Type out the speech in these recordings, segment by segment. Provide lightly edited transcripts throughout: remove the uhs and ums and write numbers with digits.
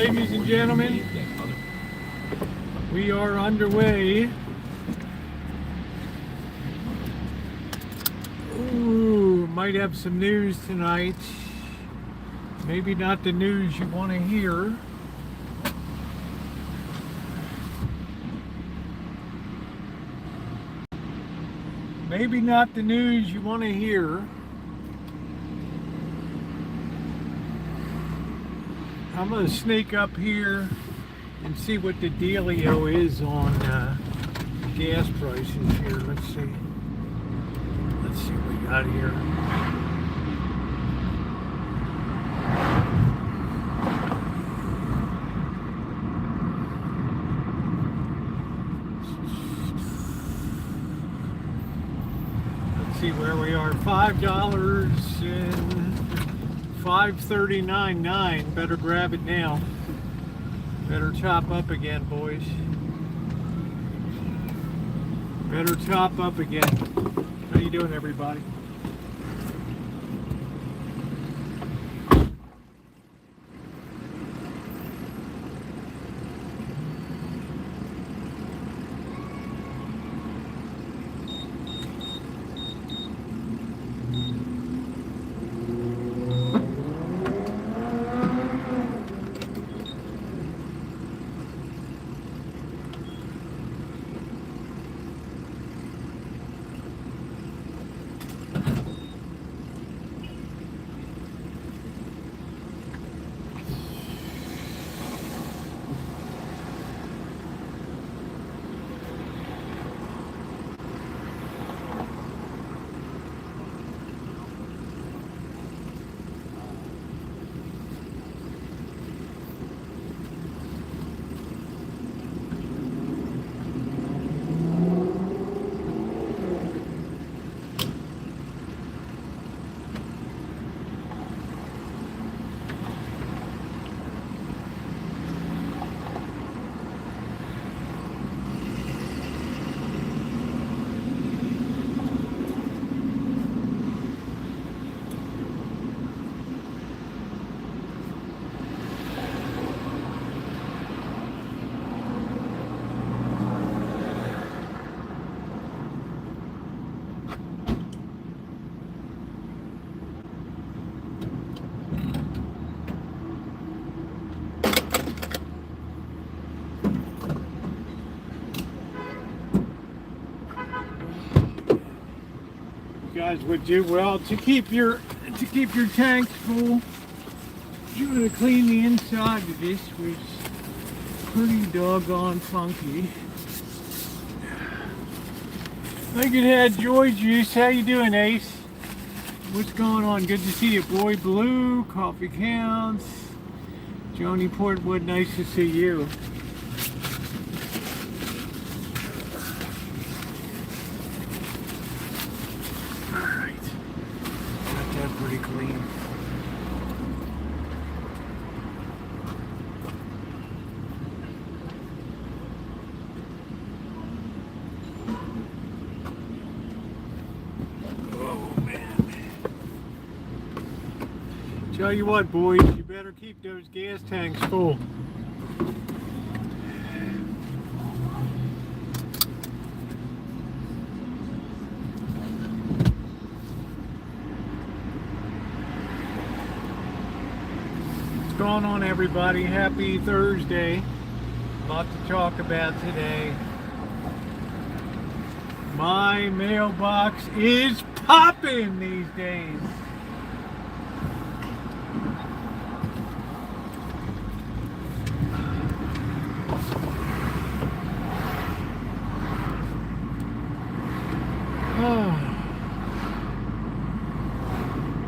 ladies and gentlemen. We are underway. Ooh, might have some news tonight. Maybe not the news you want to hear. Maybe not the news you want to hear. I'm going to sneak up here and see what the dealio is on gas prices here. Let's see. Let's see what we got here. Let's see where we are. $5 and $5.39.9. Better grab it now. Better chop up again, boys. Better chop up again. How you doing, everybody? Guys would do well to keep your tanks full. You're gonna clean the inside of this, which is pretty doggone funky. Look at that Joy Juice. How you doing, Ace? What's going on? Good to see you, Boy Blue. Coffee counts. Joni Portwood, nice to see you. Tell you what, boys, you better keep those gas tanks full. What's going on, everybody? Happy Thursday. A lot to talk about today. My mailbox is popping these days.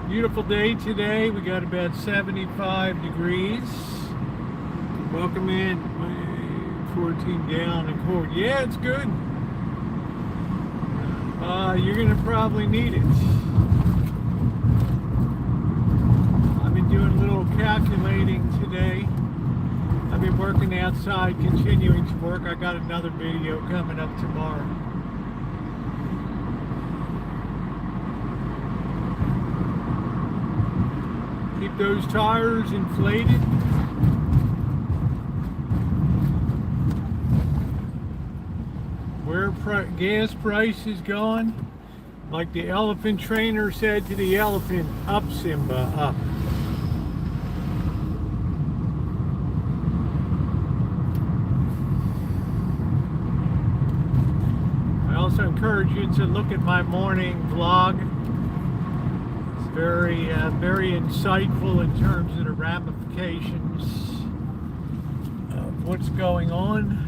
Beautiful day today. We got about 75 degrees. Welcome in. 14 down and cold. Yeah, it's good. You're gonna probably need it. I've been doing a little calculating today. I've been working outside, continuing to work. I got another video coming up tomorrow. Keep those tires inflated. gas prices going? Like the elephant trainer said to the elephant, up Simba, up. I also encourage you to look at my morning vlog. It's very insightful in terms of the ramifications of what's going on.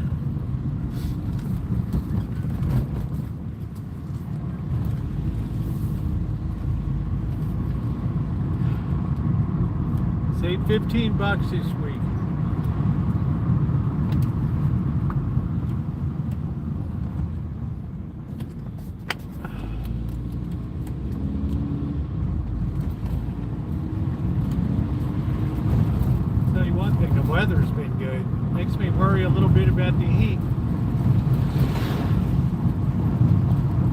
Saved $15 this week. Tell you one thing, the weather's been good. Makes me worry a little bit about the heat.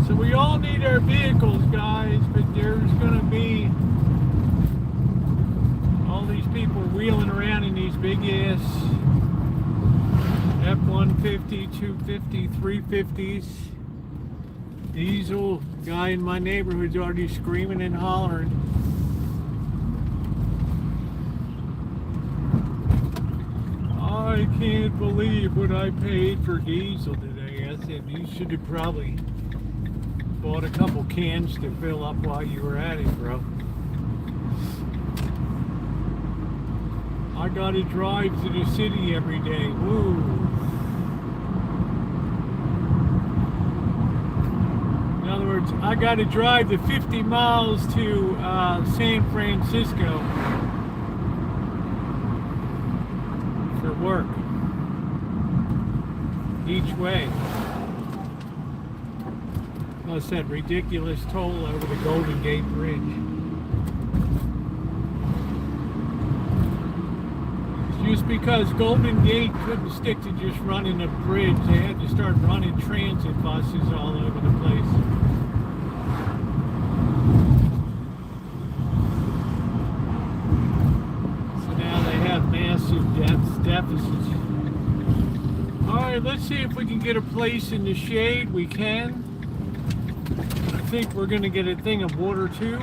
So we all need our vehicles, guys, but there's going to be these people wheeling around in these big ass F-150, 250, 350s. Diesel. Guy in my neighborhood's already screaming and hollering. I can't believe what I paid for diesel today. I said, you should have probably bought a couple cans to fill up while you were at it, bro. I gotta drive to the city every day. Woo! In other words, I gotta drive the 50 miles to San Francisco for work each way. Plus that ridiculous toll over the Golden Gate Bridge. Just because Golden Gate couldn't stick to just running a bridge, they had to start running transit buses all over the place. So now they have massive deficits. Alright, let's see if we can get a place in the shade. We can. I think we're going to get a thing of water too.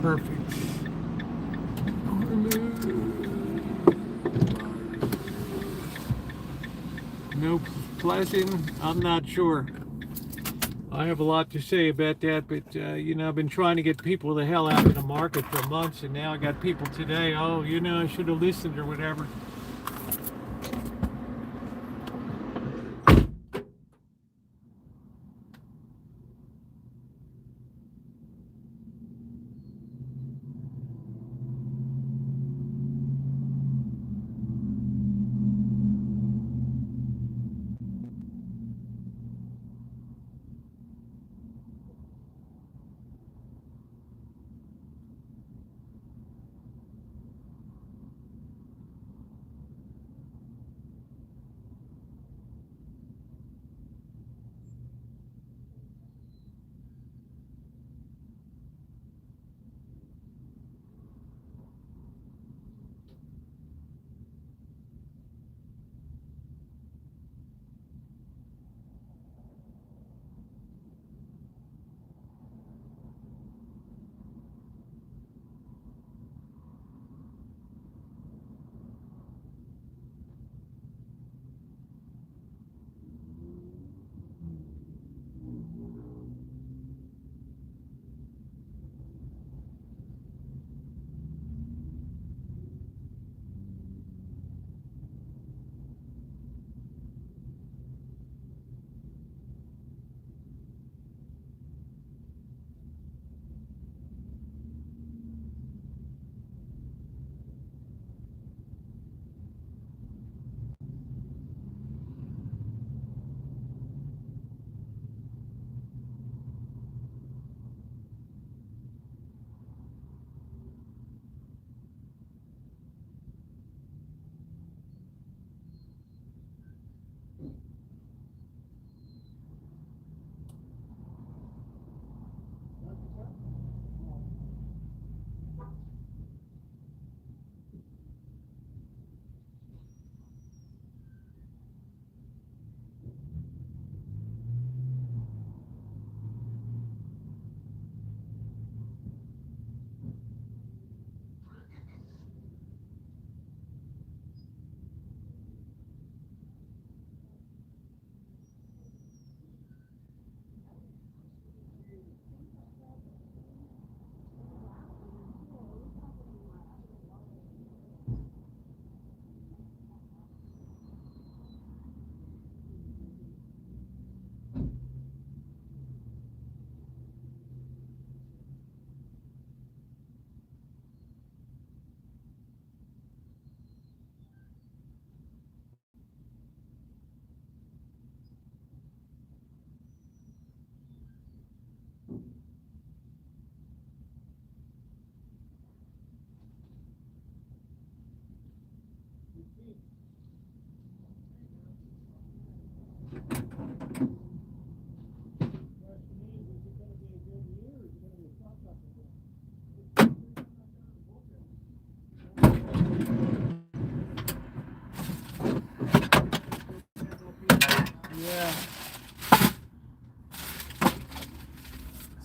Perfect. No pleasant. I'm not sure. I have a lot to say about that, but you know, I've been trying to get people the hell out of the market for months, and now I got people today. Oh, you know, I should have listened or whatever.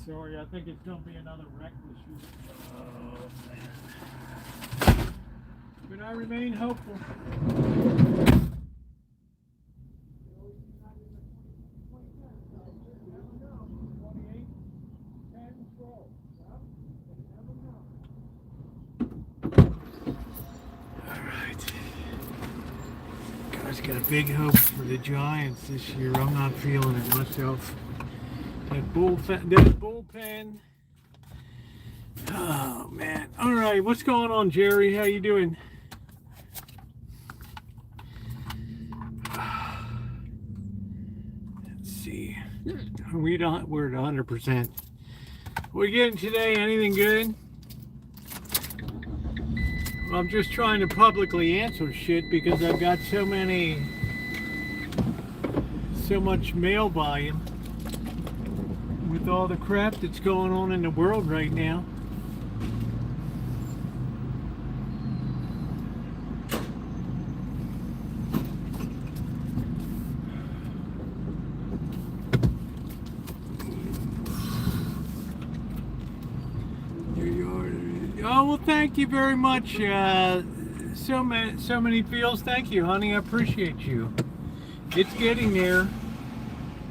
Sorry, I think it's going to be another wreck this year. But I remain hopeful. Got a big hope for the Giants this year. I'm not feeling it myself. That bullpen. Oh man. All right, what's going on, Jerry? How you doing? Let's see. We're at 100%. What are you getting today? Anything good? I'm just trying to publicly answer shit because I've got so much mail volume with all the crap that's going on in the world right now. Oh, well, thank you very much. So many feels. Thank you, honey. I appreciate you. It's getting there.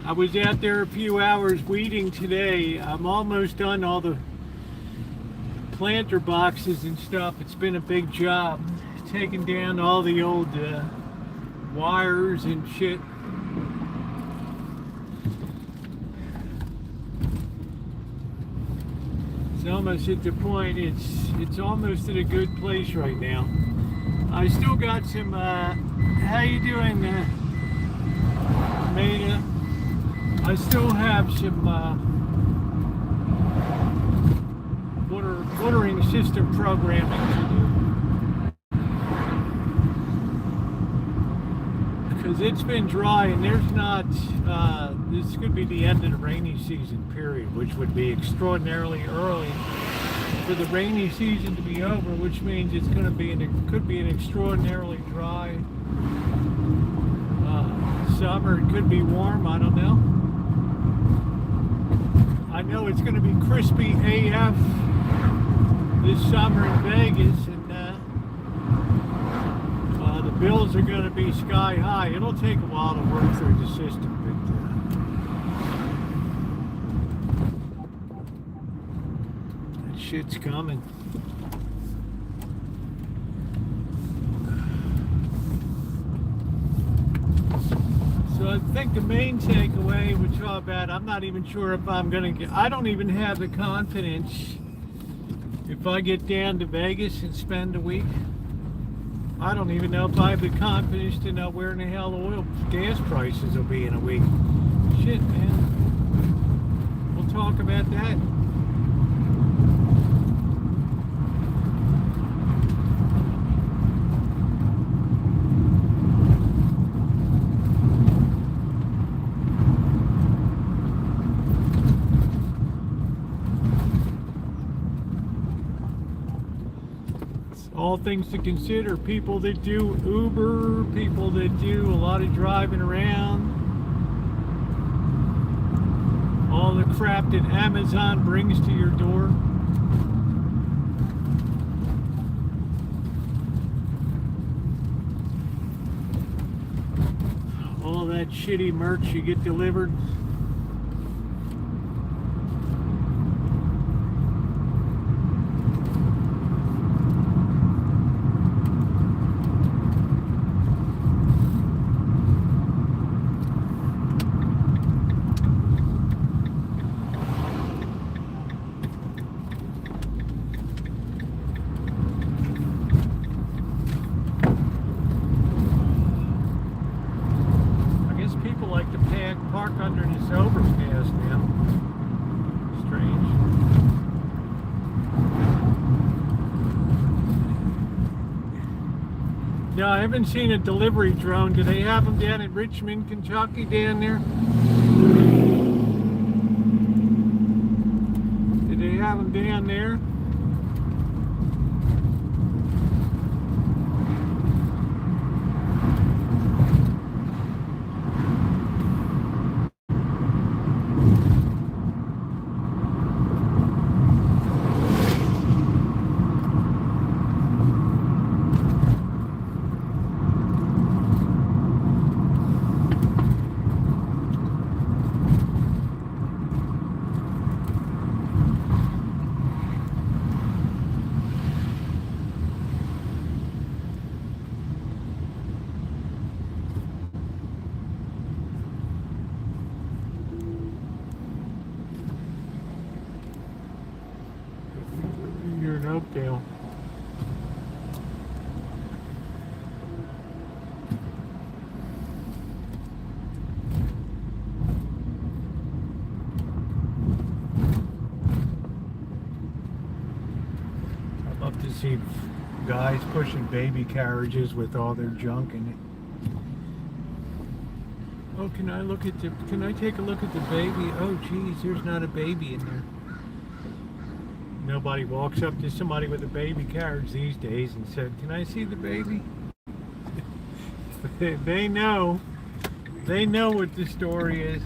I was out there a few hours weeding today. I'm almost done all the planter boxes and stuff. It's been a big job. Taking down all the old wires and shit. It's almost at the point, it's almost at a good place right now. I still got some, how you doing, Maida? I still have some watering system programming to do. Because it's been dry and there's not, this could be the end of the rainy season period, which would be extraordinarily early for the rainy season to be over, which means it's going to be, could be an extraordinarily dry summer. It could be warm, I don't know. I know it's going to be crispy AF this summer in Vegas, and the bills are going to be sky high. It'll take a while to work through the system, but that shit's coming. So I think the main takeaway we're talking about, I'm not even sure if I'm going to get, I don't even have the confidence if I get down to Vegas and spend a week. I don't even know if I have the confidence to know where in the hell gas prices will be in a week. Shit, man. We'll talk about that. All things to consider. People that do Uber, people that do a lot of driving around, all the crap that Amazon brings to your door. All that shitty merch you get delivered. Park under this overpass now. Strange. No, I haven't seen a delivery drone. Do they have them down in Richmond, Kentucky, down there? Did they have them down there? do. I'd love to see guys pushing baby carriages with all their junk in it. Oh, can I take a look at the baby? Oh, geez, there's not a baby in there. Nobody walks up to somebody with a baby carriage these days and said, "Can I see the baby?" They know what the story is.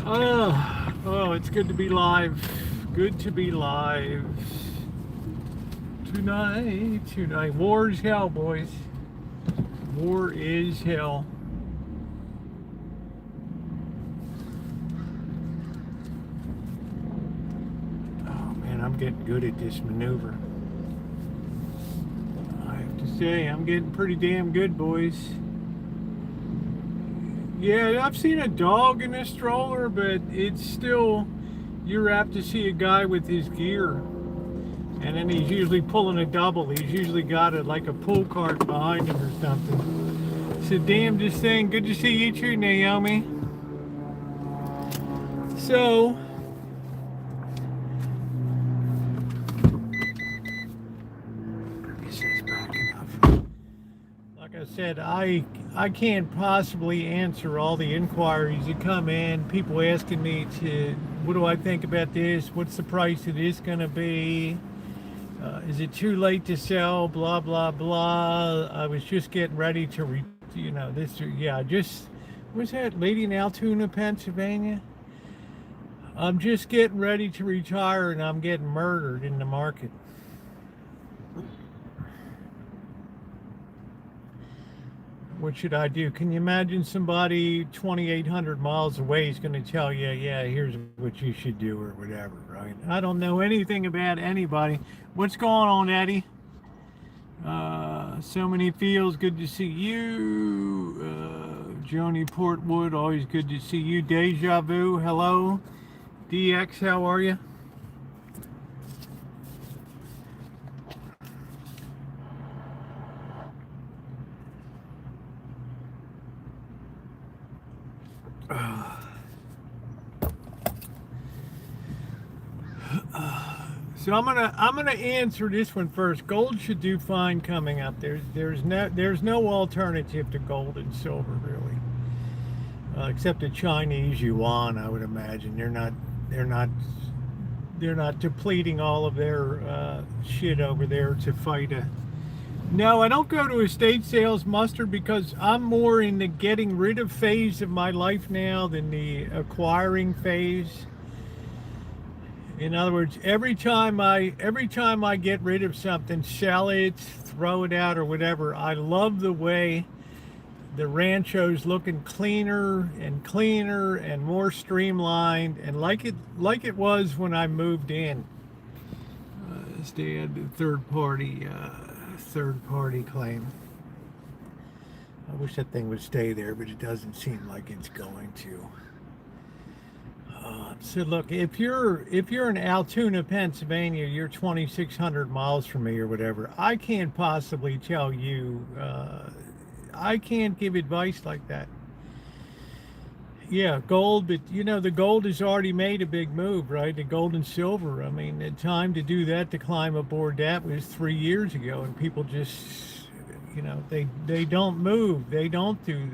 Oh, it's good to be live. Good to be live. Tonight. War is hell, boys. War is hell. Oh man, I'm getting good at this maneuver. I have to say, I'm getting pretty damn good, boys. Yeah, I've seen a dog in a stroller, but it's still, you're apt to see a guy with his gear. And then he's usually pulling a double. He's usually got like a pull cart behind him or something. It's the damnedest thing. Good to see you too, Naomi. So, this is backing up. Like I said, I can't possibly answer all the inquiries that come in. People asking me what do I think about this? What's the price of this going to be? Is it too late to sell? Blah, blah, blah. I was just getting ready to, where's that lady in Altoona, Pennsylvania? I'm just getting ready to retire and I'm getting murdered in the market. What should I do? Can you imagine somebody 2,800 miles away is going to tell you, yeah, here's what you should do or whatever, right? I don't know anything about anybody. What's going on, Eddie? So many feels. Good to see you. Joni Portwood, always good to see you. Deja Vu, hello. DX, how are you? So I'm gonna answer this one first. Gold should do fine coming up. There's no alternative to gold and silver really, except the Chinese yuan. I would imagine they're not depleting all of their shit over there to fight a. No, I don't go to estate sales, Mustard, because I'm more in the getting rid of phase of my life now than the acquiring phase. In other words, every time I get rid of something, sell it, throw it out or whatever, I love the way the Rancho's looking cleaner and more streamlined and like it was when I moved in. Stay at the third party claim. I wish that thing would stay there, but it doesn't seem like it's going to. So look, if you're in Altoona, Pennsylvania, you're 2,600 miles from me or whatever, I can't possibly tell you, I can't give advice like that. Yeah, gold, but the gold has already made a big move, right? The gold and silver, I mean, the time to do that, to climb aboard that was 3 years ago, and people just, they don't move, they don't do,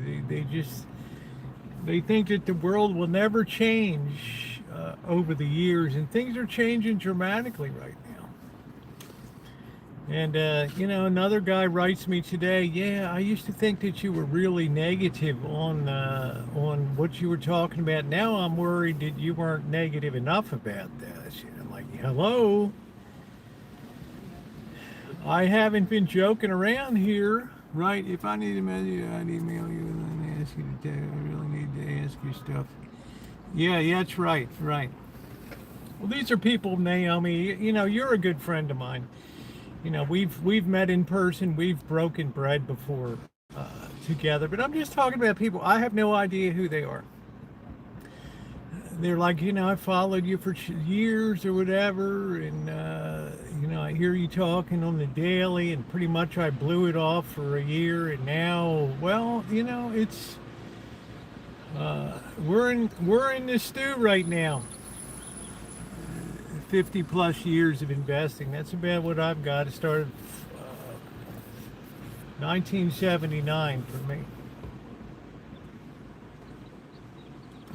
they think that the world will never change over the years, and things are changing dramatically right now. And another guy writes me today, yeah, I used to think that you were really negative on what you were talking about. Now I'm worried that you weren't negative enough about this. And I'm like, hello, I haven't been joking around here, right? If I need a message, I'd email you and ask you to. I really need to ask you stuff. Yeah, that's right. Well, these are people, Naomi. You're a good friend of mine. We've met in person. We've broken bread before. together. But I'm just talking about people. I have no idea who they are. They're like, I followed you for years or whatever, and I hear you talking on the daily, and pretty much I blew it off for a year, and now, well, it's we're in the stew right now. 50 plus years of investing. That's about what I've got. It started 1979 for me.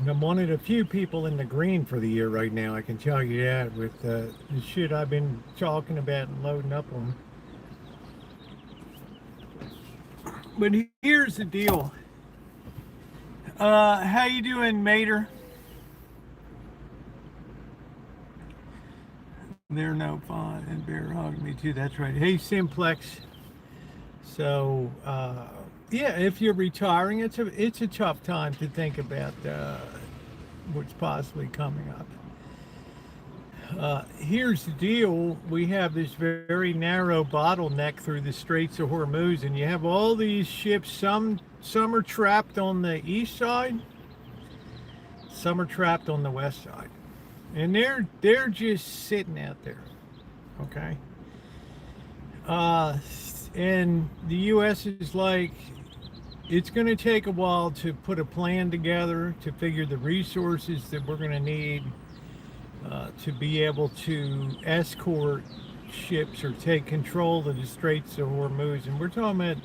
And I'm one of the few people in the green for the year right now, I can tell you that, with the shit I've been talking about and loading up on. But here's the deal. How you doing, Mater? They're no fun, and Bear hugged me too. That's right. Hey, Simplex. So, yeah, if you're retiring, it's a tough time to think about what's possibly coming up. Here's the deal: we have this very narrow bottleneck through the Straits of Hormuz, and you have all these ships. Some are trapped on the east side, some are trapped on the west side. And they're just sitting out there, okay? And the U.S. is like, it's going to take a while to put a plan together to figure the resources that we're going to need to be able to escort ships or take control of the Straits of Hormuz. And we're talking about,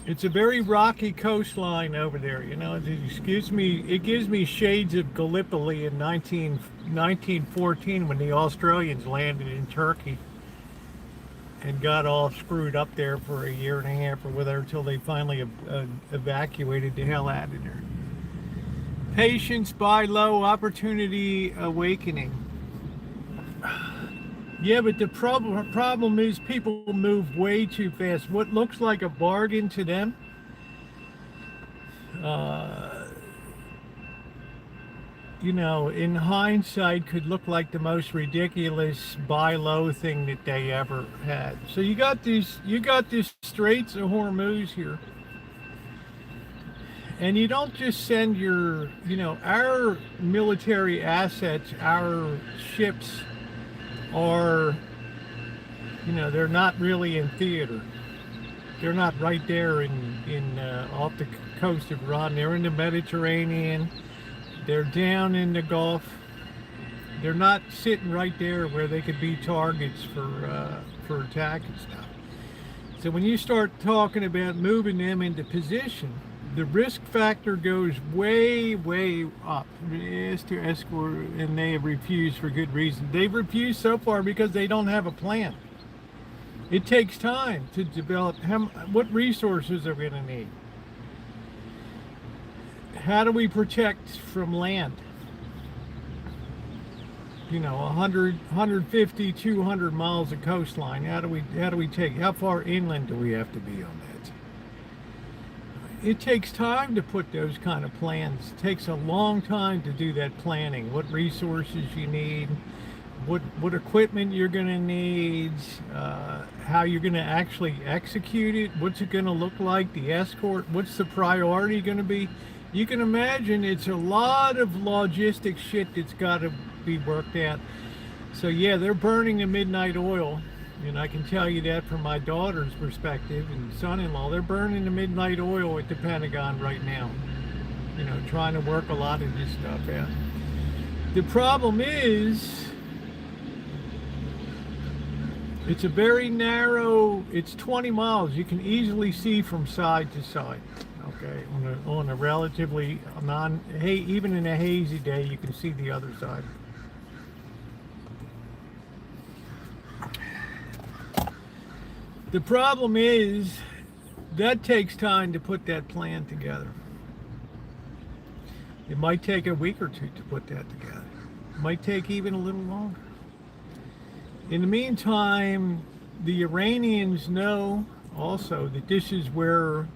it's a very rocky coastline over there. It gives me shades of Gallipoli in 1914 when the Australians landed in Turkey and got all screwed up there for a year and a half or whatever until they finally evacuated the hell out of there. Patience, buy low, opportunity awakening. Yeah, but the problem is people move way too fast. What looks like a bargain to them, in hindsight could look like the most ridiculous buy low thing that they ever had. So you got this Straits of Hormuz here. And you don't just send our military assets, our ships are, they're not really in theater. They're not right there in off the coast of Iran. They're in the Mediterranean. They're down in the Gulf. They're not sitting right there where they could be targets for attack and stuff. So when you start talking about moving them into position, the risk factor goes way, way up. As to escort, and they have refused for good reason. They've refused so far because they don't have a plan. It takes time to develop what resources are we going to need. How do we protect from land? 100, 150, 200 miles of coastline. How do we take? How far inland do we have to be on that? It takes time to put those kind of plans. It takes a long time to do that planning. What resources you need, what equipment you're going to need, how you're going to actually execute it, what's it going to look like, the escort, what's the priority going to be. You can imagine it's a lot of logistic shit that's got to be worked out. So yeah, they're burning the midnight oil. And I can tell you that from my daughter's perspective and son-in-law. They're burning the midnight oil at the Pentagon right now. Trying to work a lot of this stuff out. The problem is, it's a very narrow, it's 20 miles. You can easily see from side to side. Okay, on a relatively even in a hazy day, you can see the other side. The problem is that takes time to put that plan together. It might take a week or two to put that together. It might take even a little longer. In the meantime, the Iranians know also that this is where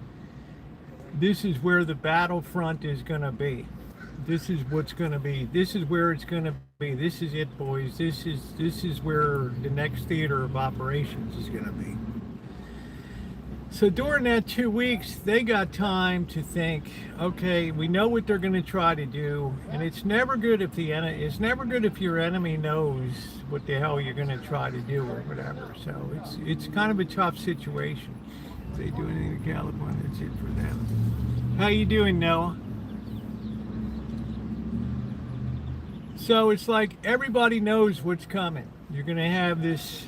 the battlefront is going to be. This is what's going to be. This is where it's going to be. This is it, boys. This is where the next theater of operations is going to be. So during that 2 weeks, they got time to think. Okay, we know what they're going to try to do, and it's never good if your enemy knows what the hell you're going to try to do or whatever. So it's kind of a tough situation. If they do anything in California, it's it for them. How you doing, Noah? So it's like everybody knows what's coming. You're going to have this,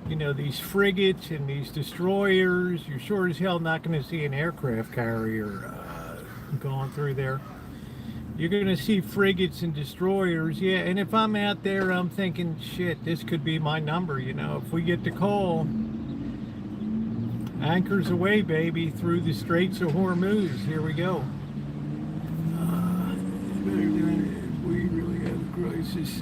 these frigates and these destroyers. You're sure as hell not going to see an aircraft carrier going through there. You're going to see frigates and destroyers. Yeah, and if I'm out there, I'm thinking, shit, this could be my number. If we get the call, anchors away, baby, through the Straits of Hormuz. Here we go. We really have a crisis.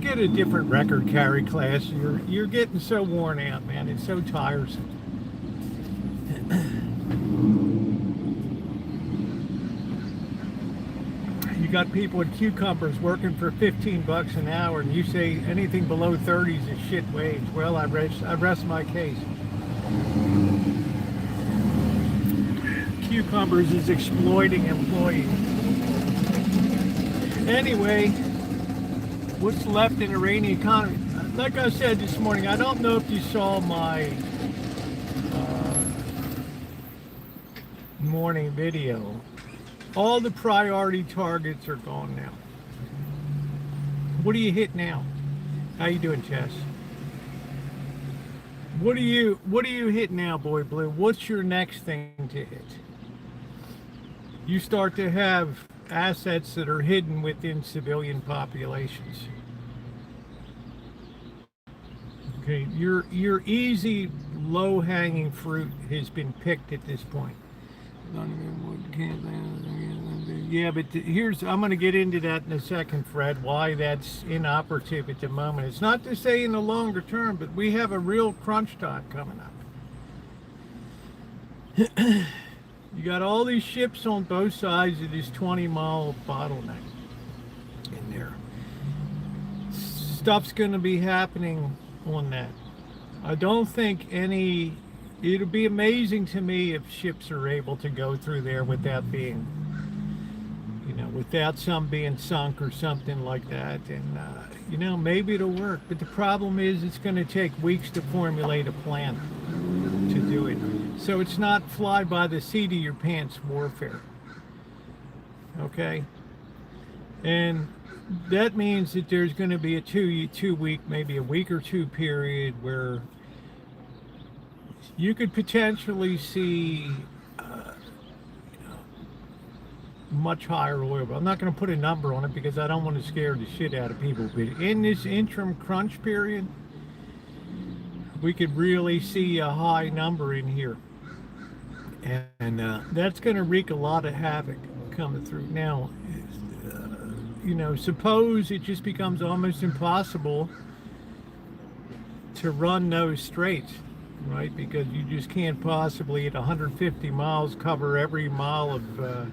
Get a different record carry class. You're getting so worn out, man. It's so tiresome. You got people with cucumbers working for $15 an hour, and you say anything below 30 is a shit wage. Well, I rest my case. Cucumbers is exploiting employees. Anyway, what's left in the rainy economy? Like I said this morning, I don't know if you saw my morning video. All the priority targets are gone now. What do you hit now? How you doing, Chess? What do you hit now, Boy Blue? What's your next thing to hit? You start to have assets that are hidden within civilian populations. Okay, your easy, low-hanging fruit has been picked at this point. Yeah, but I'm going to get into that in a second, Fred, why that's inoperative at the moment. It's not to say in the longer term, but we have a real crunch time coming up. You got all these ships on both sides of this 20-mile bottleneck in there. Stuff's going to be happening on that. I don't think it'll be amazing to me if ships are able to go through there without being, without some being sunk or something like that. And, maybe it'll work. But the problem is it's going to take weeks to formulate a plan to do it. So it's not fly by the seat of your pants warfare. Okay? And that means that there's going to be a two week, maybe a week or two period where you could potentially see much higher oil. But I'm not going to put a number on it because I don't want to scare the shit out of people. But in this interim crunch period, we could really see a high number in here. And that's going to wreak a lot of havoc coming through. Now, suppose it just becomes almost impossible to run those straits, right? Because you just can't possibly at 150 miles cover every mile of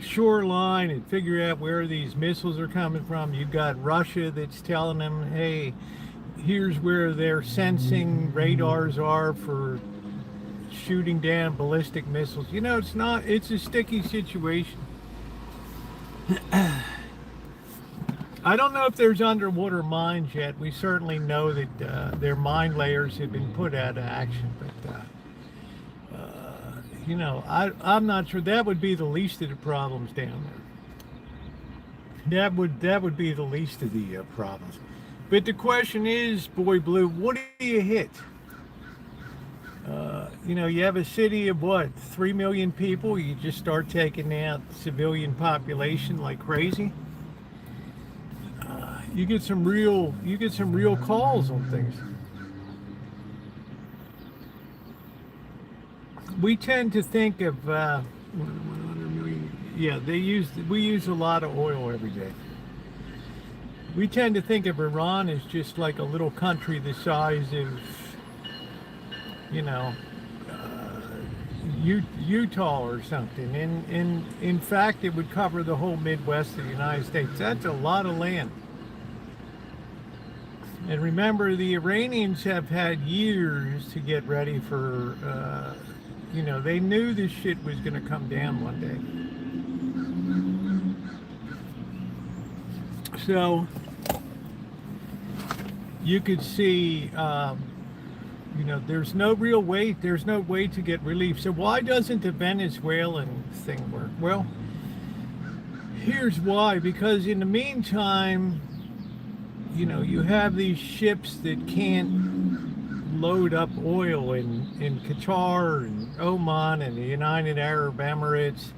shoreline and figure out where these missiles are coming from. You've got Russia that's telling them, hey, here's where their sensing radars are for shooting down ballistic missiles. It's a sticky situation. I don't know if there's underwater mines yet. We certainly know that their mine layers have been put out of action, but I'm not sure. That would be the least of the problems down there. That would be the least of the problems. But the question is, Boy Blue, what do you hit? You have a city of 3 million people. You just start taking out civilian population like crazy. You get some real calls on things. We tend to think of 100 million. Yeah, we use a lot of oil every day. We tend to think of Iran as just like a little country the size of, Utah or something. And in fact, it would cover the whole Midwest of the United States. That's a lot of land. And remember, the Iranians have had years to get ready for you know, they knew this shit was going to come down one day. So you could see, you know, there's no real way, there's no way to get relief. So why doesn't the Venezuelan thing work? Well, here's why. Because in the meantime, you know, you have these ships that can't load up oil in Qatar and Oman and the United Arab Emirates.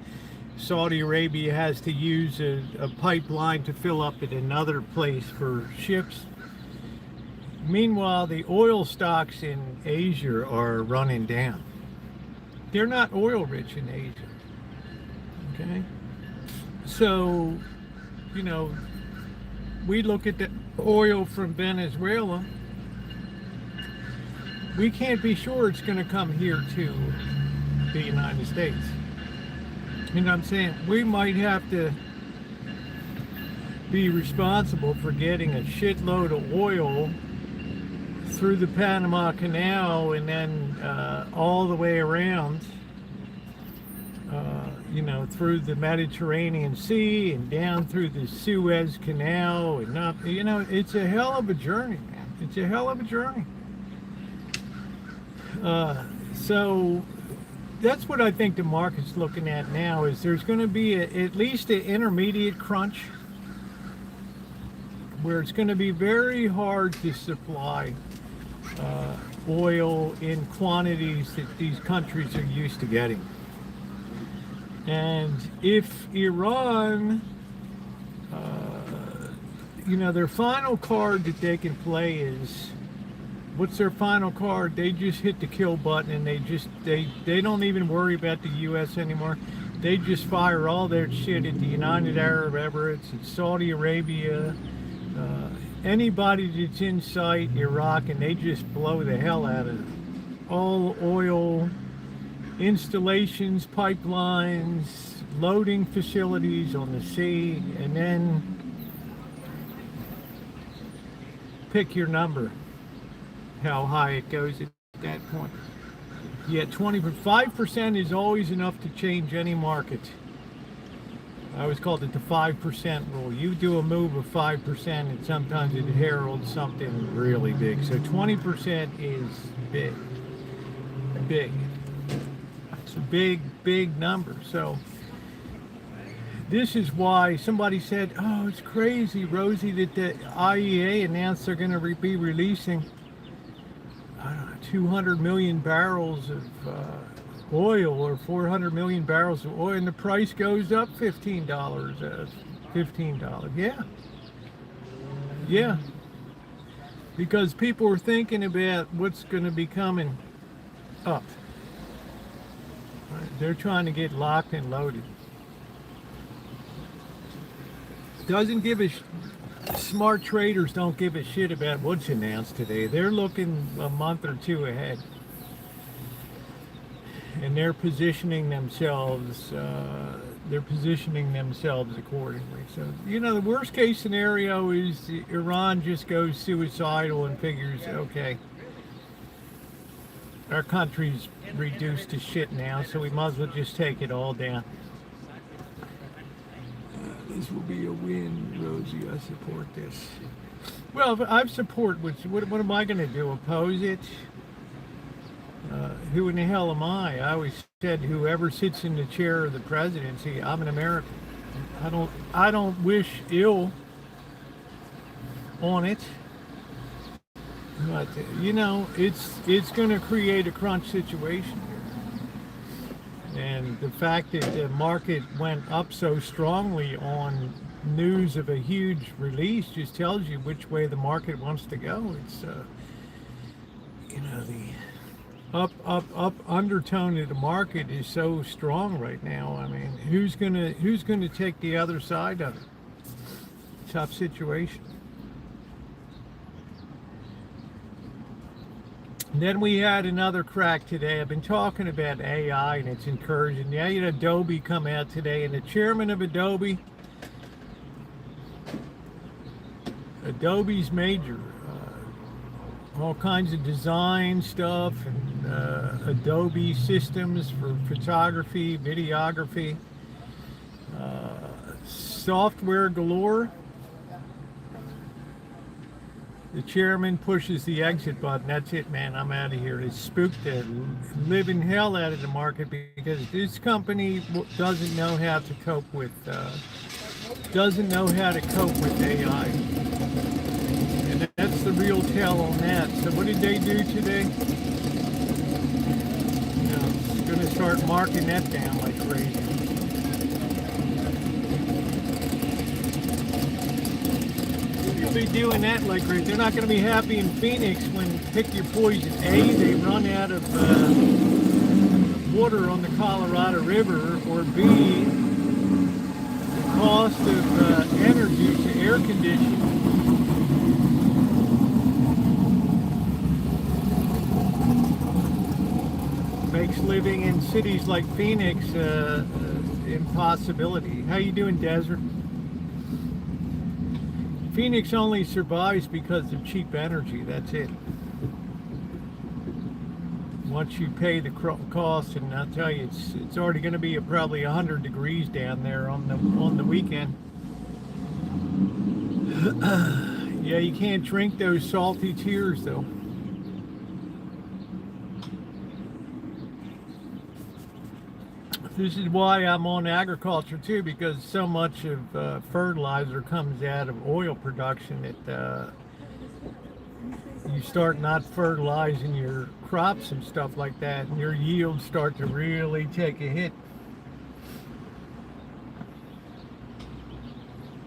Saudi Arabia has to use a pipeline to fill up at another place for ships. Meanwhile, the oil stocks in Asia are running down. They're not oil rich in Asia. Okay? So, you know, we look at the oil from Venezuela. We can't be sure it's going to come here to the United States. You know what I'm saying? We might have to be responsible for getting a shitload of oil through the Panama Canal and then all the way around, you know, through the Mediterranean Sea and down through the Suez Canal and up, you know, it's a hell of a journey, man. It's a hell of a journey. So that's what I think the market's looking at now, is there's going to be at least an intermediate crunch where it's going to be very hard to supply oil in quantities that these countries are used to getting. And if Iran, you know, their final card that they can play is, what's their final card? They just hit the kill button and they don't even worry about the US anymore. They just fire all their shit at the United Arab Emirates and Saudi Arabia, anybody that's in sight, Iraq, and they just blow the hell out of all oil installations, pipelines, loading facilities on the sea, and then pick your number, how high it goes at that point. Yeah, 5% is always enough to change any market. I always called it the 5% rule. You do a move of 5% and sometimes it heralds something really big. So 20% is big. Big. It's a big, big number. So this is why somebody said, oh, it's crazy, Rosie, that the IEA announced they're going to be releasing 200 million barrels of oil, or 400 million barrels of oil, and the price goes up $15. $15. Yeah. Because people are thinking about what's going to be coming up. Right? They're trying to get locked and loaded. Doesn't give a smart traders don't give a shit about what's announced today. They're looking a month or two ahead. And they're positioning themselves accordingly. So, you know, the worst case scenario is Iran just goes suicidal and figures, okay, our country's reduced to shit now, so we might as well just take it all down. This will be a win, Rosie. I support this. Well, I support, what am I going to do? Oppose it? Who in the hell am I? I always said whoever sits in the chair of the presidency, I'm an American. I don't wish ill on it. But, you know, it's going to create a crunch situation here. And the fact that the market went up so strongly on news of a huge release just tells you which way the market wants to go. It's, you know, the up undertone of the market is so strong right now. I mean, who's gonna take the other side of it? Tough situation. And then we had another crack today. I've been talking about AI and its incursion. Yeah, you had Adobe come out today, and the chairman of Adobe's major, all kinds of design stuff and Adobe systems for photography, videography, software galore. The chairman pushes the exit button. That's it, man. I'm out of here. It spooked the living hell out of the market because this company doesn't know how to cope with AI. And that's the real tell on that. So what did they do today? It's going to start marking that down like crazy. Be doing that like crazy. They're not going to be happy in Phoenix when pick your poison. A, they run out of water on the Colorado River, or B, the cost of energy to air condition makes living in cities like Phoenix impossibility. How you doing, Desert? Phoenix only survives because of cheap energy. That's it. Once you pay the cost, and I'll tell you, it's already going to be probably 100 degrees down there on the weekend. Yeah, you can't drink those salty tears though. This is why I'm on agriculture too, because so much of fertilizer comes out of oil production that you start not fertilizing your crops and stuff like that, and your yields start to really take a hit.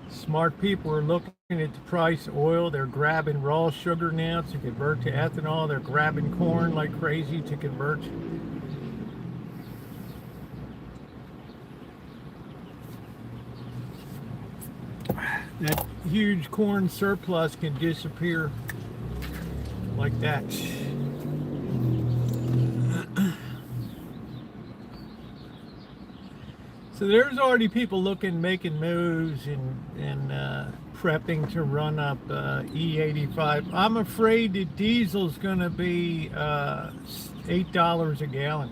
Smart people are looking at the price of oil. They're grabbing raw sugar now to convert to ethanol. They're grabbing corn like crazy to convert. That huge corn surplus can disappear like that. So there's already people making moves and prepping to run up E85. I'm afraid that diesel's going to be $8 a gallon.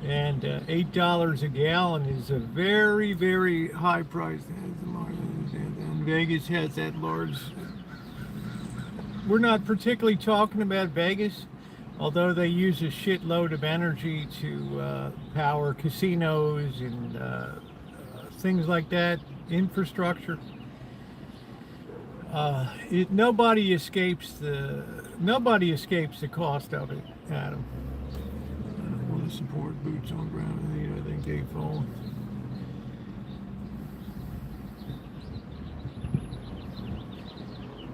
And $8 a gallon is a very, very high price. And Vegas has that large. We're not particularly talking about Vegas, although they use a shitload of energy to power casinos and things like that, infrastructure. Nobody escapes the cost of it, Adam. Support boots on ground. I think they fall.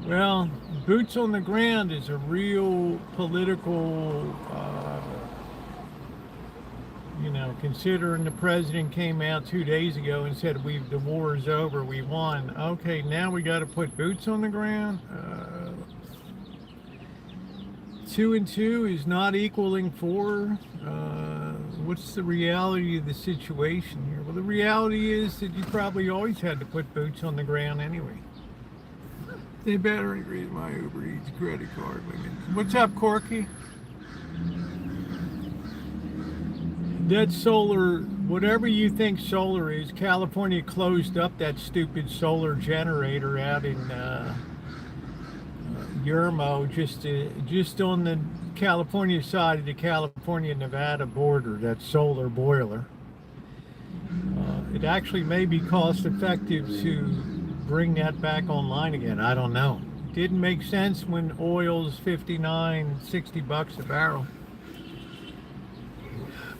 Well, boots on the ground is a real political, considering the president came out 2 days ago and said the war is over, we won. Okay, now we got to put boots on the ground. 2 and 2 is not equaling 4. What's the reality of the situation here? Well, the reality is that you probably always had to put boots on the ground anyway. They better increase my Uber Eats credit card limit. What's up, Corky? That solar, whatever you think solar is, California closed up that stupid solar generator out in Yermo, just on the California side of the California-Nevada border, that solar boiler. It actually may be cost effective to bring that back online again. I don't know. Didn't make sense when oil's $59-60 a barrel.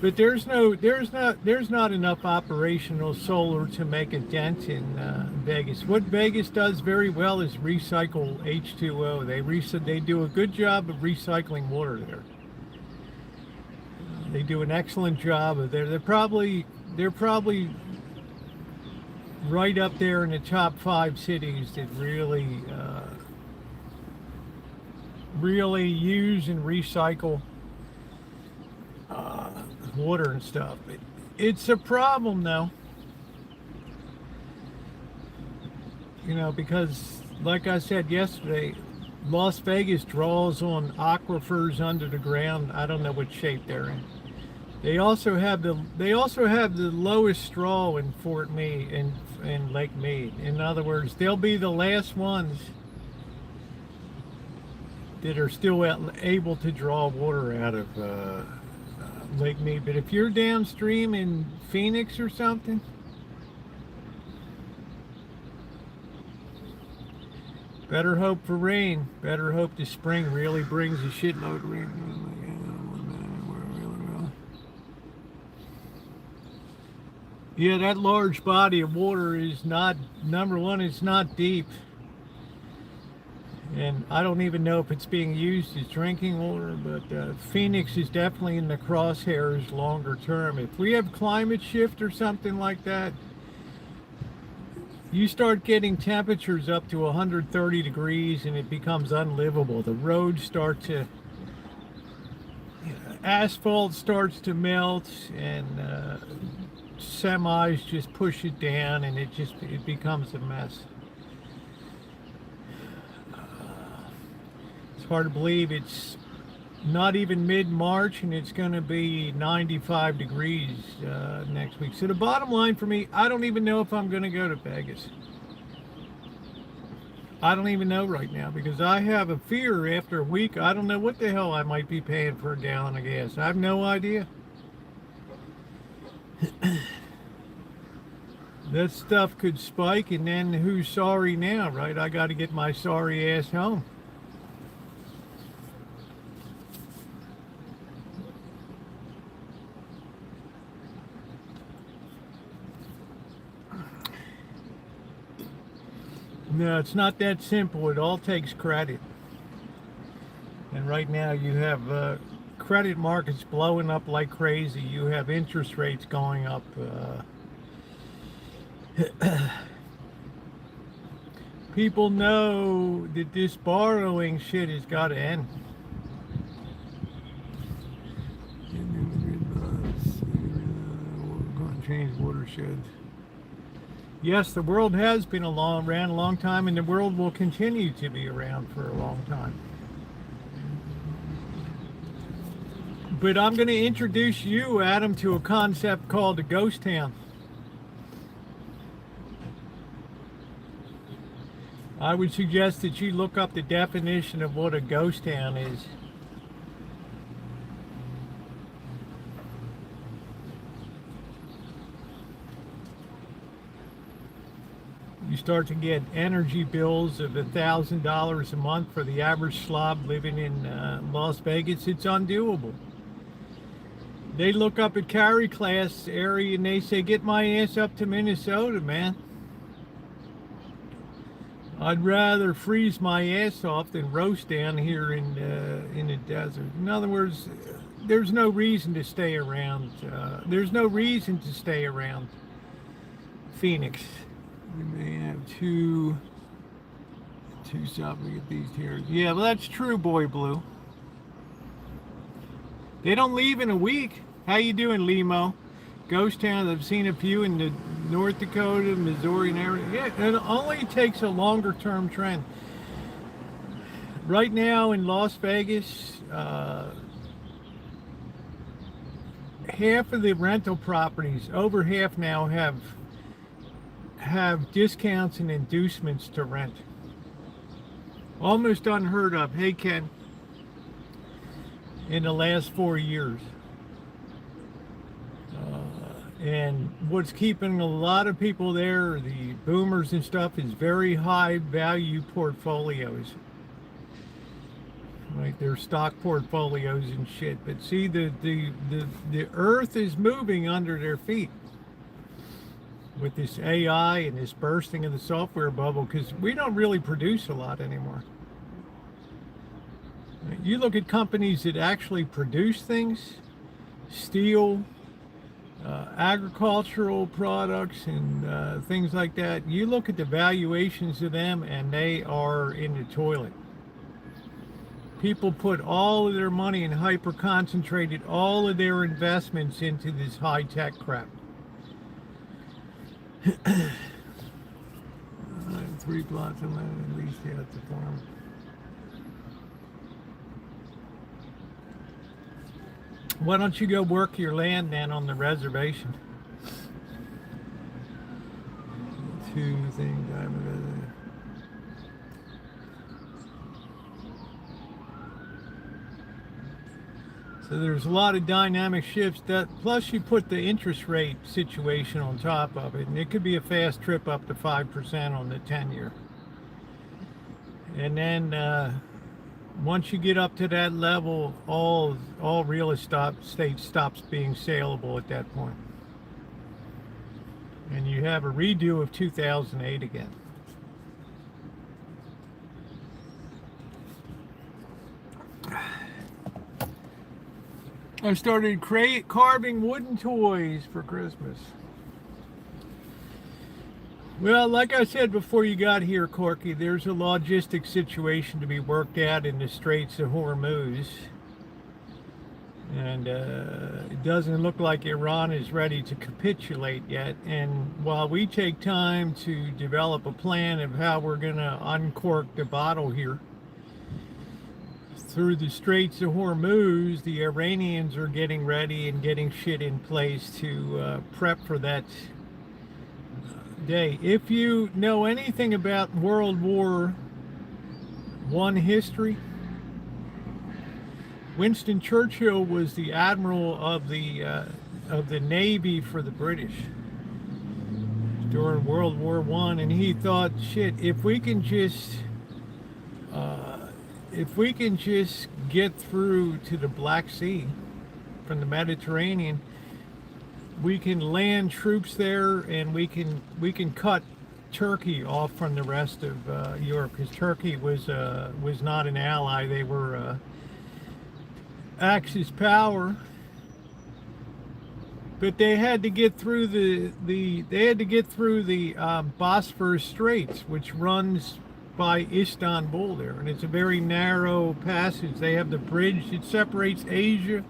But there's not enough operational solar to make a dent in Vegas. What Vegas does very well is recycle H2O. They do a good job of recycling water there. They do an excellent job of there. They're probably right up there in the top 5 cities that really use and recycle water and stuff. It's a problem though, because like I said yesterday, Las Vegas draws on aquifers under the ground. I don't know what shape they're in. They also have the lowest stroll in Fort Meade in Lake Mead. In other words, they'll be the last ones that are still able to draw water out of Lake Mead. But if you're downstream in Phoenix or something, better hope for rain. Better hope the spring really brings a shitload of rain. Yeah, that large body of water is not, number one, it's not deep. And I don't even know if it's being used as drinking water, but Phoenix is definitely in the crosshairs longer term. If we have climate shift or something like that, you start getting temperatures up to 130 degrees and it becomes unlivable. The roads start to, asphalt starts to melt, and semis just push it down, and it becomes a mess. It's hard to believe it's not even mid-March and it's going to be 95 degrees next week. So the bottom line for me, I don't even know if I'm going to go to Vegas. I don't even know right now, because I have a fear after a week. I don't know what the hell I might be paying for a gallon of gas. I have no idea. That stuff could spike, and then who's sorry now, right? I got to get my sorry ass home. No, it's not that simple. It all takes credit. And right now you have credit markets blowing up like crazy. You have interest rates going up. People know that this borrowing shit has got to end. We're going to change watersheds. Yes, the world has been around a long time, and the world will continue to be around for a long time. But I'm going to introduce you, Adam, to a concept called a ghost town. I would suggest that you look up the definition of what a ghost town is. You start to get energy bills of $1,000 a month for the average slob living in Las Vegas. It's undoable. They look up at carry class area and they say, get my ass up to Minnesota, man. I'd rather freeze my ass off than roast down here in the desert. In other words, there's no reason to stay around. There's no reason to stay around Phoenix. We may have two something at these here. Yeah, well, that's true, Boy Blue. They don't leave in a week. How you doing, Limo? Ghost towns, I've seen a few in the North Dakota, Missouri, and area. Yeah, it only takes a longer term trend. Right now in Las Vegas, half of the rental properties, over half now, have discounts and inducements to rent. Almost unheard of. Hey, Ken. In the last 4 years. And what's keeping a lot of people there, the boomers and stuff, is very high value portfolios. Right, their stock portfolios and shit. But see, the earth is moving under their feet with this AI and this bursting of the software bubble, because we don't really produce a lot anymore. You look at companies that actually produce things, steel, agricultural products, and things like that. You look at the valuations of them and they are in the toilet. People put all of their money and hyper concentrated all of their investments into this high-tech crap. 3 plots of land at least out the farm. Why don't you go work your land then on the reservation? 2 things I'm So there's a lot of dynamic shifts. That plus you put the interest rate situation on top of it, and it could be a fast trip up to 5% on the 10-year. And then once you get up to that level, all real estate stops being saleable at that point, and you have a redo of 2008 again. I started carving wooden toys for Christmas. Well, like I said before you got here, Corky, there's a logistic situation to be worked out in the Straits of Hormuz. And it doesn't look like Iran is ready to capitulate yet. And while we take time to develop a plan of how we're going to uncork the bottle here, through the Straits of Hormuz, the Iranians are getting ready and getting shit in place to prep for that day. If you know anything about World War I history, Winston Churchill was the admiral of the Navy for the British during World War I, and he thought, shit, if we can just get through to the Black Sea from the Mediterranean, we can land troops there, and we can cut Turkey off from the rest of Europe, because Turkey was not an ally. They were Axis power, but they had to get through the Bosphorus Straits, which runs by Istanbul there, and it's a very narrow passage. They have the bridge that separates Asia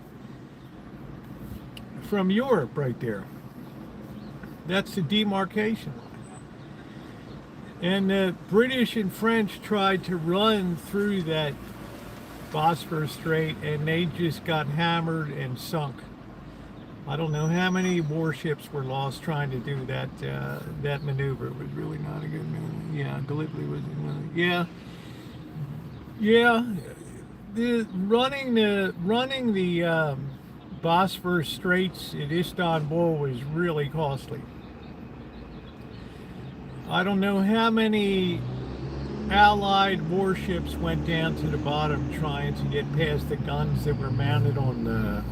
from Europe right there. That's the demarcation line. And the British and French tried to run through that Bosphorus Strait, and they just got hammered and sunk. I don't know how many warships were lost trying to do that maneuver. It was really not a good maneuver. Yeah, Gallipoli was. Yeah. Running the Bosphorus Straits at Istanbul was really costly. I don't know how many Allied warships went down to the bottom trying to get past the guns that were mounted on the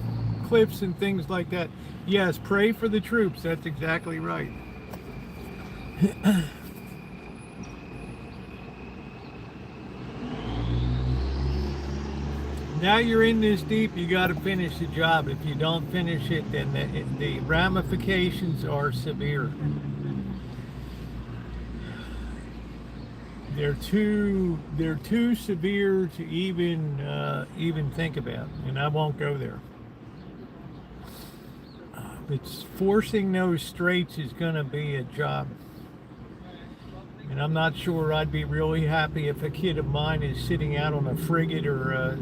cliffs and things like that. Yes, pray for the troops. That's exactly right. Now you're in this deep, you got to finish the job. If you don't finish it, then the ramifications are severe. They're too severe to even think about, and I won't go there. But forcing those straits is going to be a job. And I'm not sure I'd be really happy if a kid of mine is sitting out on a frigate or a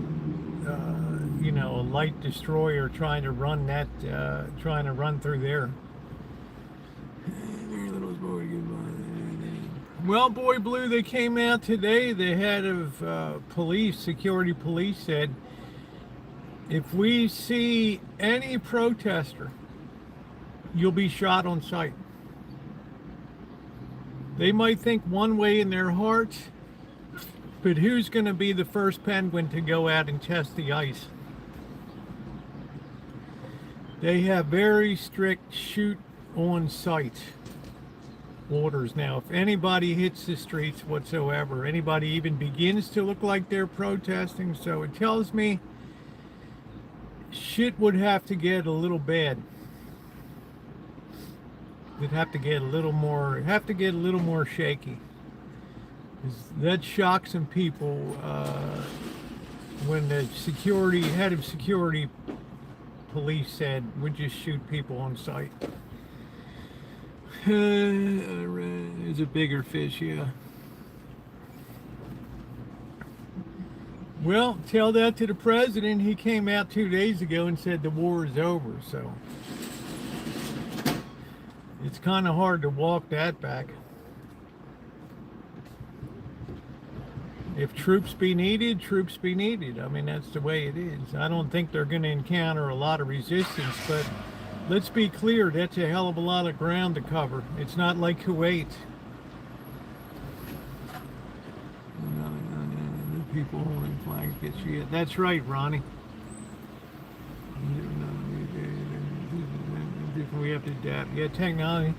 light destroyer trying to run through there. Well, Boy Blue, they came out today. The head of security police said, if we see any protester, you'll be shot on sight. They might think one way in their hearts, but who's going to be the first penguin to go out and test the ice? They have very strict shoot on sight orders now. If anybody hits the streets whatsoever, anybody even begins to look like they're protesting, so it tells me shit would have to get a little bad. It'd have to get a little more shaky. That shocked some people when the head of security police said, we'd just shoot people on sight. There's a bigger fish, yeah. Well, tell that to the president. He came out 2 days ago and said the war is over, so it's kind of hard to walk that back. If troops be needed, troops be needed. I mean, that's the way it is. I don't think they're going to encounter a lot of resistance, but let's be clear, that's a hell of a lot of ground to cover. It's not like Kuwait. People holding flags get shit. That's right, Ronnie. We have to adapt. Yeah, technology.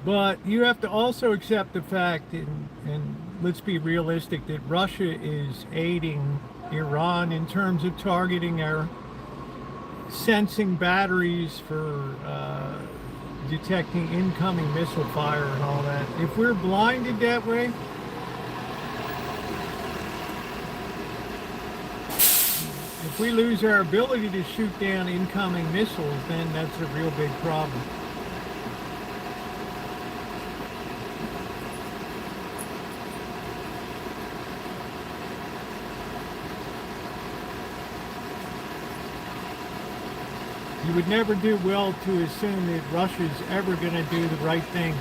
But you have to also accept the fact, and let's be realistic, that Russia is aiding Iran in terms of targeting our sensing batteries for detecting incoming missile fire and all that. If we're blinded that way, if we lose our ability to shoot down incoming missiles, then that's a real big problem. You would never do well to assume that Russia's ever going to do the right thing.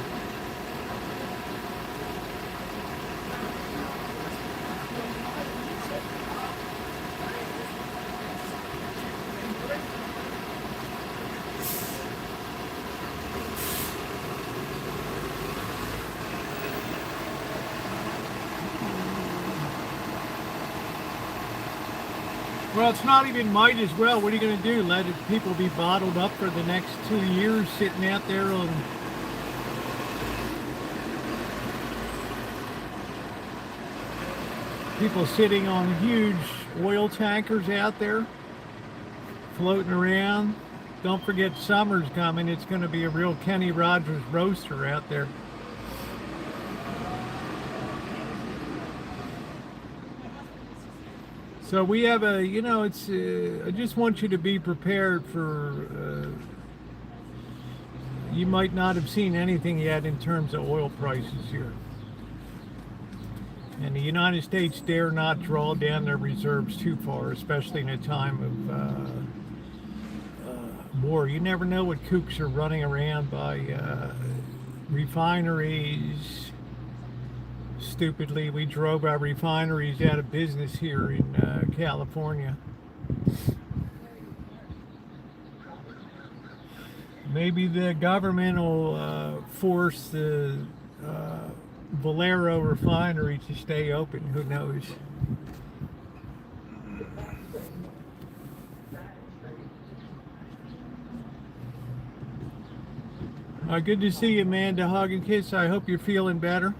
Well, it's not even might as well. What are you going to do? Let people be bottled up for the next 2 years sitting out there on... People sitting on huge oil tankers out there, floating around. Don't forget summer's coming. It's going to be a real Kenny Rogers roaster out there. So we have a, you know, it's, I just want you to be prepared for, you might not have seen anything yet in terms of oil prices here. And the United States dare not draw down their reserves too far, especially in a time of war. You never know what kooks are running around by refineries. Stupidly, we drove our refineries out of business here in California. Maybe the government will force the Valero refinery to stay open. Who knows? Good to see you, Amanda. Hug and kiss. I hope you're feeling better.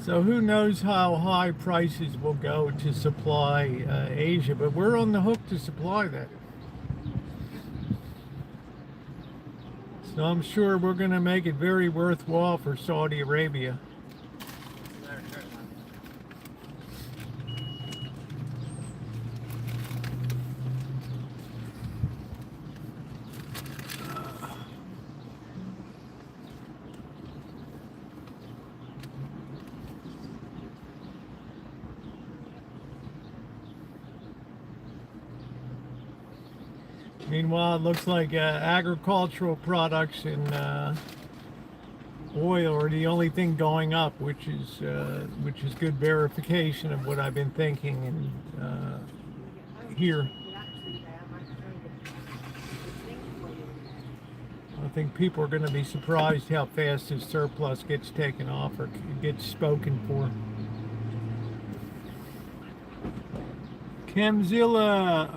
So who knows how high prices will go to supply Asia, but we're on the hook to supply that. So I'm sure we're going to make it very worthwhile for Saudi Arabia. Meanwhile, it looks like agricultural products and oil are the only thing going up, which is good verification of what I've been thinking and here. I think people are going to be surprised how fast this surplus gets taken off or gets spoken for. Chemzilla.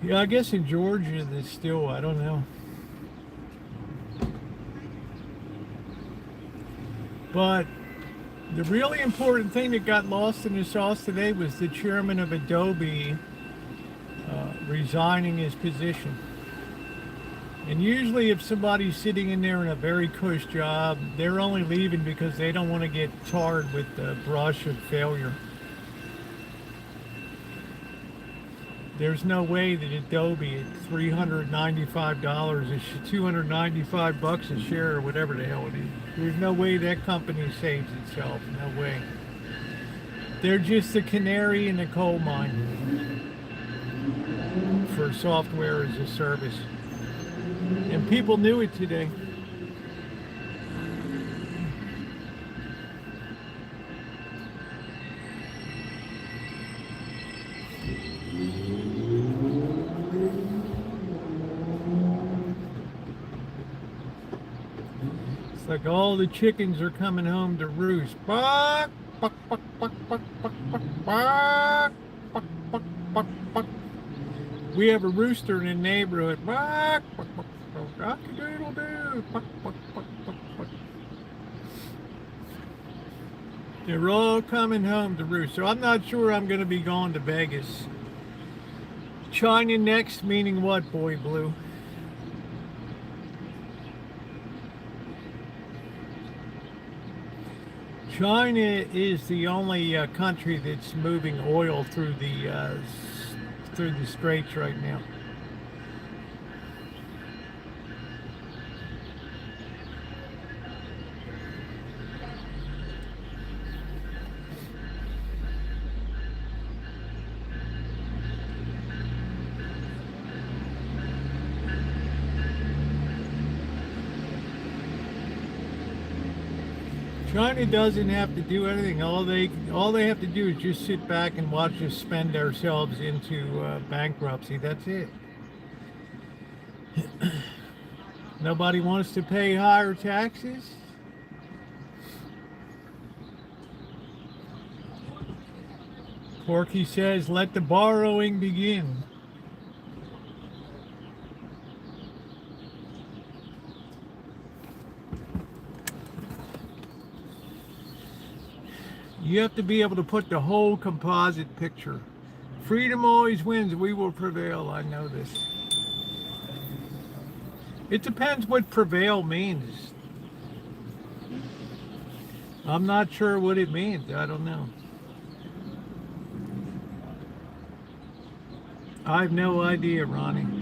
Yeah, I guess in Georgia there's still, I don't know. But the really important thing that got lost in the sauce today was the chairman of Adobe resigning his position. And usually if somebody's sitting in there in a very cush job, they're only leaving because they don't want to get tarred with the brush of failure. There's no way that Adobe at $395 is $295 a share or whatever the hell it is. There's no way that company saves itself. No way. They're just the canary in the coal mine for software as a service. And people knew it today. It's like all the chickens are coming home to roost. Buck, buck, buck, buck, buck, buck, buck, buck, buck, buck, buck, buck. We have a rooster in the neighborhood. Buck, buck, buck, buck, cock-a-doodle-doo. Buck, buck, buck, buck, buck. They're all coming home to roost. So I'm not sure I'm going to be going to Vegas. China next, meaning what, Boy Blue? China is the only country that's moving oil through the straits right now. China doesn't have to do anything. All they have to do is just sit back and watch us spend ourselves into bankruptcy. That's it. Nobody wants to pay higher taxes. Porky says, "Let the borrowing begin." You have to be able to put the whole composite picture. Freedom always wins. We will prevail. I know this. It depends what prevail means. I'm not sure what it means. I don't know. I have no idea, Ronnie.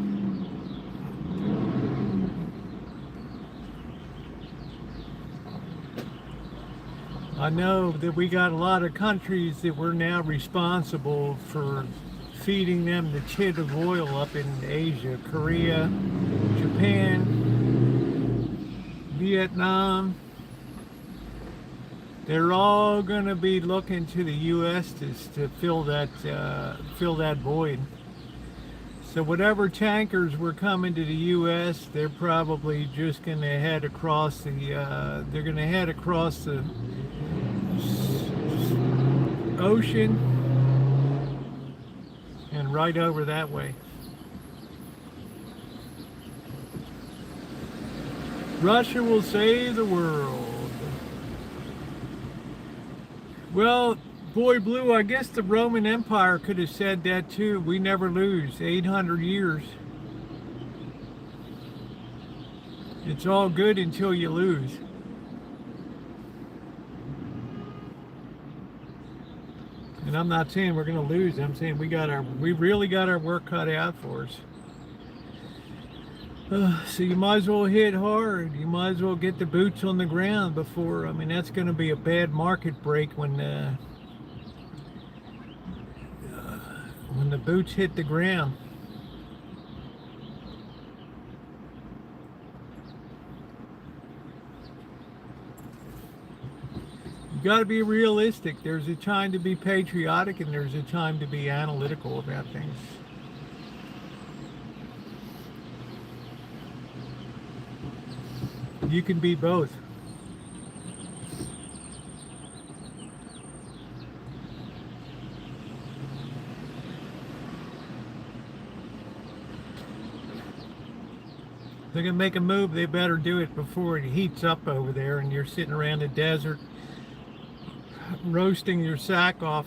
I know that we got a lot of countries that we're now responsible for feeding them the tit of oil up in Asia. Korea, Japan, Vietnam. They're all going to be looking to the U.S. to fill that void. So whatever tankers were coming to the U.S., they're probably just going to head across the ocean and right over that way. Russia will save the world. Well, Boy Blue, I guess the Roman Empire could have said that too. We never lose. 800 years. It's all good until you lose. And I'm not saying we're going to lose. I'm saying we really got our work cut out for us. So you might as well hit hard. You might as well get the boots on the ground before. I mean, that's going to be a bad market break when the boots hit the ground. You got to be realistic. There's a time to be patriotic and there's a time to be analytical about things. You can be both. They're going to make a move, they better do it before it heats up over there and you're sitting around the desert roasting your sack off.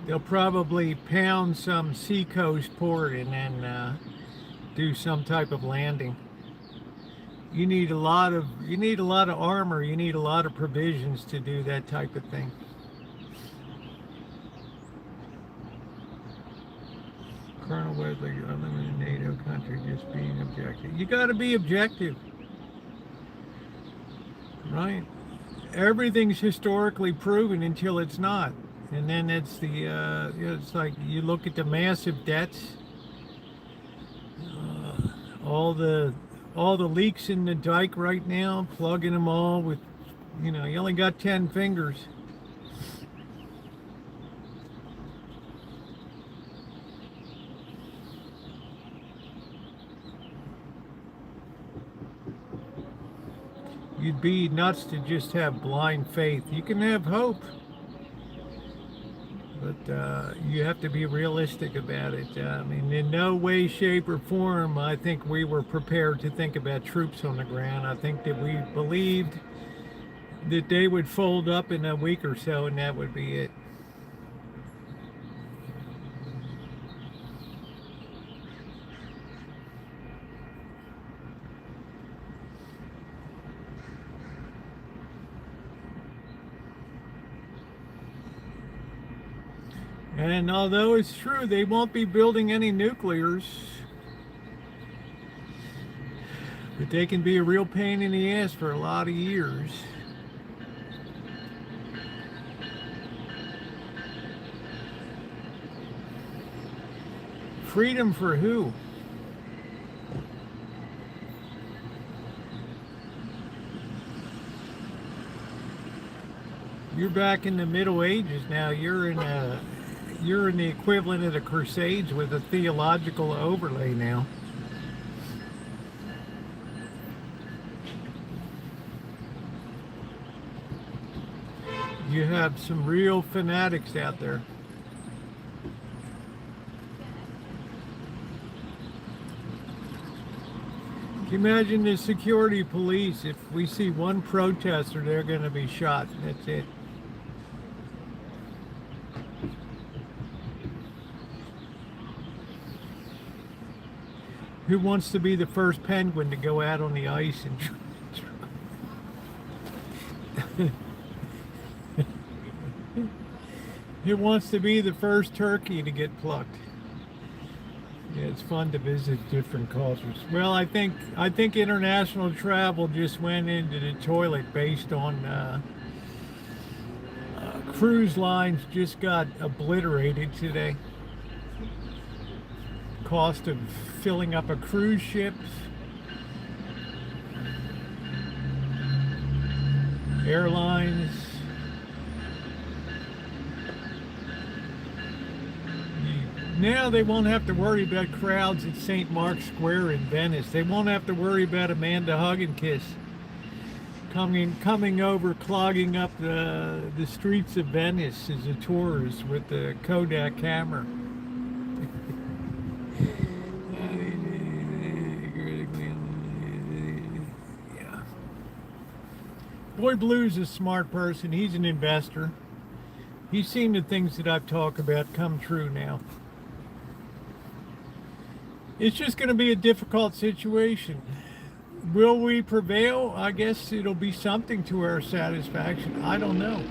they'll probably pound some seacoast port and then do some type of landing. You need a lot of armor, you need a lot of provisions to do that type of thing. Colonel Wesley, unlimited NATO country, just being objective. You got to be objective, right? Everything's historically proven until it's not, and then it's it's like you look at the massive debts, all the leaks in the dike right now, plugging them all with, you only got 10 fingers. You'd be nuts to just have blind faith. You can have hope, but you have to be realistic about it. I mean, in no way, shape, or form, I think we were prepared to think about troops on the ground. I think that we believed that they would fold up in a week or so, and that would be it. And although it's true they won't be building any nuclears, but they can be a real pain in the ass for a lot of years. Freedom for who? You're back in the Middle Ages now. You're in the equivalent of the Crusades with a theological overlay now. You have some real fanatics out there. Can you imagine the security police? If we see one protester, they're going to be shot. That's it. Who wants to be the first penguin to go out on the ice and who wants to be the first turkey to get plucked? Yeah, it's fun to visit different cultures. Well, I think international travel just went into the toilet based on cruise lines just got obliterated today. Cost of filling up a cruise ship, airlines. Now they won't have to worry about crowds at St. Mark's Square in Venice. They won't have to worry about Amanda Hug and Kiss coming over, clogging up the streets of Venice as a tourist with the Kodak camera. Yeah. Boy Blue's a smart person. He's an investor. He's seen the things that I've talked about come true now. It's just going to be a difficult situation. Will we prevail? I guess it'll be something to our satisfaction. I don't know.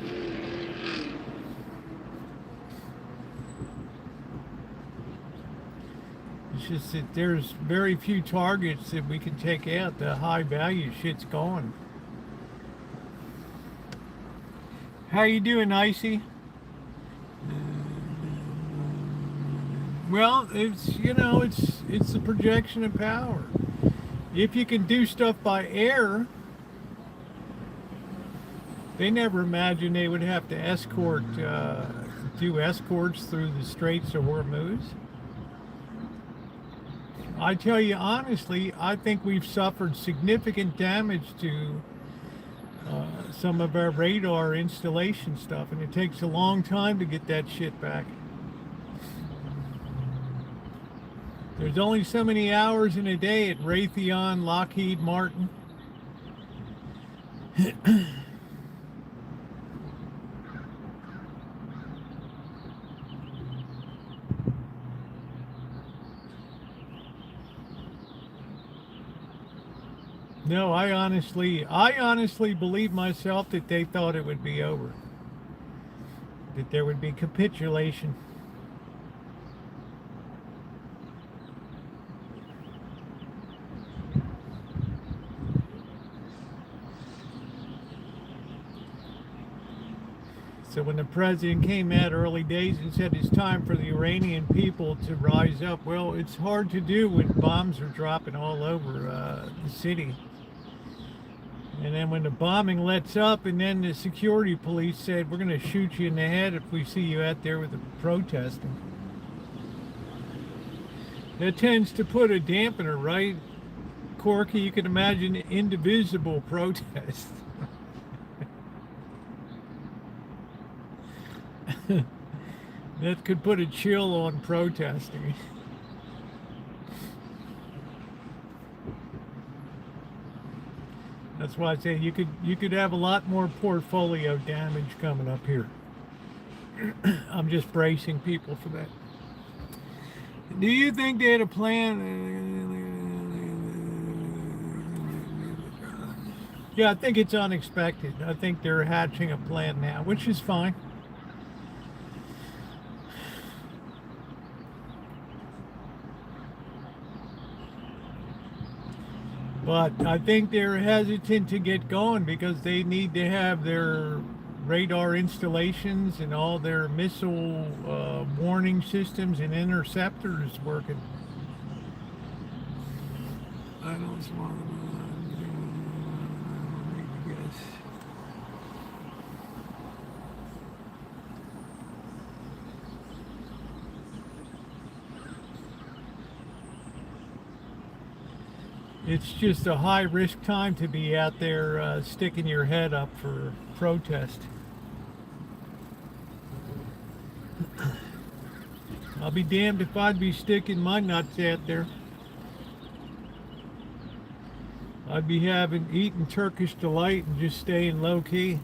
It's just that there's very few targets that we can take out. The high value shit's gone. How you doing, Icy? Well, it's the projection of power. If you can do stuff by air, they never imagined they would have to do escorts through the Straits of Hormuz. I tell you honestly, I think we've suffered significant damage to some of our radar installation stuff, and it takes a long time to get that shit back. There's only so many hours in a day at Raytheon, Lockheed Martin. No, I honestly believe myself that they thought it would be over, that there would be capitulation. So when the president came out early days and said it's time for the Iranian people to rise up, well, it's hard to do when bombs are dropping all over the city. And then when the bombing lets up, and then the security police said, we're going to shoot you in the head if we see you out there with the protesting. That tends to put a dampener, right? Corky, you can imagine indivisible protest. That could put a chill on protesting. That's why I say you could have a lot more portfolio damage coming up here. I'm just bracing people for that. Do you think they had a plan? Yeah, I think it's unexpected. I think they're hatching a plan now, which is fine. But I think they're hesitant to get going because they need to have their radar installations and all their missile warning systems and interceptors working. I don't want to guess. It's just a high risk time to be out there sticking your head up for protest. I'll be damned if I'd be sticking my nuts out there. I'd be eating Turkish delight and just staying low key.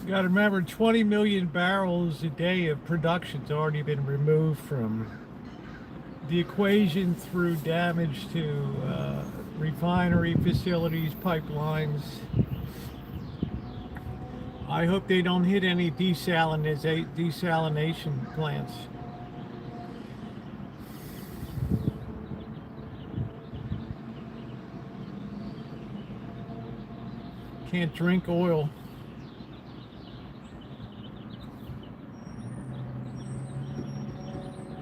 You got to remember, 20 million barrels a day of production's already been removed from the equation through damage to refinery facilities, pipelines. I hope they don't hit any desalination plants. Can't drink oil.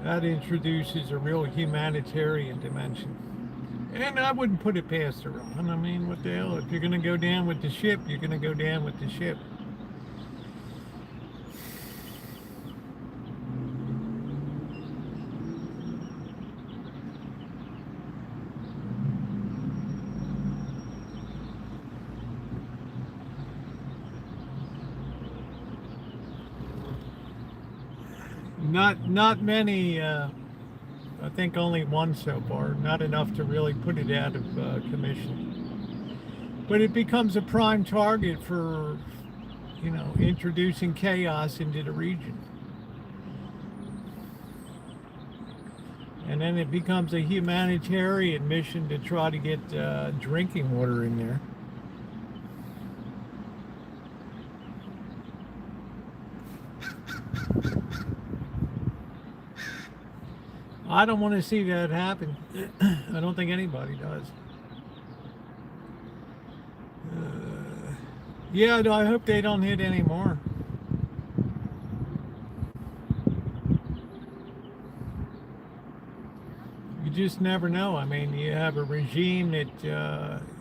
That introduces a real humanitarian dimension. And I wouldn't put it past Iran. I mean, what the hell? If you're going to go down with the ship, you're going to go down with the ship. Not many, I think only one so far, not enough to really put it out of commission. But it becomes a prime target for, introducing chaos into the region. And then it becomes a humanitarian mission to try to get drinking water in there. I don't want to see that happen. I don't think anybody does. Yeah, I hope they don't hit any more. You just never know. I mean, you have a regime that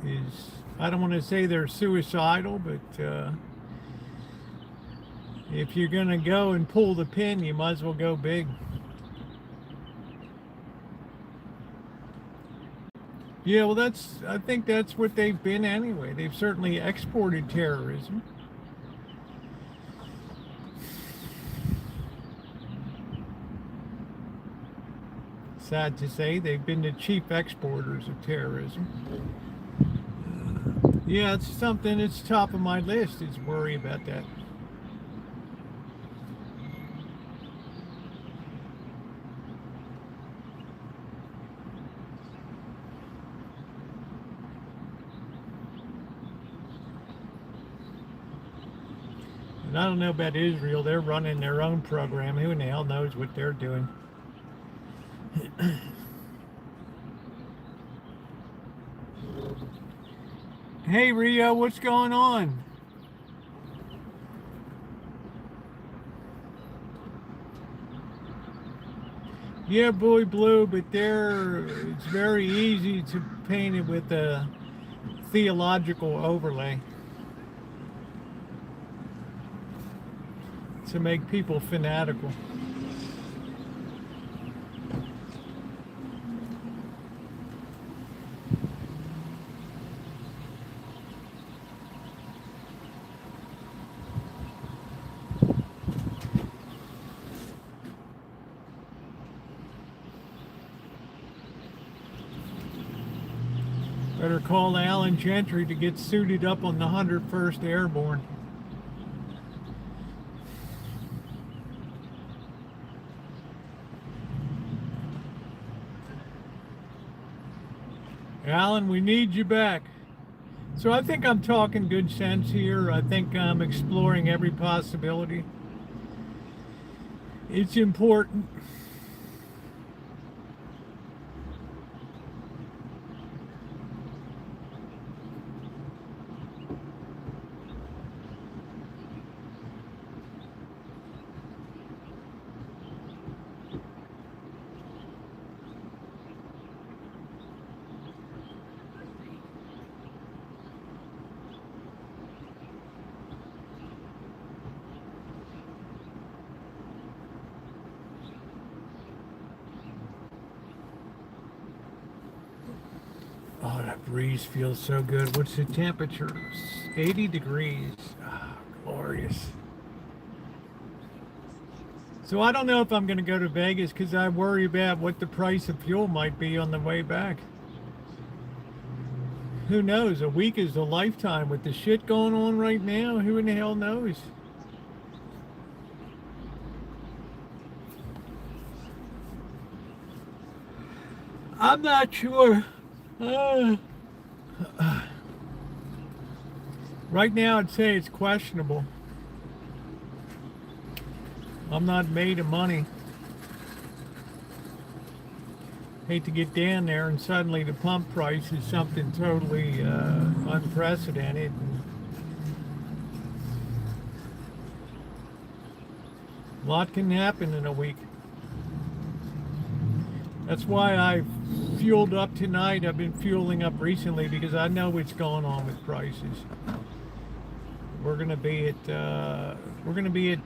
is, I don't want to say they're suicidal, but if you're going to go and pull the pin, you might as well go big. Yeah, well, I think that's what they've been anyway. They've certainly exported terrorism. Sad to say, they've been the chief exporters of terrorism. Yeah, it's something that's top of my list, is worry about that. And I don't know about Israel. They're running their own program. Who in the hell knows what they're doing? Hey Rio, what's going on? Yeah, boy blue, but it's very easy to paint it with a theological overlay to make people fanatical. Better call Alan Gentry to get suited up on the 101st Airborne. Alan, we need you back. So I think I'm talking good sense here. I think I'm exploring every possibility. It's important. Oh, that breeze feels so good. What's the temperature? 80 degrees. Oh, glorious. So I don't know if I'm going to go to Vegas because I worry about what the price of fuel might be on the way back. Who knows? A week is a lifetime with the shit going on right now. Who in the hell knows? I'm not sure. Right now, I'd say it's questionable. I'm not made of money. Hate to get down there and suddenly the pump price is something totally unprecedented. A lot can happen in a week. That's why I fueled up tonight. I've been fueling up recently because I know what's going on with prices. We're gonna be at $6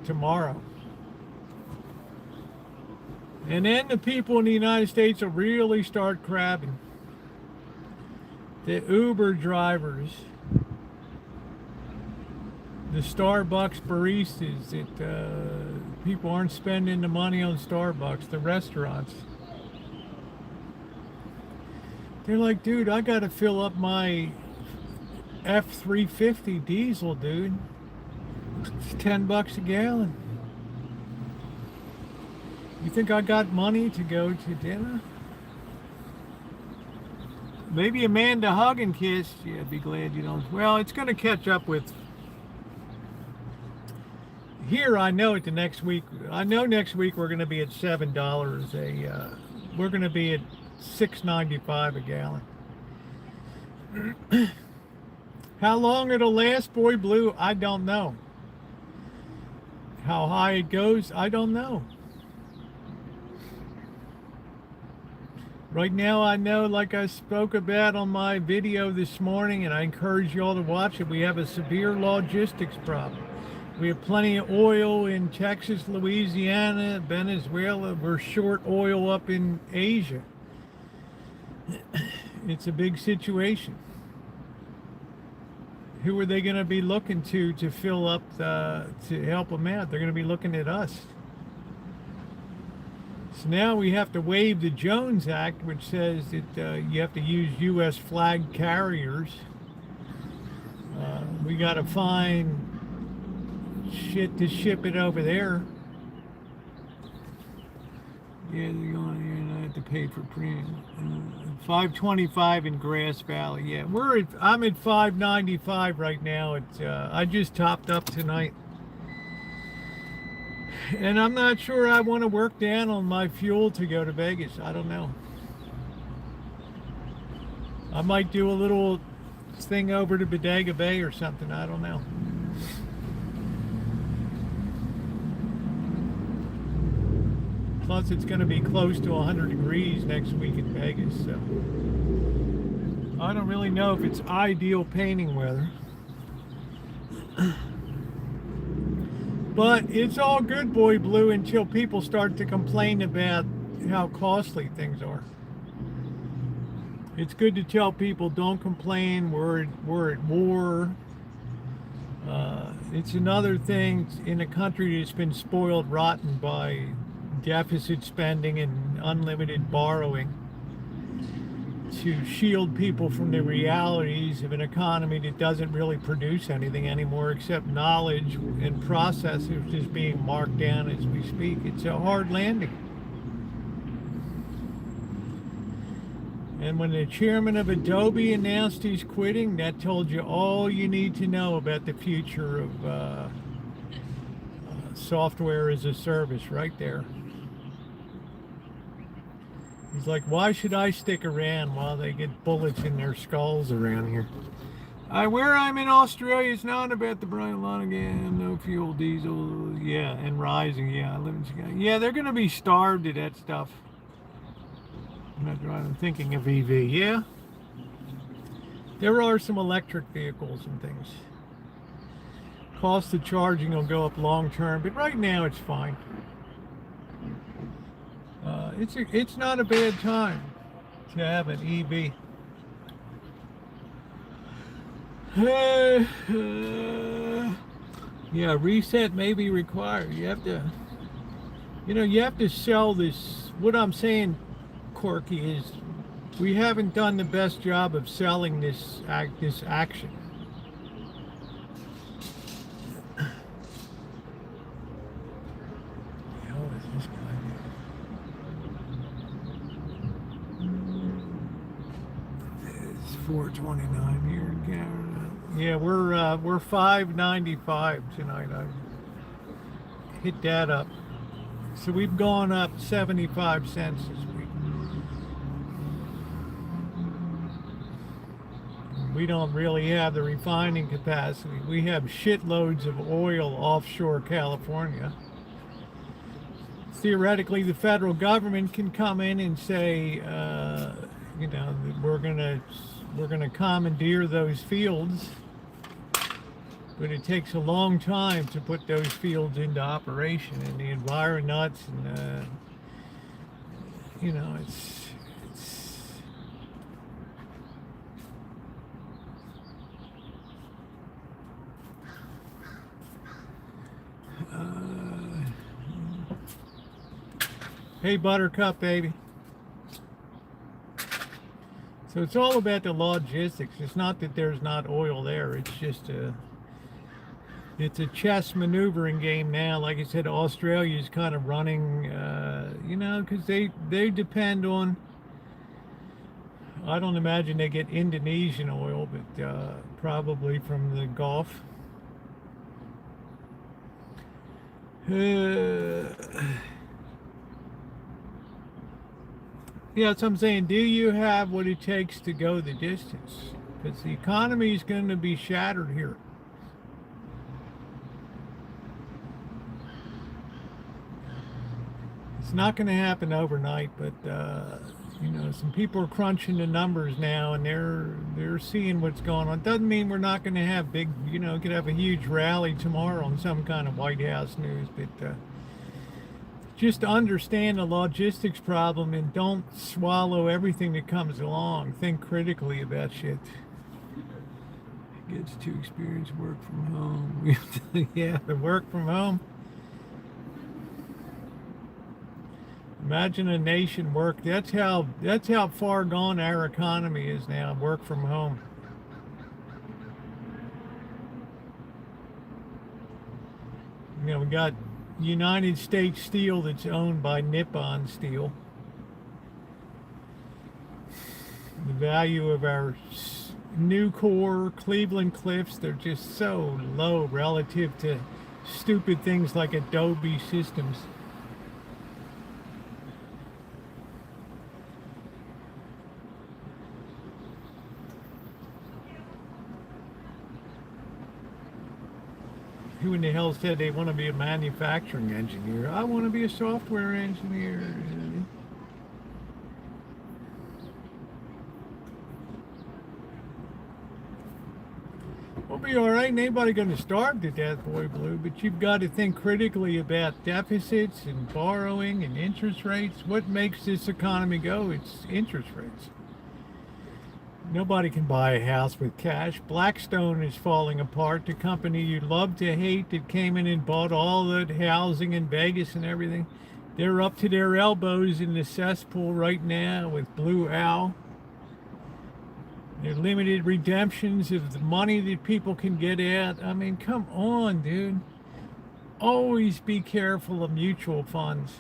tomorrow. And then the people in the United States will really start crabbing. The Uber drivers, the Starbucks baristas, that people aren't spending the money on Starbucks, the restaurants. They're like, dude, I gotta fill up my F-350 diesel, dude. It's $10 a gallon. You think I got money to go to dinner? Maybe Amanda hug and kiss. Yeah, I'd be glad you don't. Well, it's gonna catch up with here I know it the next week. I know next week we're going to be at $7 a. We're going to be at $6.95 a gallon. How long it'll last, Boy Blue, I don't know. How high it goes, I don't know. Right now, I know, like I spoke about on my video this morning, and I encourage you all to watch it, we have a severe logistics problem. We have plenty of oil in Texas, Louisiana, Venezuela. We're short oil up in Asia. It's a big situation. Who are they going to be looking to fill up, to help them out? They're going to be looking at us. So now we have to waive the Jones Act, which says that you have to use U.S. flag carriers. We got to find shit to ship it over there. Yeah, they're going here and I have to pay for premium. $5.25 in Grass Valley. Yeah, I'm at $5.95 right now. I just topped up tonight. And I'm not sure I want to work down on my fuel to go to Vegas. I don't know. I might do a little thing over to Bodega Bay or something. I don't know. Plus, it's going to be close to 100 degrees next week in Vegas, so I don't really know if it's ideal painting weather. But it's all good, Boy Blue, until people start to complain about how costly things are. It's good to tell people, don't complain, we're at war. It's another thing in a country that's been spoiled rotten by deficit spending and unlimited borrowing, to shield people from the realities of an economy that doesn't really produce anything anymore except knowledge and processes just being marked down as we speak. It's a hard landing. And when the chairman of Adobe announced he's quitting, that told you all you need to know about the future of software as a service right there. He's like, why should I stick around while they get bullets in their skulls around here? Where I'm in Australia, it's not about the Brian Lonergan, no fuel, diesel, yeah, and rising, yeah. I live in Chicago. Yeah, they're going to be starved to that stuff. I'm thinking of EV, yeah. There are some electric vehicles and things. Cost of charging will go up long term, but right now it's fine. It's not a bad time to have an EV. Yeah, reset may be required. You have to sell this. What I'm saying, Corky, is we haven't done the best job of selling this action. $4.29 here in Canada. Yeah, we're $5.95 tonight. I hit that up. So we've gone up 75 cents this week. We don't really have the refining capacity. We have shitloads of oil offshore California. Theoretically, the federal government can come in and say, we're gonna commandeer those fields, but it takes a long time to put those fields into operation, and the environments, and it's hey, Buttercup, baby. So it's all about the logistics. It's not that there's not oil there. It's just it's a chess maneuvering game now. Like I said, Australia's kind of running, because they depend on, I don't imagine they get Indonesian oil, but probably from the Gulf. Yeah, that's what I'm saying. Do you have what it takes to go the distance? Because the economy is going to be shattered here. It's not going to happen overnight, but you know, some people are crunching the numbers now, and they're seeing what's going on. Doesn't mean we're not going to have big, you know, could have a huge rally tomorrow on some kind of White House news, but just understand the logistics problem and don't swallow everything that comes along. Think critically about shit. Gets to experience work from home. Yeah, the work from home. Imagine a nation work. That's how far gone our economy is now. Work from home. You know, we got United States Steel that's owned by Nippon Steel. The value of our Nucor, Cleveland Cliffs, they're just so low relative to stupid things like Adobe Systems. Who in the hell said they want to be a manufacturing engineer? I want to be a software engineer. We'll be all right. Ain't anybody going to starve to death, Boy Blue. But you've got to think critically about deficits and borrowing and interest rates. What makes this economy go? It's interest rates. Nobody can buy a house with cash. Blackstone is falling apart. The company you love to hate that came in and bought all the housing in Vegas and everything. They're up to their elbows in the cesspool right now with Blue Owl. They're limited redemptions of the money that people can get at. I mean, come on, dude. Always be careful of mutual funds.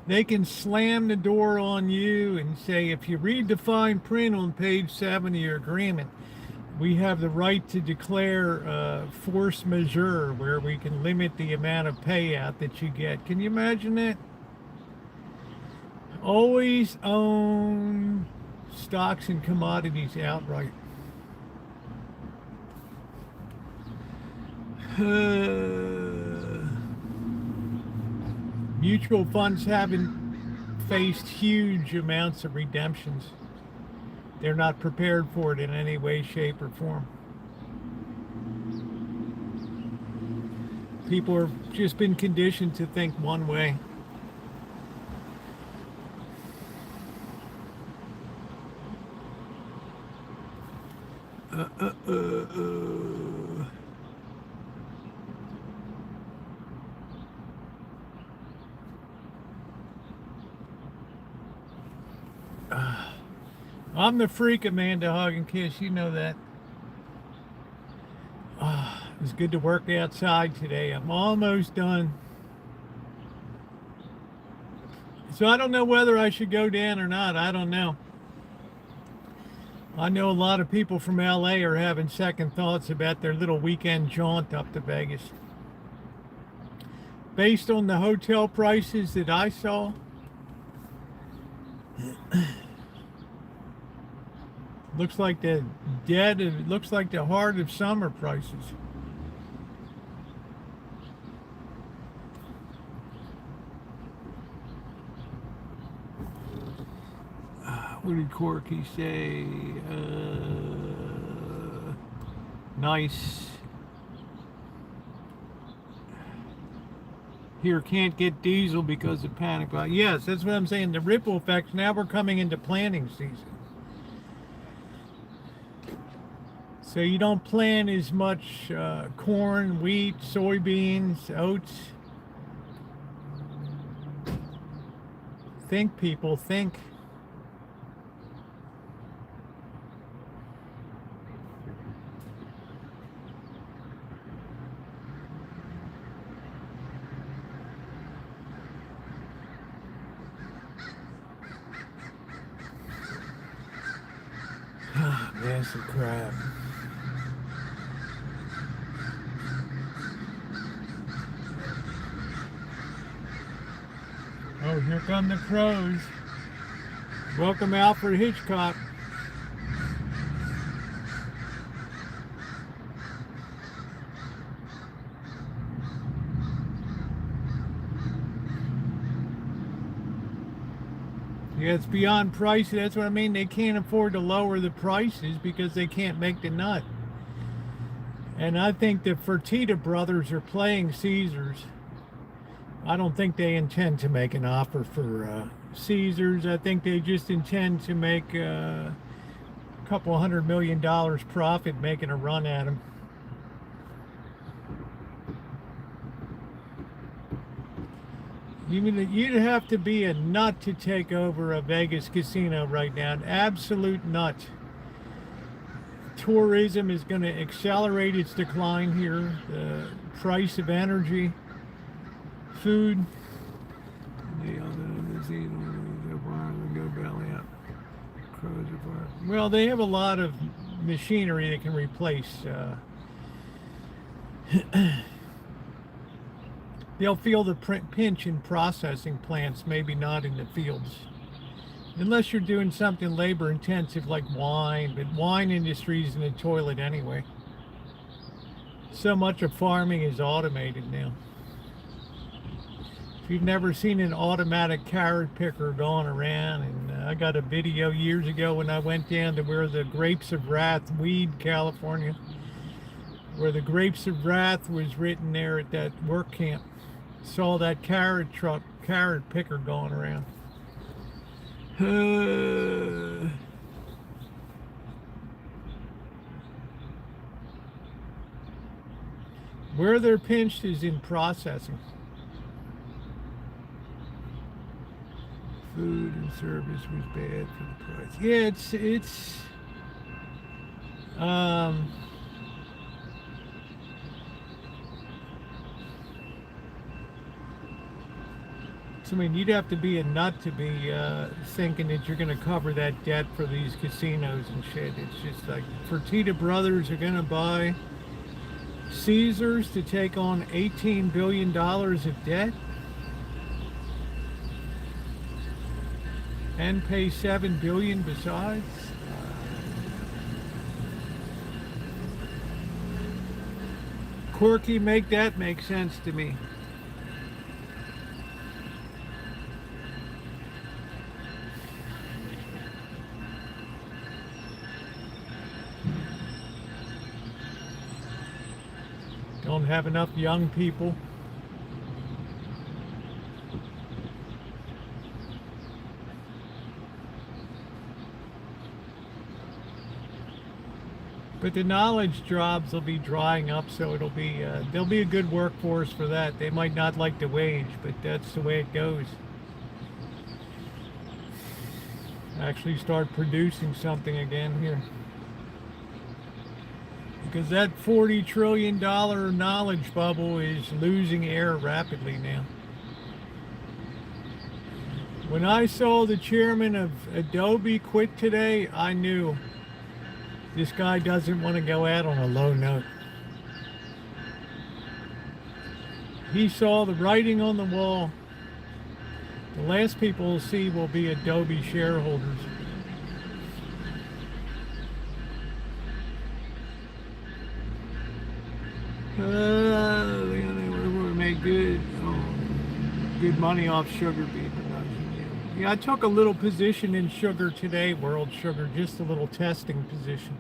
They can slam the door on you and say, if you read the fine print on page 7 of your agreement, we have the right to declare force majeure, where we can limit the amount of payout that you get. Can you imagine that? Always own stocks and commodities outright. Mutual funds haven't faced huge amounts of redemptions. They're not prepared for it in any way, shape, or form. People have just been conditioned to think one way. I'm the freak, Amanda Hug and Kiss. You know that. It was good to work outside today. I'm almost done. So I don't know whether I should go down or not. I don't know. I know a lot of people from LA are having second thoughts about their little weekend jaunt up to Vegas. Based on the hotel prices that I saw, looks like the dead, it looks like the heart of summer prices. What did Corky say? Nice. Here, can't get diesel because of panic buy. Yes, that's what I'm saying. The ripple effects. Now we're coming into planting season. So you don't plant as much corn, wheat, soybeans, oats. Think, people, think. Massive crap. Oh, here come the crows. Welcome Alfred Hitchcock. Yeah, it's beyond price. That's what I mean. They can't afford to lower the prices because they can't make the nut. And I think the Fertitta brothers are playing Caesars. I don't think they intend to make an offer for Caesars. I think they just intend to make a couple $100 million profit making a run at them. You'd have to be a nut to take over a Vegas casino right now, an absolute nut. Tourism is going to accelerate its decline here. The price of energy, food. Well, they have a lot of machinery that can replace. They'll feel the pinch in processing plants, maybe not in the fields. Unless you're doing something labor intensive like wine, but wine industry is in the toilet anyway. So much of farming is automated now. If you've never seen an automatic carrot picker going around, and I got a video years ago when I went down to where the Grapes of Wrath, Weed, California, where the Grapes of Wrath was written there at that work camp. Saw that carrot picker going around. Where they're pinched is in processing. Food and service was bad for the price. Yeah, it's I mean, you'd have to be a nut to be thinking that you're going to cover that debt for these casinos and shit. It's just like Fertitta brothers are going to buy Caesars to take on $18 billion of debt and pay $7 billion besides. Quirky, make that make sense to me. Don't have enough young people. But the knowledge jobs will be drying up, so it'll be there'll be a good workforce for that. They might not like the wage, but that's the way it goes. Actually start producing something again here. Because that $40 trillion knowledge bubble is losing air rapidly now. When I saw the chairman of Adobe quit today, I knew this guy doesn't want to go out on a low note. He saw the writing on the wall. The last people we'll see will be Adobe shareholders. They make good money off sugar beet production. Yeah, I took a little position in sugar today, world sugar, just a little testing position.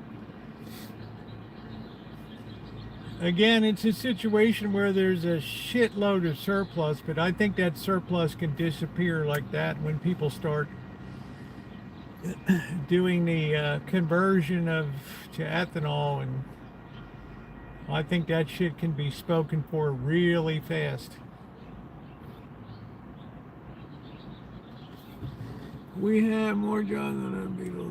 Again, it's a situation where there's a shitload of surplus, but I think that surplus can disappear like that when people start doing the conversion to ethanol, and I think that shit can be spoken for really fast. We have more jobs than a beetle.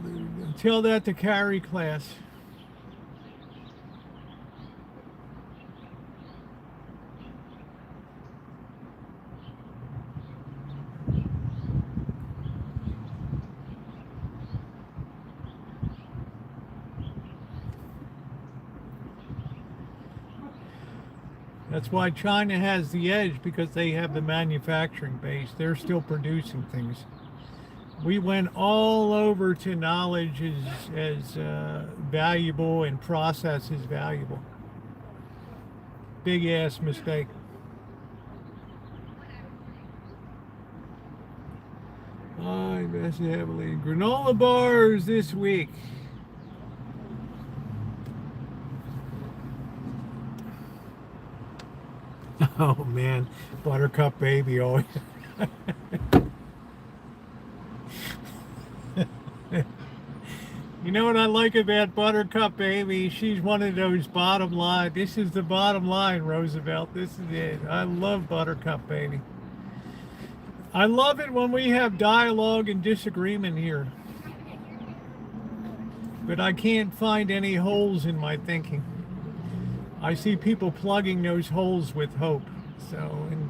Tell that to carry class. That's why China has the edge, because they have the manufacturing base. They're still producing things. We went all over to knowledge as valuable and process is valuable. Big ass mistake. I invested heavily in granola bars this week. Oh man, Buttercup Baby always. You know what I like about Buttercup Baby? She's one of those bottom line. This is the bottom line, Roosevelt. This is it. I love Buttercup Baby. I love it when we have dialogue and disagreement here. But I can't find any holes in my thinking. I see people plugging those holes with hope. So, and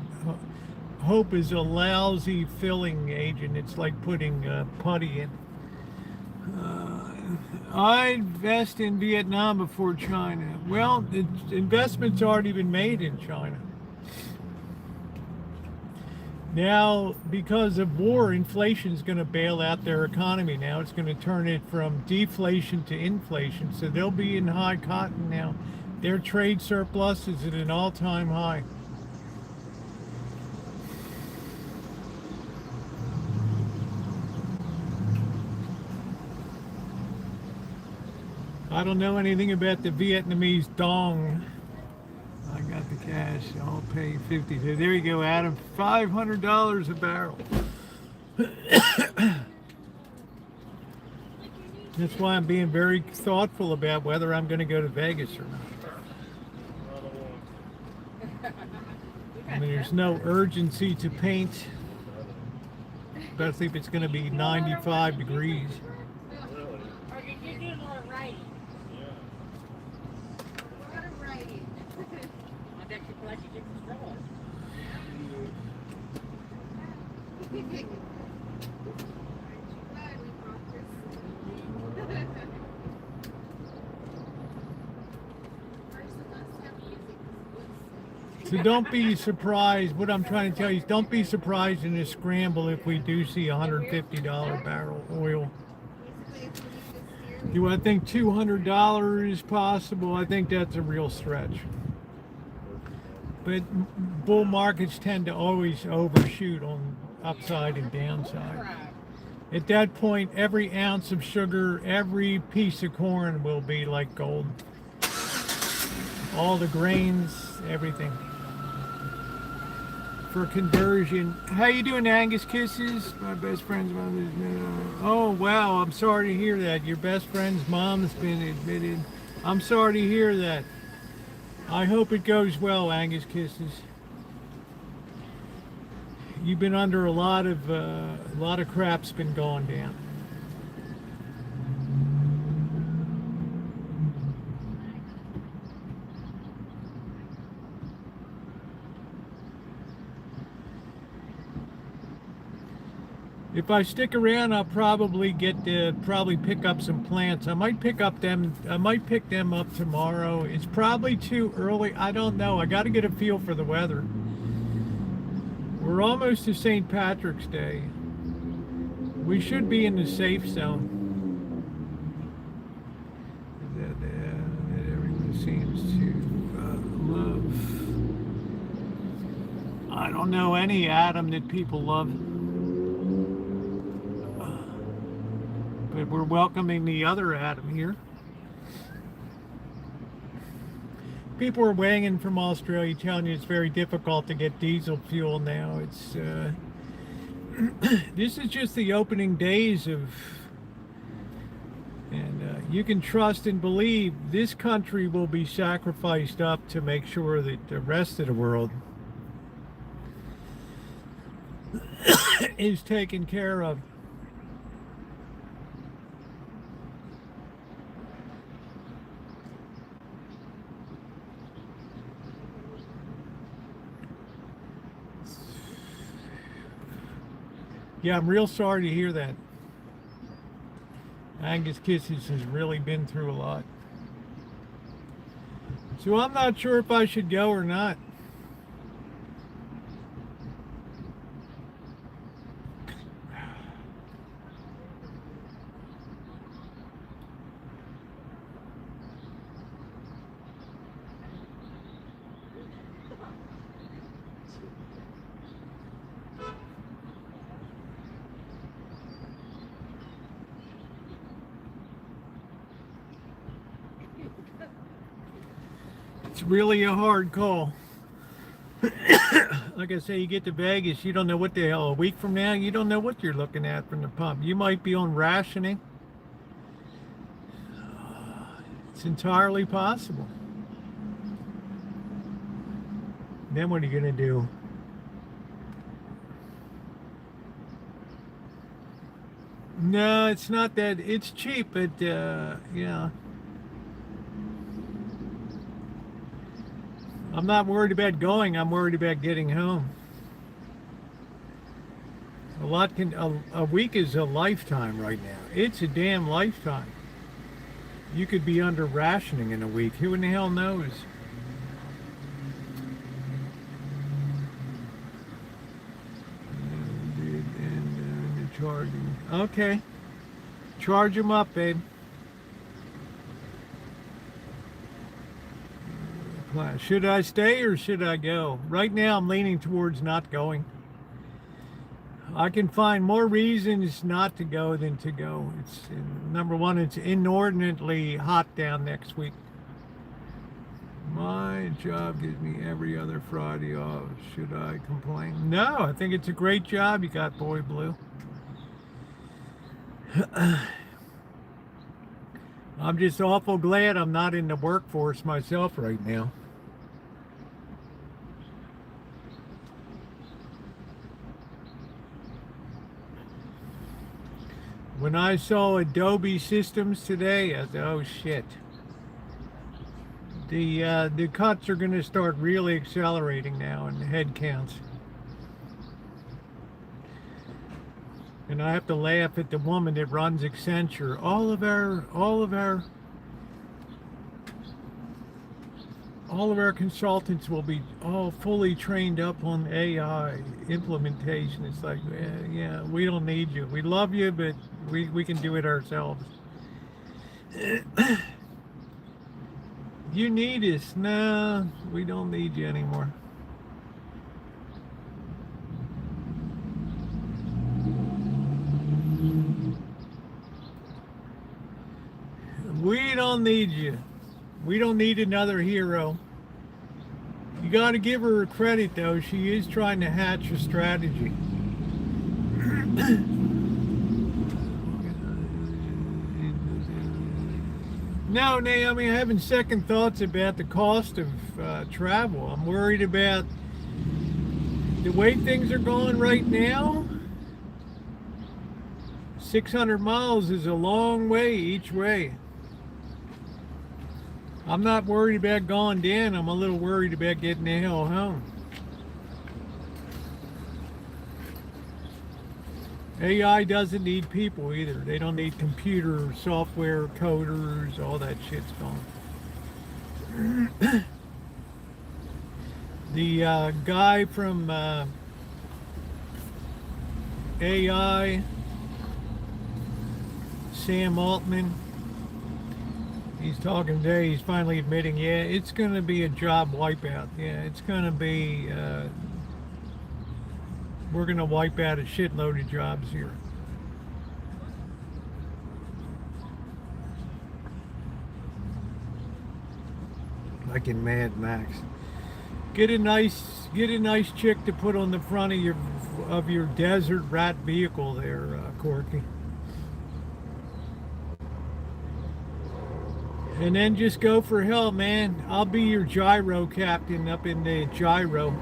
hope is a lousy filling agent. It's like putting putty in. I invest in Vietnam before China. Well, the investment's already been made in China. Now, because of war, inflation is going to bail out their economy now. It's going to turn it from deflation to inflation. So they'll be in high cotton now. Their trade surplus is at an all-time high. I don't know anything about the Vietnamese dong. I got the cash. I'll pay 50. There you go, Adam. $500 a barrel. That's why I'm being very thoughtful about whether I'm going to go to Vegas or not. I mean, there's no urgency to paint, especially if it's going to be 95 degrees. So don't be surprised. What I'm trying to tell you is don't be surprised in this scramble if we do see $150 barrel oil. Do I think $200 is possible? I think that's a real stretch. But bull markets tend to always overshoot on upside and downside. At that point, every ounce of sugar, every piece of corn will be like gold. All the grains, everything. For conversion. How you doing, Angus Kisses? My best friend's mother's oh wow, I'm sorry to hear that. Your best friend's mom's been admitted. I'm sorry to hear that. I hope it goes well, Angus Kisses. You've been under a lot of crap's been going down. If I stick around, I'll probably get to pick up some plants. I might pick them up tomorrow. It's probably too early. I don't know. I got to get a feel for the weather. We're almost to St. Patrick's Day. We should be in the safe zone. That everyone seems to love. I don't know any atom that people love. But we're welcoming the other Adam here. People are weighing in from Australia telling you it's very difficult to get diesel fuel now. It's this is just the opening days of, and you can trust and believe this country will be sacrificed up to make sure that the rest of the world is taken care of. Yeah, I'm real sorry to hear that. Angus Kisses has really been through a lot. So I'm not sure if I should go or not. It's really a hard call. Like I say, you get to Vegas, you don't know what the hell, a week from now, you don't know what you're looking at from the pump. You might be on rationing. It's entirely possible. Then what are you going to do? No, it's not that. It's cheap, but, yeah. I'm not worried about going. I'm worried about getting home. A week is a lifetime right now. It's a damn lifetime. You could be under rationing in a week. Who in the hell knows? And charging. Okay. Charge them up, babe. Should I stay or should I go? Right now, I'm leaning towards not going. I can find more reasons not to go than to go. It's number one, it's inordinately hot down next week. My job gives me every other Friday off. Should I complain? No, I think it's a great job you got, Boy Blue. I'm just awful glad I'm not in the workforce myself right now. When I saw Adobe Systems today, I thought, oh shit. The cuts are going to start really accelerating now in the head counts. And I have to laugh at the woman that runs Accenture. All of our consultants will be all fully trained up on AI implementation. It's like, yeah, we don't need you. We love you, but we can do it ourselves. You need us. No, we don't need you anymore. We don't need you. We don't need another hero. You got to give her credit, though. She is trying to hatch a strategy. No, Naomi, I'm having second thoughts about the cost of travel. I'm worried about the way things are going right now. 600 miles is a long way each way. I'm not worried about going down. I'm a little worried about getting the hell home. AI doesn't need people either. They don't need computer software coders. All that shit's gone. The guy from AI, Sam Altman, he's talking today. He's finally admitting, yeah, it's going to be a job wipeout. Yeah, it's going to be, we're going to wipe out a shitload of jobs here. Like in Mad Max. Get a nice chick to put on the front of your desert rat vehicle there, Corky. And then just go for help, man. I'll be your gyro captain up in the gyro.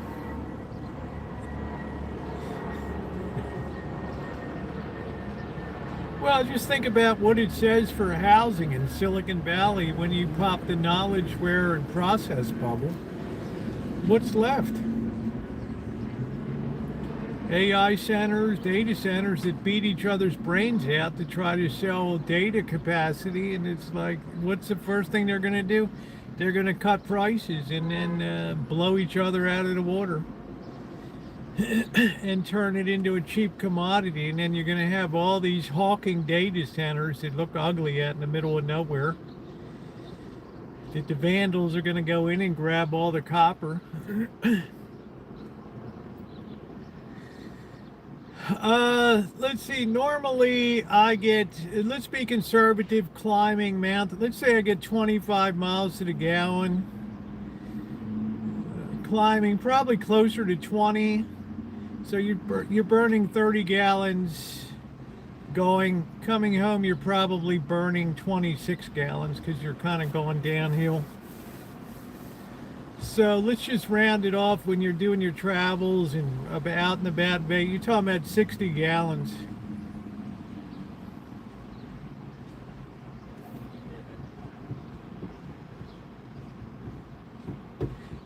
Well, just think about what it says for housing in Silicon Valley when you pop the knowledgeware and process bubble. What's left? AI centers, data centers that beat each other's brains out to try to sell data capacity, and it's like, what's the first thing they're going to do? They're going to cut prices and then blow each other out of the water and turn it into a cheap commodity, and then you're going to have all these hawking data centers that look ugly out in the middle of nowhere that the vandals are going to go in and grab all the copper. Let's see, normally I get, let's be conservative, climbing mountain. Let's say I get 25 miles to the gallon. climbing, probably closer to 20. So you're burning 30 gallons going. Coming home, you're probably burning 26 gallons because you're kind of going downhill. So let's just round it off when you're doing your travels and out and about. You're talking about 60 gallons.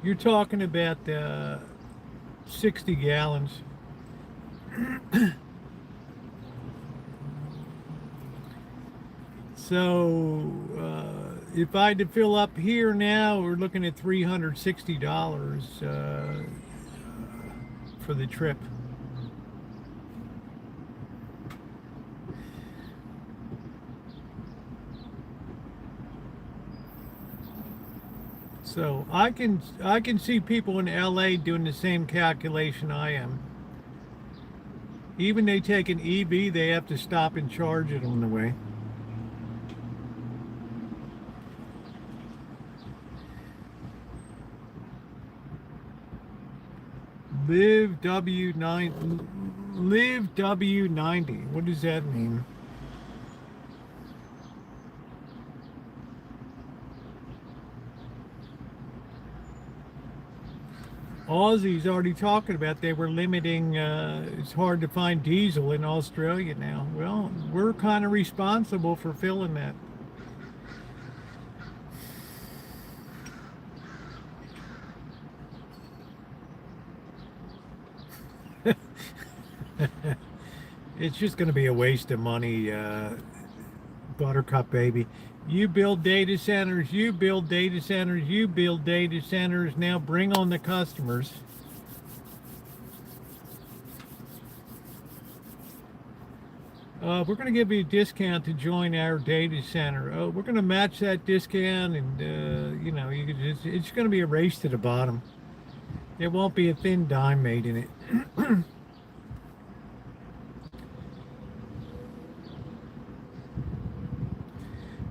You're talking about 60 gallons. So if I had to fill up here now, we're looking at $360 for the trip. So I can see people in LA doing the same calculation I am. Even they take an EV, they have to stop and charge it on the way. Live W90. What does that mean? Aussies already talking about they were limiting, it's hard to find diesel in Australia now. Well, we're kind of responsible for filling that. It's just going to be a waste of money, Buttercup baby. You build data centers, you build data centers, you build data centers. Now bring on the customers. We're going to give you a discount to join our data center. We're going to match that discount, and you know, it's going to be a race to the bottom. There won't be a thin dime made in it.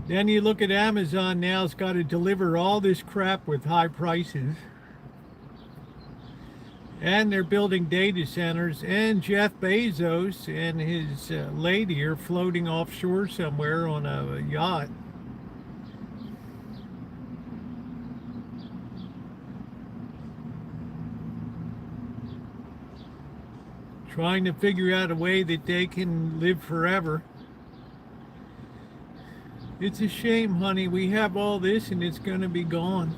Then you look at Amazon now, it's got to deliver all this crap with high prices. And they're building data centers, and Jeff Bezos and his lady are floating offshore somewhere on a yacht. Trying to figure out a way that they can live forever. It's a shame, honey. We have all this and it's going to be gone.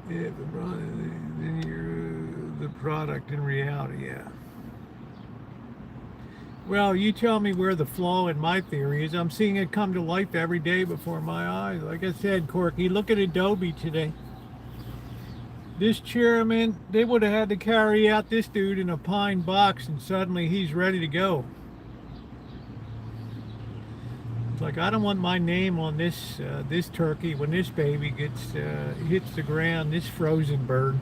Yeah, then you're the product in reality, yeah. Well, you tell me where the flaw in my theory is. I'm seeing it come to life every day before my eyes. Like I said, Corky, look at Adobe today. This chairman, they would have had to carry out this dude in a pine box, and suddenly he's ready to go. It's like, I don't want my name on this this turkey when this baby gets hits the ground, this frozen bird.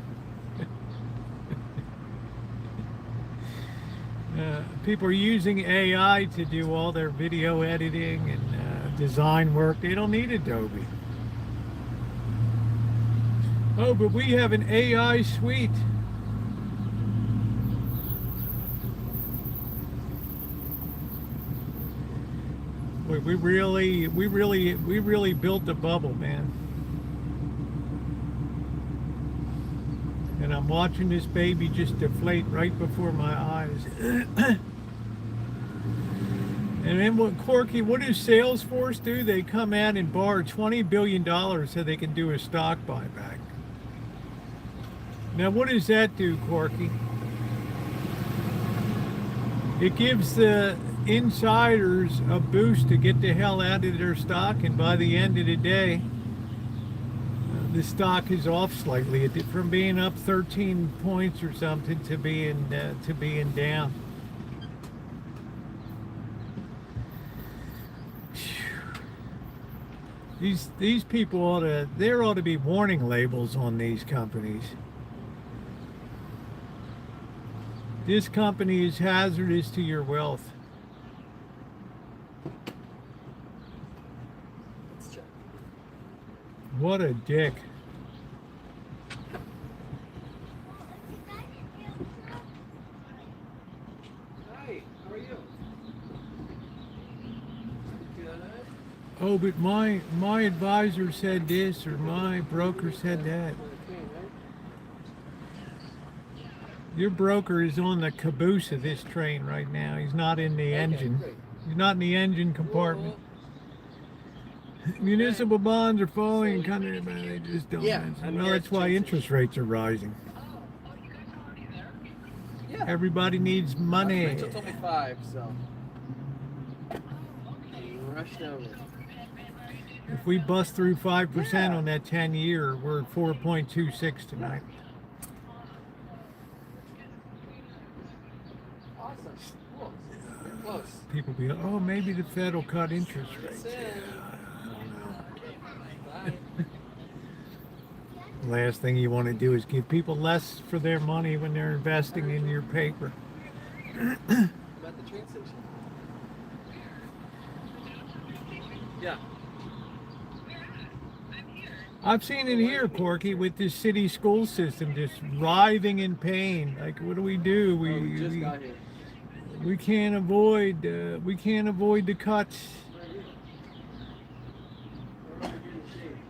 People are using AI to do all their video editing and design work. They don't need Adobe. Oh, but we have an AI suite. We really built the bubble, man. And I'm watching this baby just deflate right before my eyes. And then Corky, what does Salesforce do? They come out and borrow $20 billion so they can do a stock buyback. Now, what does that do, Corky? It gives the insiders a boost to get the hell out of their stock, and by the end of the day, the stock is off slightly from being up 13 points or something to being down. These people there ought to be warning labels on these companies. This company is hazardous to your wealth. Let's check. What a dick. Hi, how are you? Good. Oh, but my advisor said this, or my broker said that. Your broker is on the caboose of this train right now. He's not in the engine. Great. He's not in the engine compartment. Municipal bonds are falling in country, but they just don't. Yeah, Well, that's why interest rates are rising. Yeah. Everybody needs money. Rancho told me 5, so. He rushed over. If we bust through 5% on that 10-year, we're at 4.26 tonight. Awesome. Cool. You're close. People be, oh, maybe the Fed will cut interest rates. That's it. I don't know. Last thing you want to do is give people less for their money when they're investing in your paper. About the train station? Yeah. I've seen it here, Corky, with this city school system just writhing in pain. Like, what do? We just got here. We can't avoid the cuts.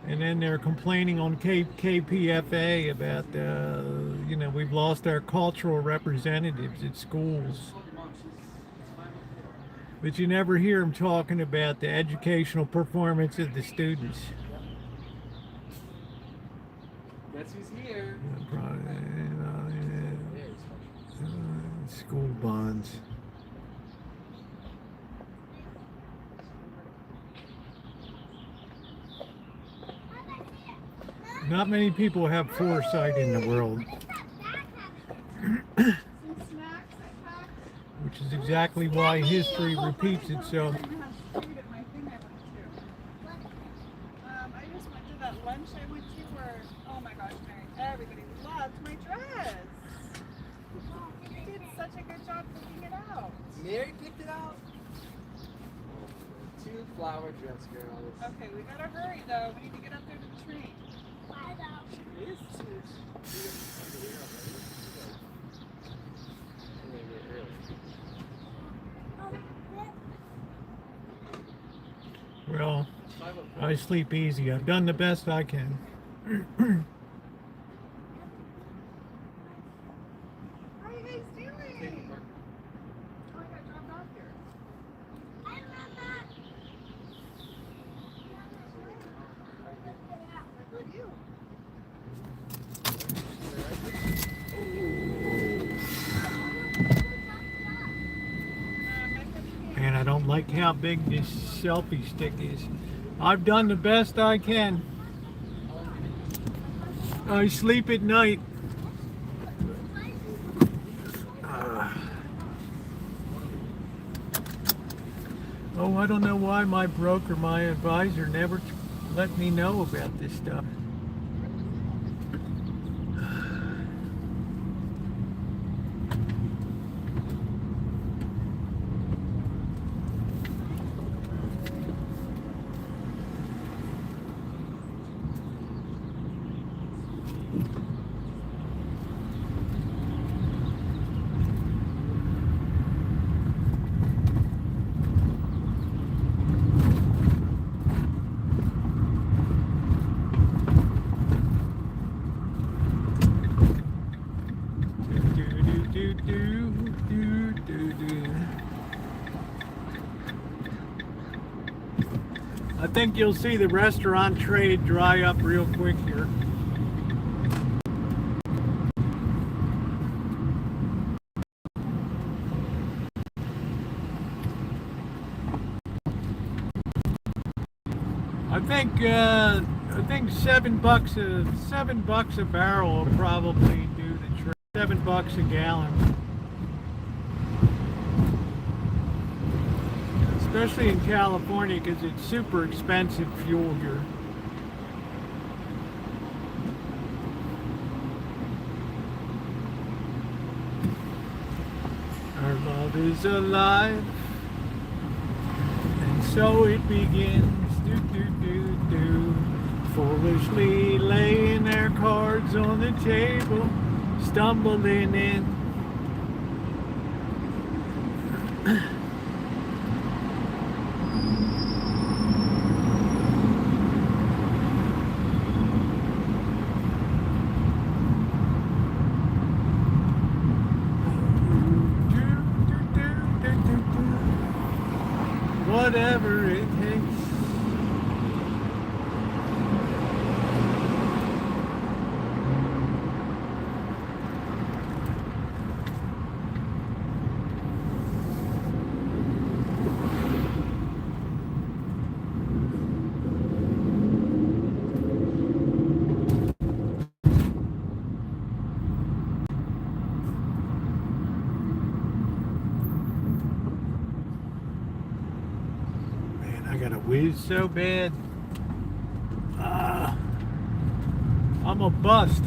And then they're complaining on KPFA about, we've lost our cultural representatives at schools. But you never hear them talking about the educational performance of the students. Guess who's here? School bonds. Not many people have foresight in the world. Which is exactly why history repeats itself. I just went to that lunch I went to where, oh my gosh, Mary, everybody loved my dress. You did such a good job picking it out. Mary picked it out. 2 flower dress girls. Okay, we gotta hurry though. We need to get up there to the train. She is. Well, I sleep easy. I've done the best I can. How are you guys doing? Oh, I got dropped off here. How about you? And I don't like how big this selfie stick is. I've done the best I can. I sleep at night. Oh, I don't know why my broker, my advisor, never let me know about this stuff. I think you'll see the restaurant trade dry up real quick here. I think $7 a barrel will probably do the trick. $7 a gallon. Especially in California because it's super expensive fuel here. Love is alive, and so it begins. Do, do, do, do. Foolishly laying their cards on the table, stumbling in. Whatever it takes. I gotta whiz so bad. I'm a bust.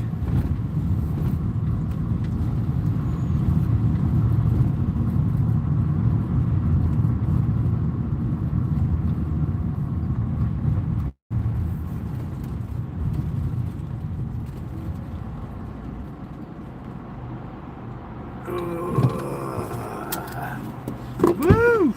Woo!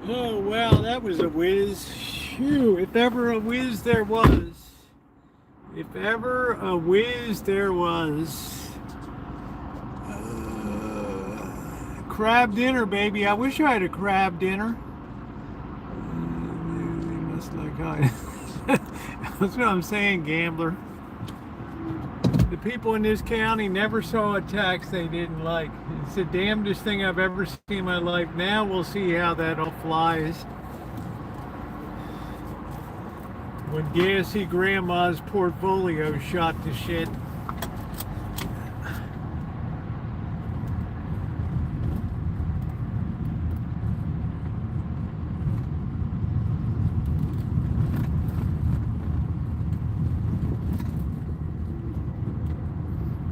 Oh, wow, that was a whiz. Phew, if ever a whiz there was. If ever a whiz there was. Crab dinner, baby. I wish I had a crab dinner. They must like I. That's what I'm saying, gambler. The people in this county never saw a tax they didn't like. It's the damnedest thing I've ever seen in my life. Now we'll see how that all flies. When gassy grandma's portfolio shot to shit.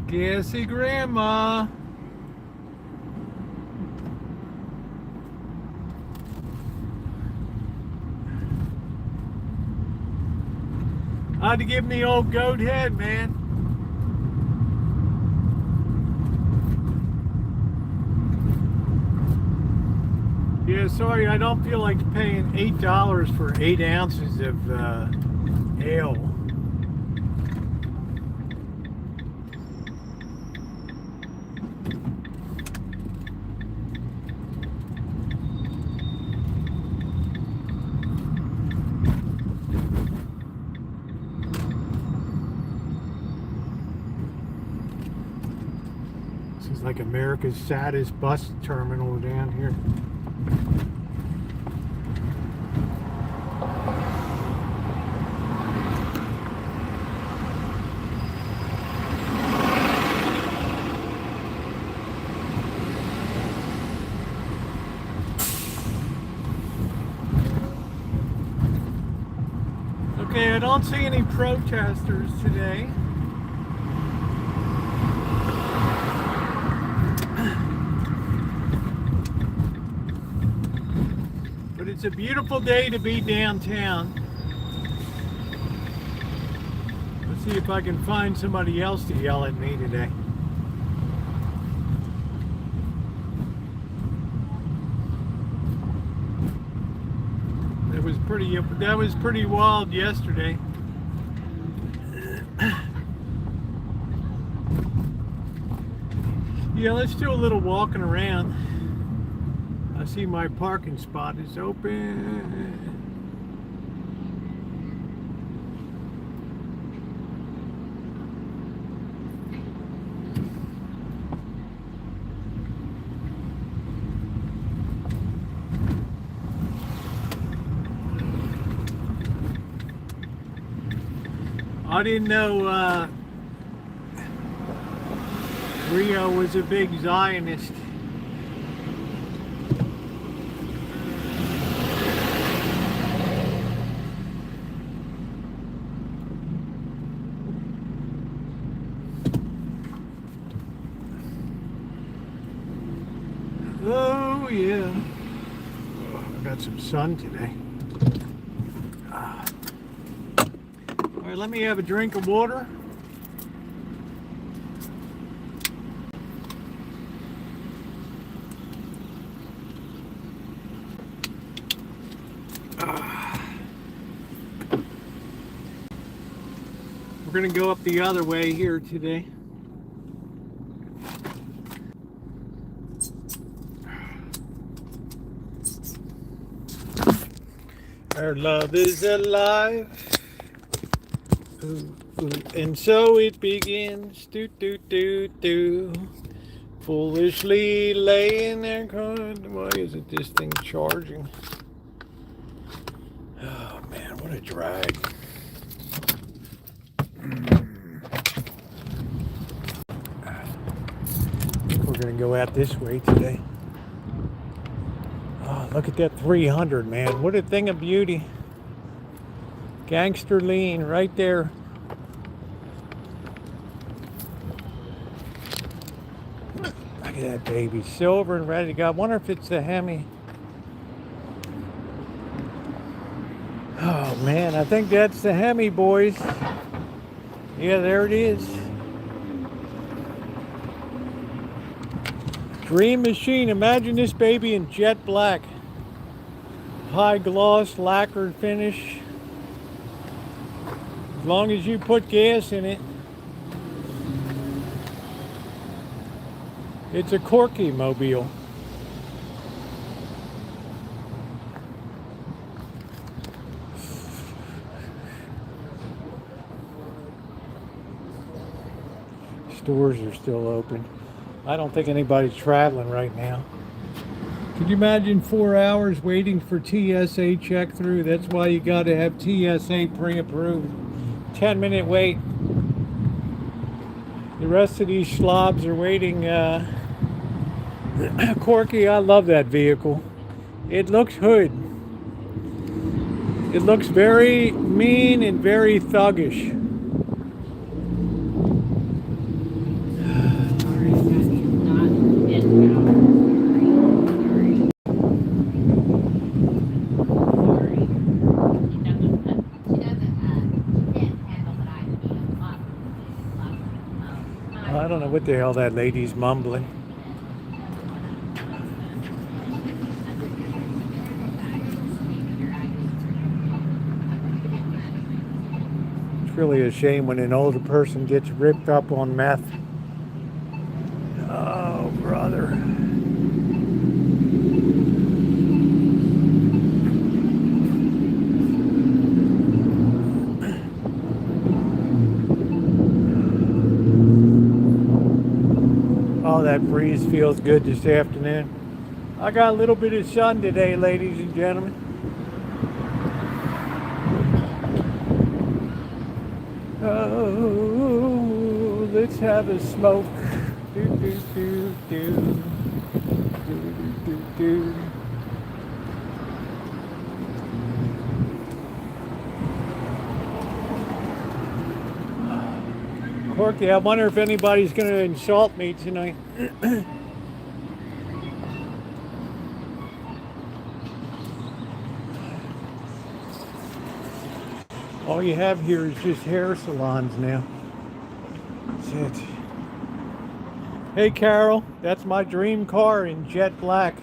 Gassy grandma. I had to give him the old goat head, man. Yeah, sorry, I don't feel like paying $8 for 8 ounces of ale. This is like America's saddest bus terminal down here. Okay, I don't see any protesters today. It's a beautiful day to be downtown. Let's see if I can find somebody else to yell at me today. That was pretty wild yesterday. Yeah, let's do a little walking around. I see my parking spot is open. I didn't know Rio was a big Zionist. Oh yeah. I got some sun today. All right, let me have a drink of water. We're going to go up the other way here today. Our love is alive. Ooh, ooh. And so it begins. Do, do, do, do. Foolishly laying there crying. Why isn't this thing charging? Oh man, what a drag. We're gonna go out this way today. Oh, look at that 300, man. What a thing of beauty. Gangster lean right there. Look at that baby, silver and ready to go. I wonder if it's the Hemi. Oh man, I think that's the Hemi, boys. Yeah, there it is. Dream machine. Imagine this baby in jet black. High gloss, lacquered finish. As long as you put gas in it. It's a Corky mobile. Stores are still open. I don't think anybody's traveling right now. Could you imagine 4 hours waiting for TSA check through? That's why you got to have TSA pre-approved. 10-minute wait. The rest of these slobs are waiting. Corky, I love that vehicle. It looks hood. It looks very mean and very thuggish. I don't know what the hell that lady's mumbling. It's really a shame when an older person gets ripped up on meth. Oh, brother. Oh, that breeze feels good this afternoon. I got a little bit of sun today, ladies and gentlemen. Oh, let's have a smoke. Do, do, do, do. Do, do, do, do. Corky, I wonder if anybody's going to insult me tonight. All you have here is just hair salons now. That's it. Hey Carol, that's my dream car in jet black.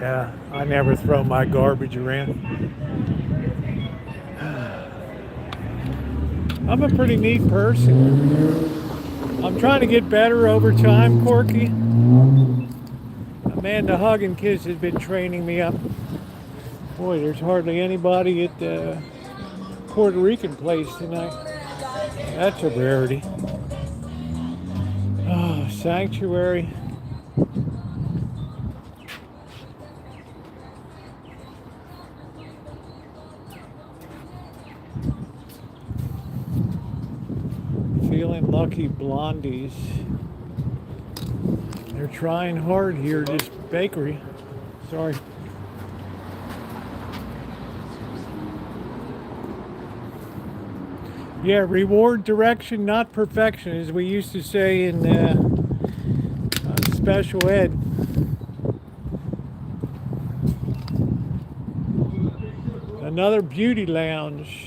Yeah, I never throw my garbage around. I'm a pretty neat person. I'm trying to get better over time, Corky. Amanda Hug and Kiss has been training me up. Boy, there's hardly anybody at the Puerto Rican place tonight. That's a rarity. Oh, Sanctuary. Feeling lucky blondies. They're trying hard here, this bakery. Sorry. Yeah, reward direction, not perfection, as we used to say in special ed. Another beauty lounge.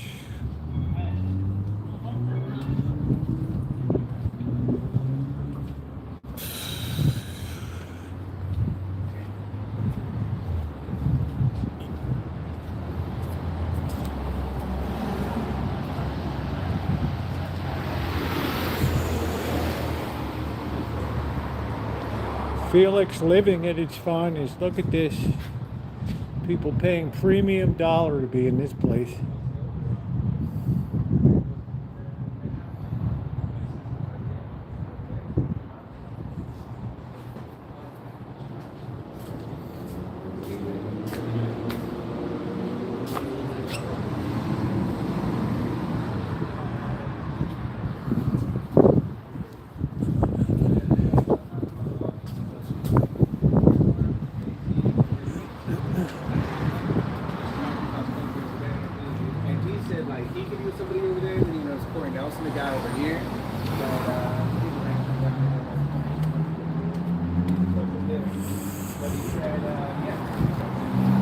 Felix living at its finest. Look at this. People paying premium dollar to be in this place.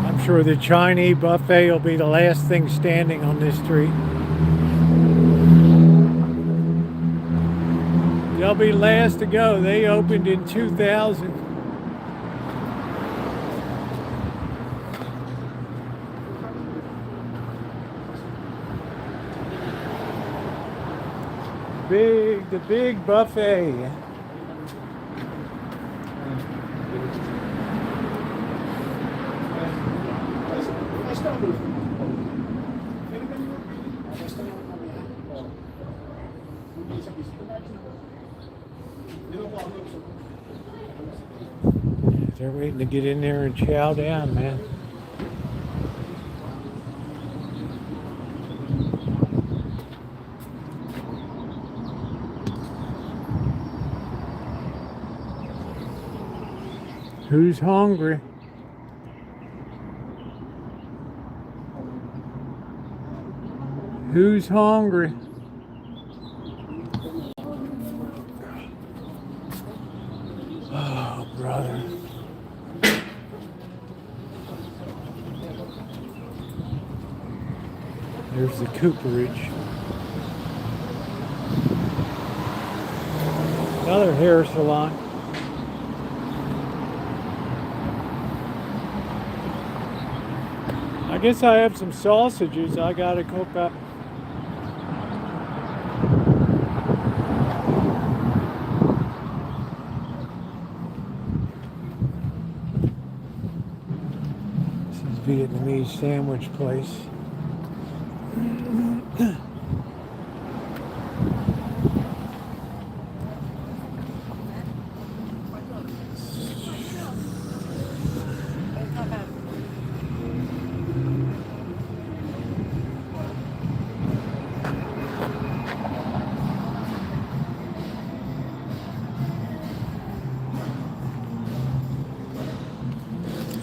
I'm sure the Chinese buffet will be the last thing standing on this street. They'll be last to go. They opened in 2000. The big buffet. They're waiting to get in there and chow down, man. Who's hungry? Who's hungry? Oh, brother. There's the cooperage. Another hair salon. I guess I have some sausages I gotta cook up. This is Vietnamese sandwich place.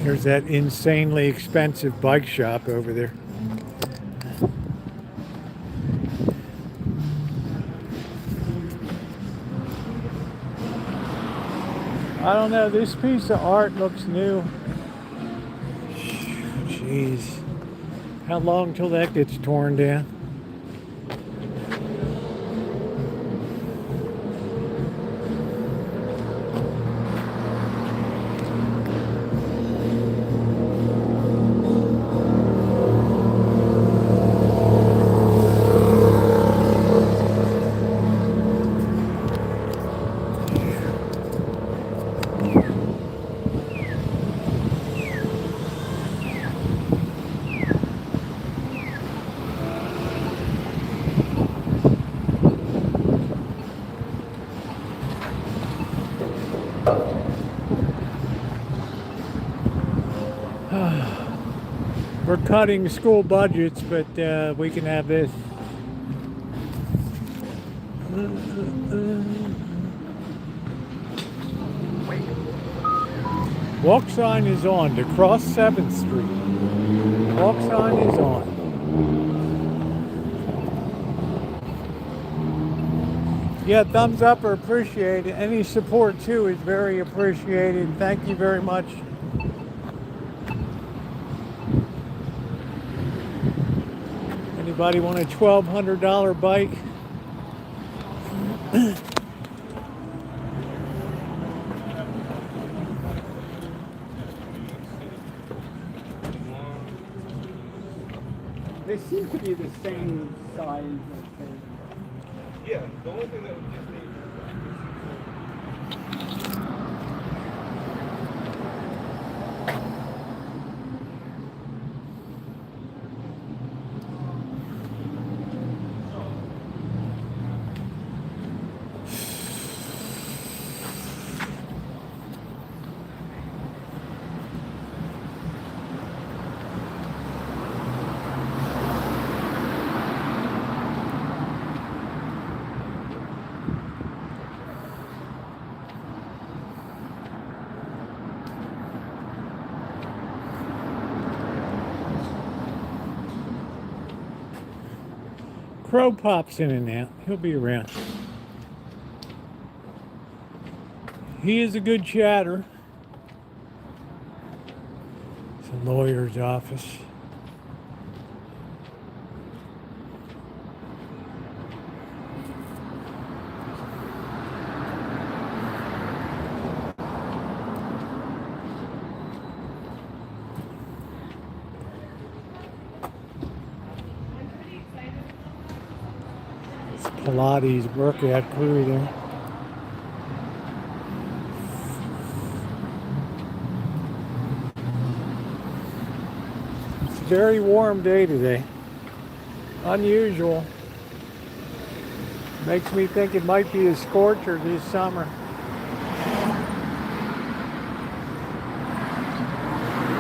There's that insanely expensive bike shop over there. I don't know, this piece of art looks new. Jeez. How long till that gets torn down? We're cutting school budgets, but we can have this. Walk sign is on to cross 7th Street. Walk sign is on. Yeah, thumbs up are appreciated. Any support too is very appreciated. Thank you very much. Anybody want a $1,200 bike? They seem to be the same size. Yeah, the only thing that would give me. Crow pops in and out. He'll be around. He is a good chatter. It's a lawyer's office. Pilates workout crew there. It's a very warm day today. Unusual. Makes me think it might be a scorcher this summer.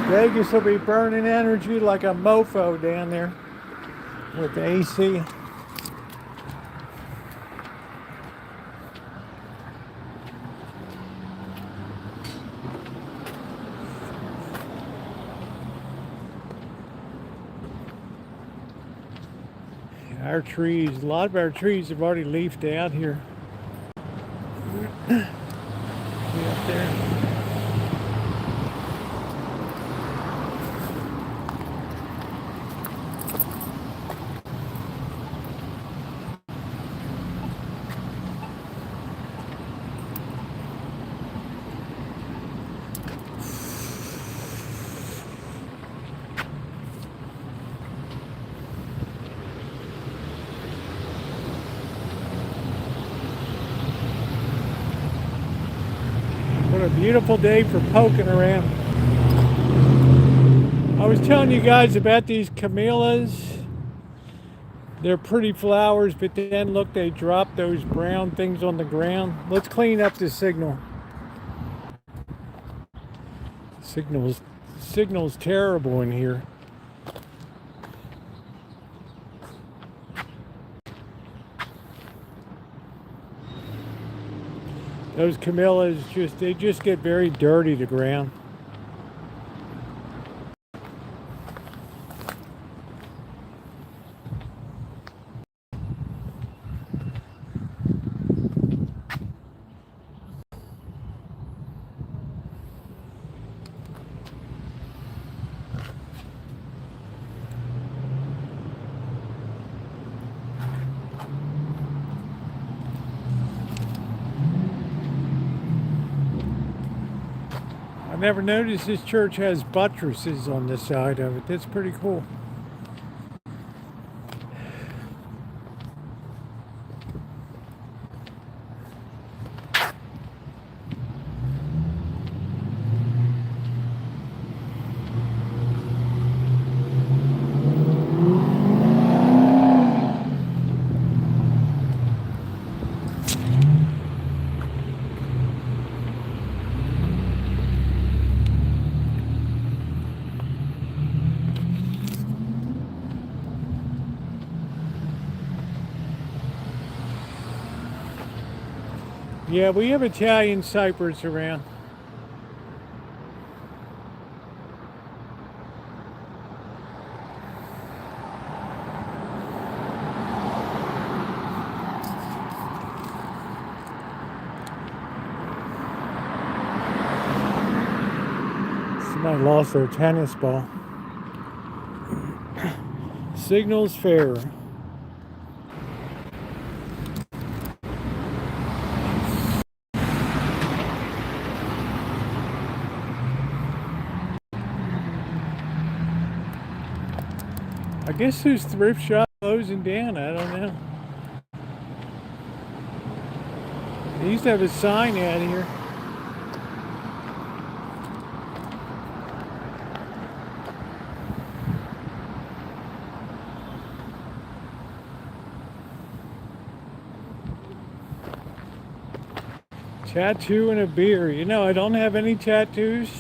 Vegas will be burning energy like a mofo down there with the AC. Our trees, a lot of our trees have already leafed out here. See up there. What a beautiful day for poking around. I was telling you guys about these camellias. They're pretty flowers, but then look, they drop those brown things on the ground. Let's clean up the signal. Signal's terrible in here. Those camellias they just get very dirty, the ground. I never noticed this church has buttresses on the side of it. That's pretty cool. Yeah, we have Italian Cypress around. Somebody lost their tennis ball. Signals fair. I guess whose thrift shop closing down? I don't know. They used to have a sign out here. Tattoo and a beer. You know, I don't have any tattoos.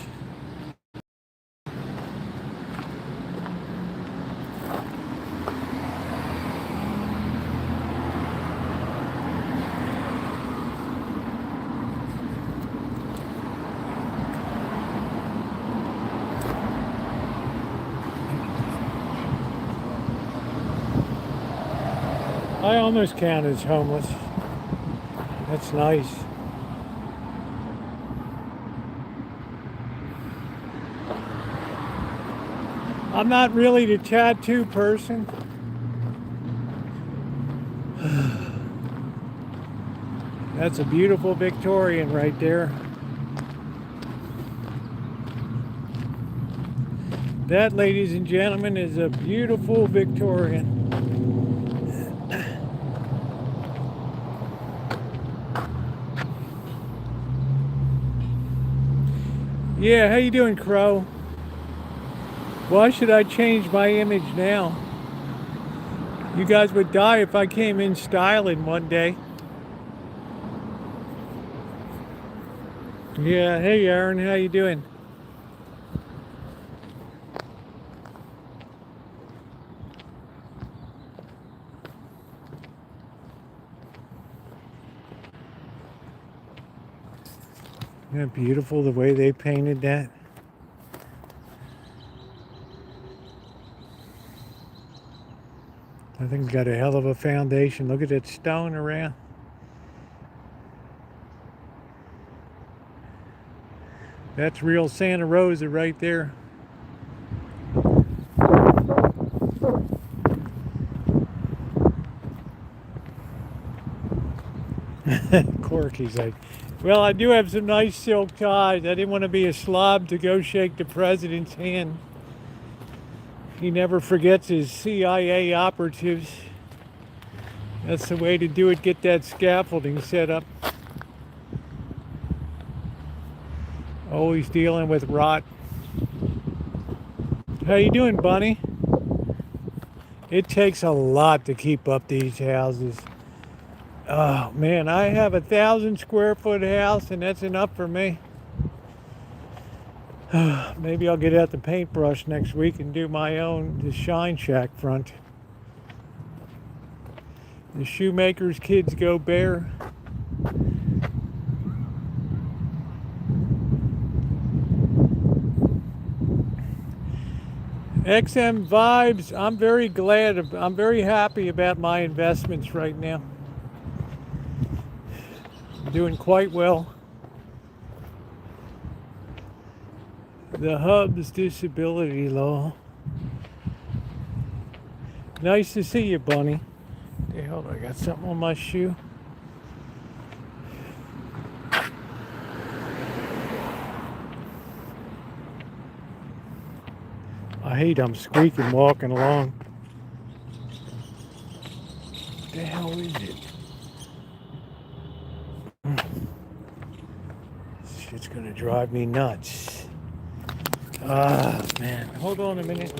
I almost count as homeless. That's nice. I'm not really the tattoo person. That's a beautiful Victorian right there. That, ladies and gentlemen, is a beautiful Victorian. Yeah, how you doing, Crow? Why should I change my image now? You guys would die if I came in styling one day. Yeah, hey Aaron, how you doing? Isn't that beautiful the way they painted that? That thing's got a hell of a foundation. Look at that stone around. That's real Santa Rosa right there. Corky's like, well, I do have some nice silk ties. I didn't want to be a slob to go shake the president's hand. He never forgets his CIA operatives. That's the way to do it. Get that scaffolding set up. Always dealing with rot. How you doing, Bunny? It takes a lot to keep up these houses. Oh man, I have a 1,000 square foot house and that's enough for me. Maybe I'll get out the paintbrush next week and do my own, the Shine Shack front. The shoemaker's kids go bare. XM Vibes, I'm very glad, I'm very happy about my investments right now. I'm doing quite well. The Hub's disability law. Nice to see you, Bunny. Hey, hold on, I got something on my shoe. hate I'm squeaking walking along. What the hell is it? Shit's gonna drive me nuts. Ah, man. Hold on a minute.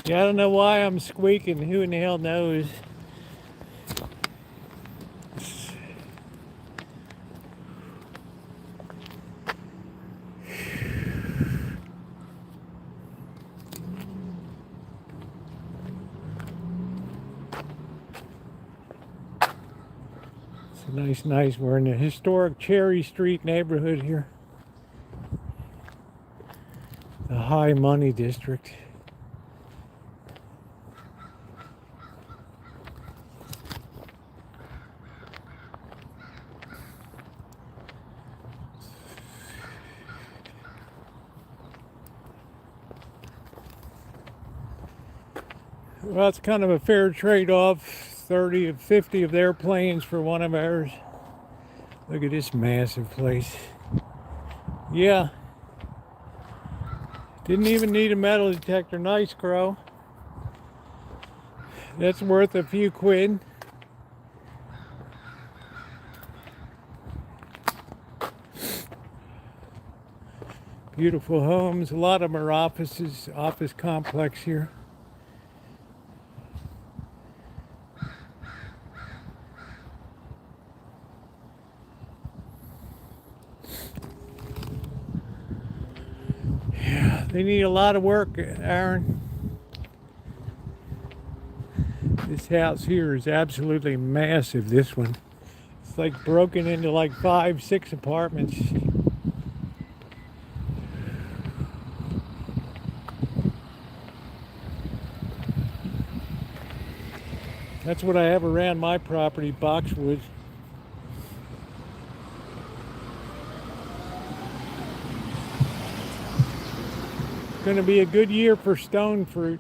Yeah, I don't know why I'm squeaking. Who in the hell knows? It's nice. We're in the historic Cherry Street neighborhood here. The high money district. Well, it's kind of a fair trade-off. 30 to 50 of their planes for one of ours. Look at this massive place. Yeah. Didn't even need a metal detector. Nice, Crow. That's worth a few quid. Beautiful homes. A lot of them are offices, office complex here. They need a lot of work, Aaron. This house here is absolutely massive, this one. It's like broken into like 5, 6 apartments. That's what I have around my property, boxwoods. Going to be a good year for stone fruit.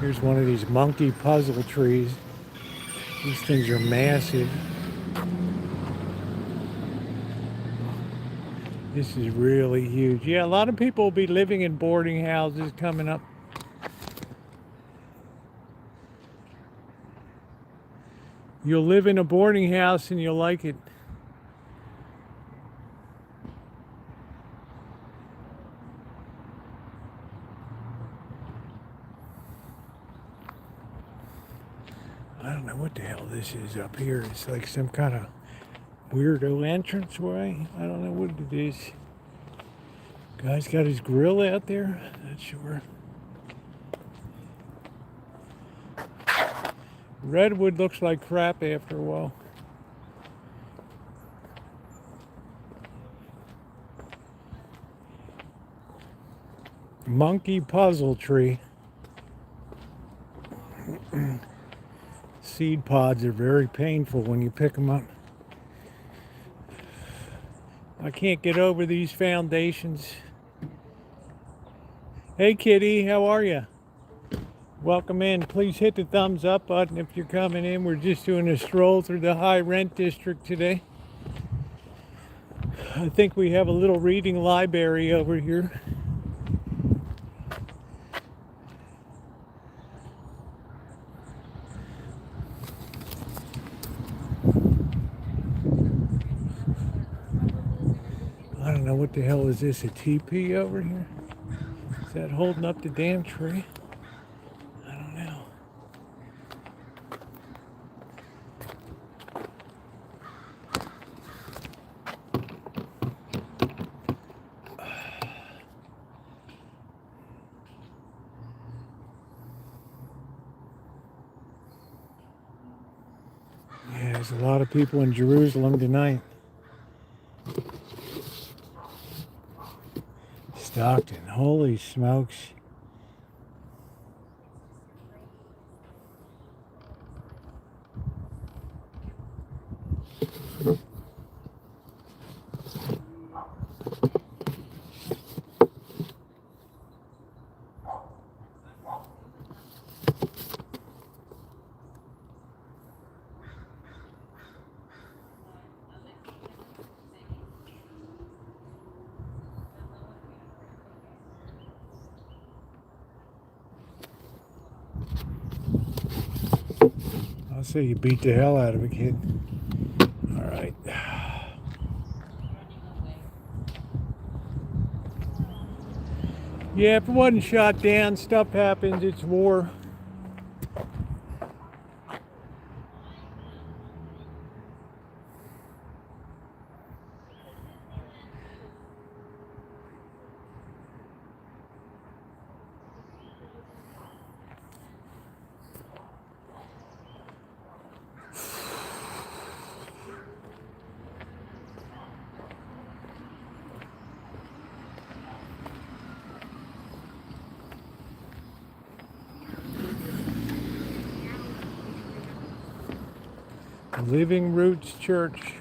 Here's one of these monkey puzzle trees. These things are massive. This is really huge. Yeah, a lot of people will be living in boarding houses coming up. You'll live in a boarding house and you'll like it. I don't know what the hell this is up here. It's like some kind of weirdo entranceway. I don't know what it is. Guy's got his grill out there. Not sure. Redwood looks like crap after a while. Monkey puzzle tree. Seed pods are very painful when you pick them up. I can't get over these foundations. Hey kitty, how are you? Welcome in. Please hit the thumbs up button if you're coming in. We're just doing a stroll through the high rent district today. I think we have a little reading library over here. I don't know what the hell is this, a teepee over here? Is that holding up the damn tree? I don't know. Yeah, there's a lot of people in Jerusalem tonight. Stockton, holy smokes. I'll say you beat the hell out of a kid. All right. Yeah, if it wasn't shot down, stuff happens. It's war. Living Roots Church.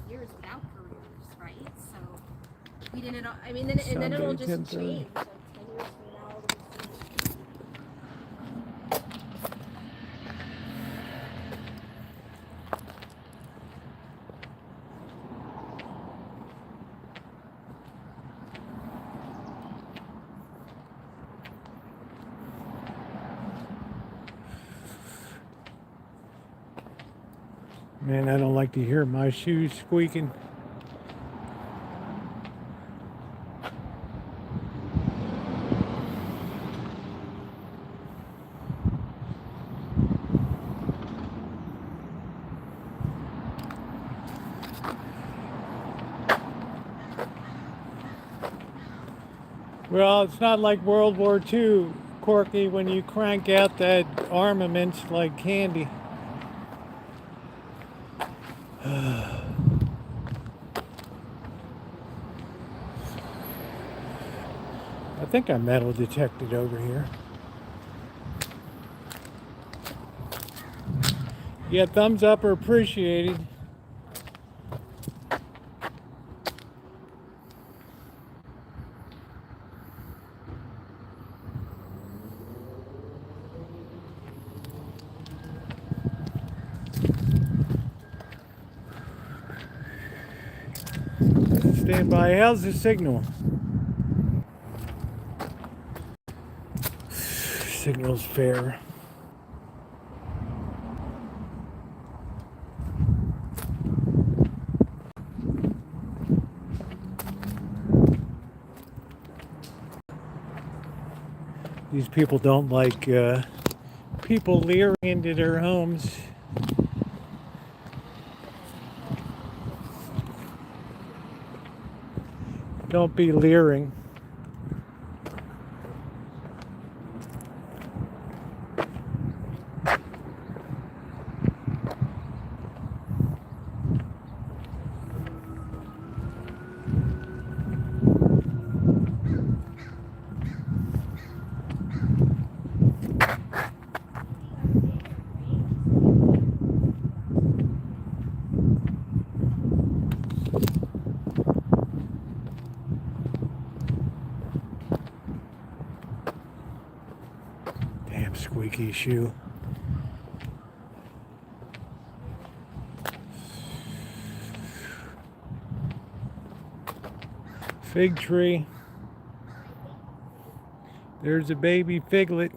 Years without careers, right? So we didn't. I mean, and then it'll just change. Like 10 years from now, it'll just Man, I don't like to hear my shoes squeaking. Well, it's not like World War II, Corky, when you crank out that armaments like candy. I think I metal detected over here. Yeah, thumbs up are appreciated. Stand by. How's the signal? Signal's fair. These people don't like people leering into their homes. Don't be leering. Damn squeaky shoe. Fig tree. There's a baby figlet.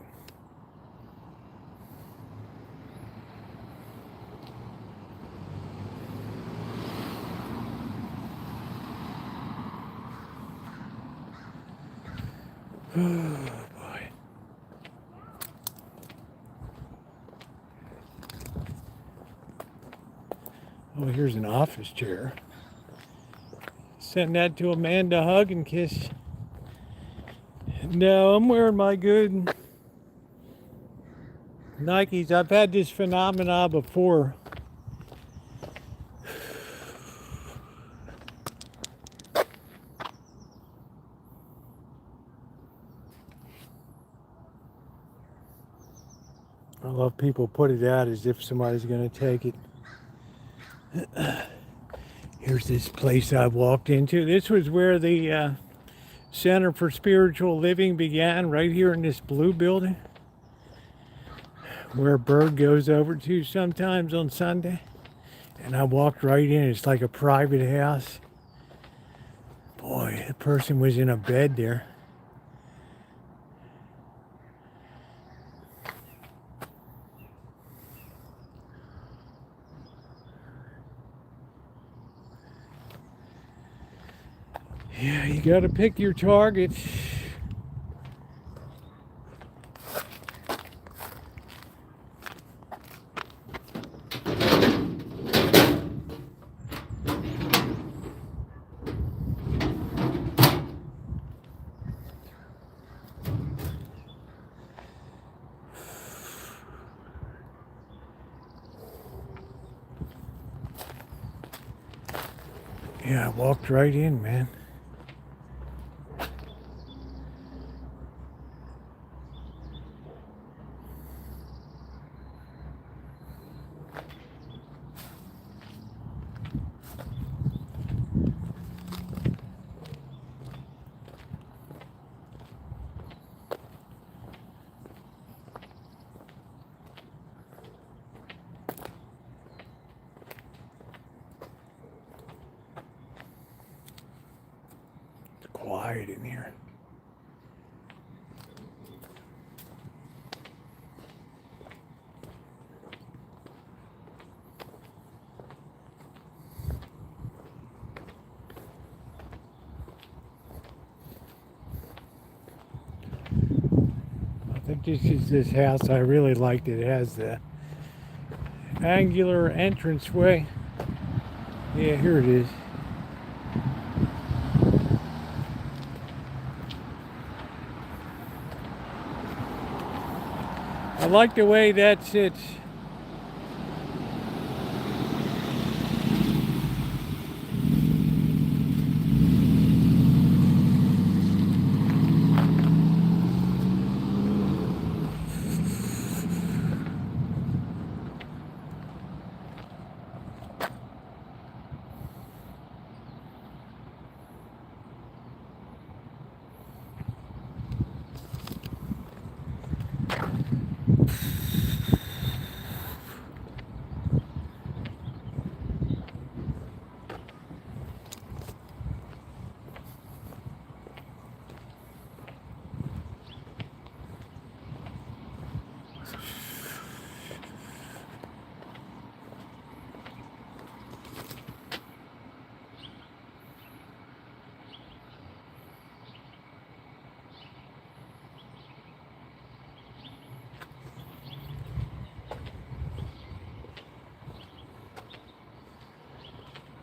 Oh boy. Oh, here's an office chair. Send that to Amanda, hug and kiss. No, I'm wearing my good Nikes. I've had this phenomena before. I love people put it out as if somebody's going to take it. Here's this place I walked into. This was where the Center for Spiritual Living began, right here in this blue building, where a bird goes over to sometimes on Sunday. And I walked right in. It's like a private house. Boy, the person was in a bed there. Yeah, you gotta pick your targets. Yeah, I walked right in, man. It's quiet in here. I think this is this house. I really liked it. It has the angular entranceway. Yeah, here it is. I like the way that sits.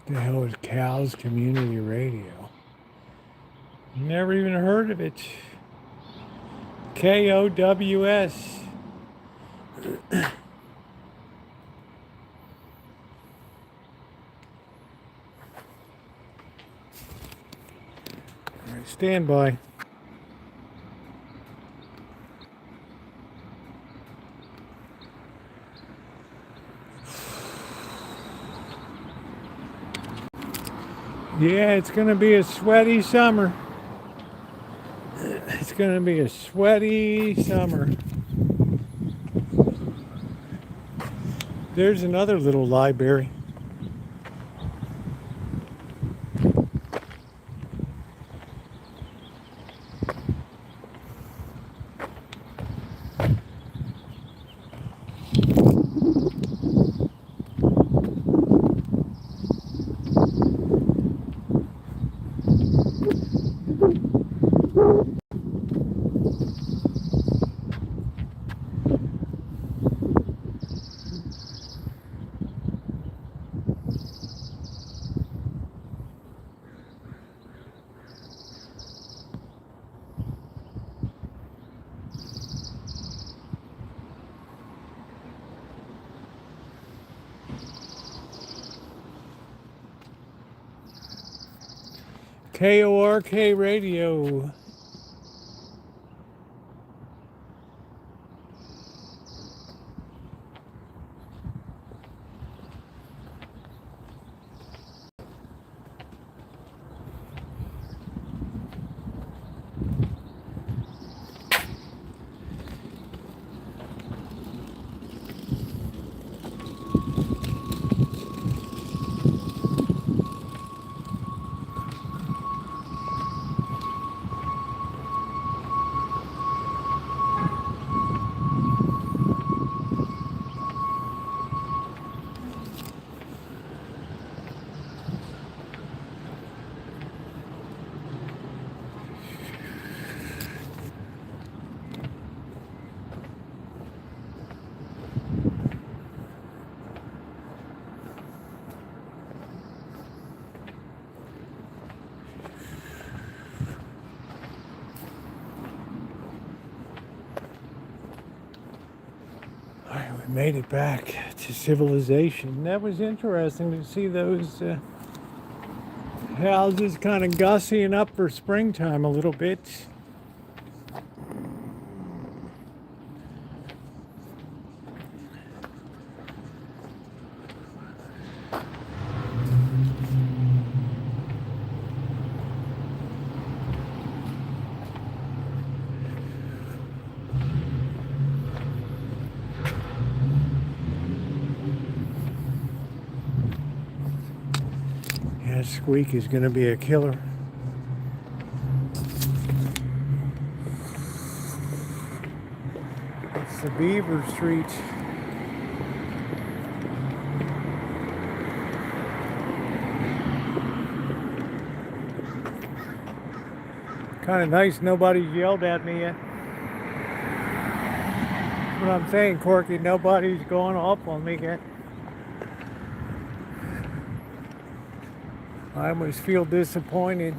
The hell is Cows Community Radio? Never even heard of it. KOWS. All right, stand by. Yeah, it's going to be a sweaty summer. It's going to be a sweaty summer. There's another little library. KORK Radio. Alright, we made it back to civilization. That was interesting to see those houses kind of gussying up for springtime a little bit. Yeah, squeak is going to be a killer. It's the Beaver Street. Kind of nice nobody yelled at me yet. That's what I'm saying, Corky. Nobody's going off on me yet. I always feel disappointed.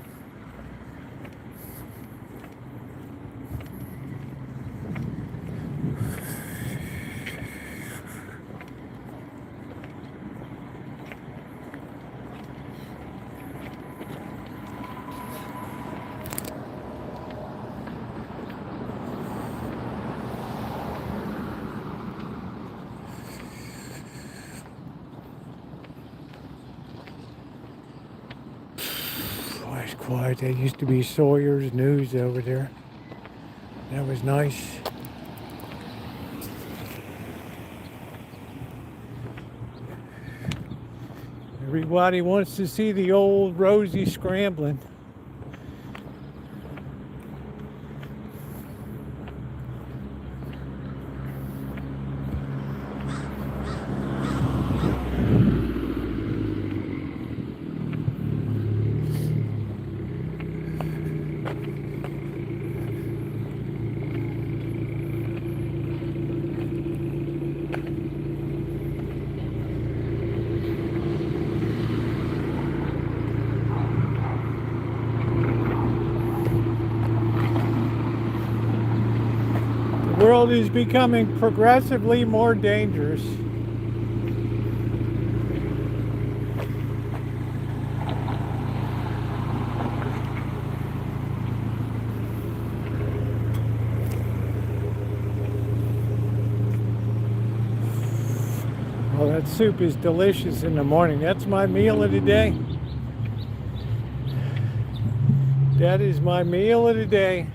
Quiet. There used to be Sawyer's News over there. That was nice. Everybody wants to see the old Rosie scrambling. The world is becoming progressively more dangerous. Well, that soup is delicious in the morning. That's my meal of the day. That is my meal of the day.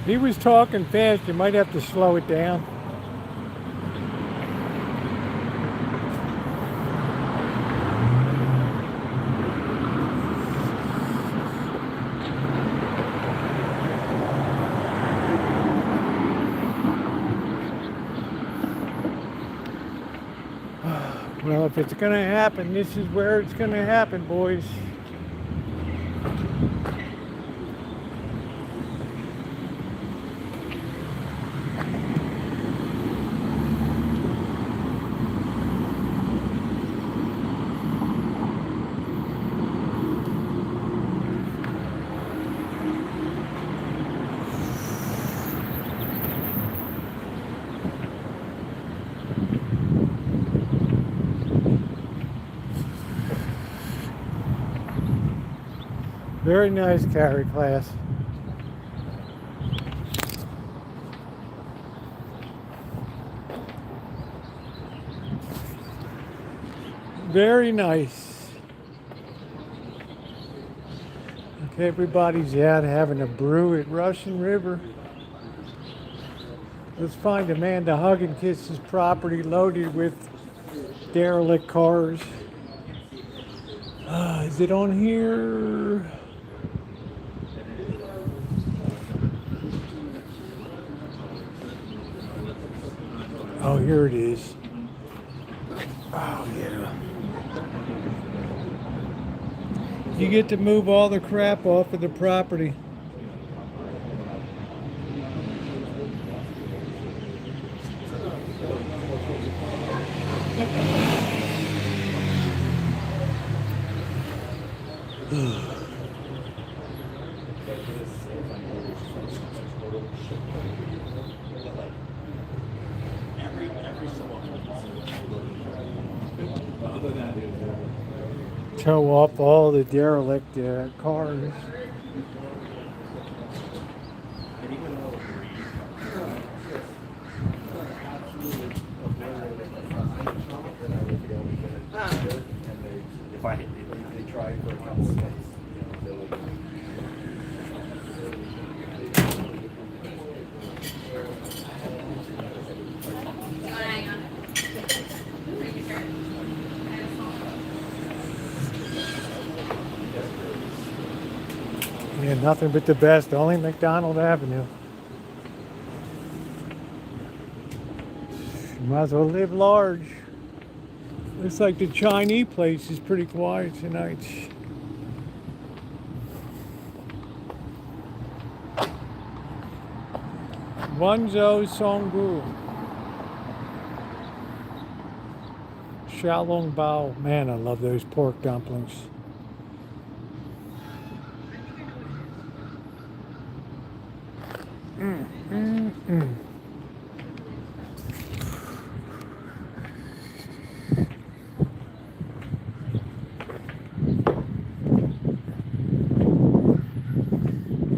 He was talking fast. You might have to slow it down. Well, if it's going to happen, this is where it's going to happen, boys. Very nice carry class. Very nice. Okay, everybody's out having a brew at Russian River. Let's find a man to hug and kiss his property loaded with derelict cars. Is it on here? Oh, here it is. Oh, yeah. You get to move all the crap off of the property. Tow off all the derelict cars. If they try for a couple of months, they will. Yeah, nothing but the best. Only McDonald Avenue. You might as well live large. Looks like the Chinese place is pretty quiet tonight. Wanzhou Songgu. Xiaolong Bao. Man, I love those pork dumplings.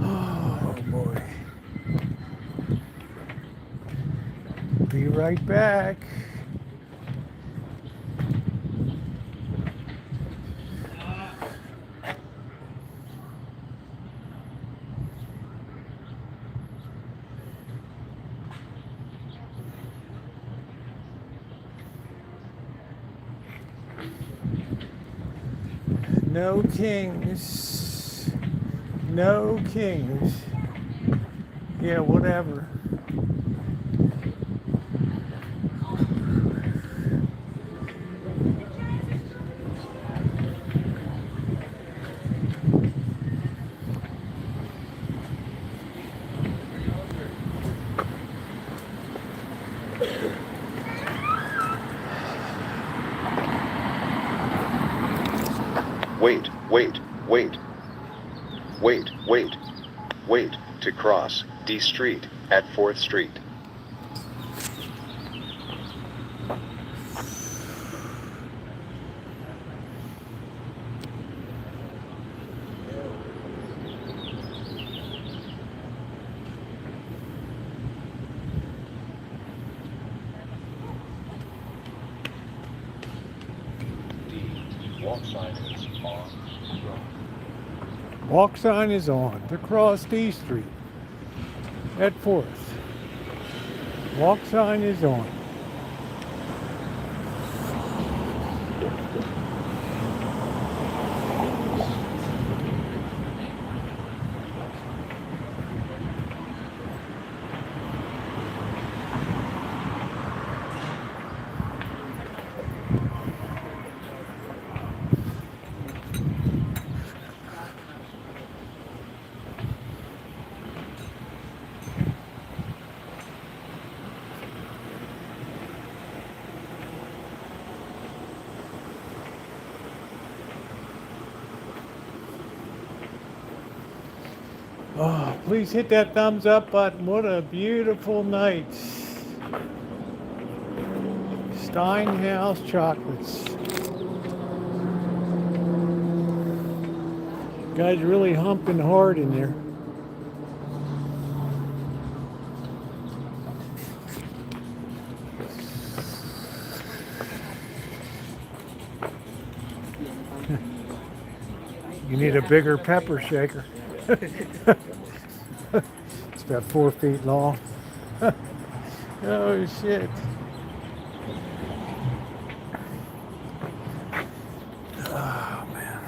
Oh boy. Be right back. No kings. No kings. Yeah, whatever. Wait to cross D Street at 4th Street. Walk sign is on. Walk sign is on to cross D Street at 4th. Walk sign is on. Oh, please hit that thumbs up button. What a beautiful night. Steinhaus chocolates. Guys really humping hard in there. You need a bigger pepper shaker. It's about 4 feet long. Oh shit. Oh man.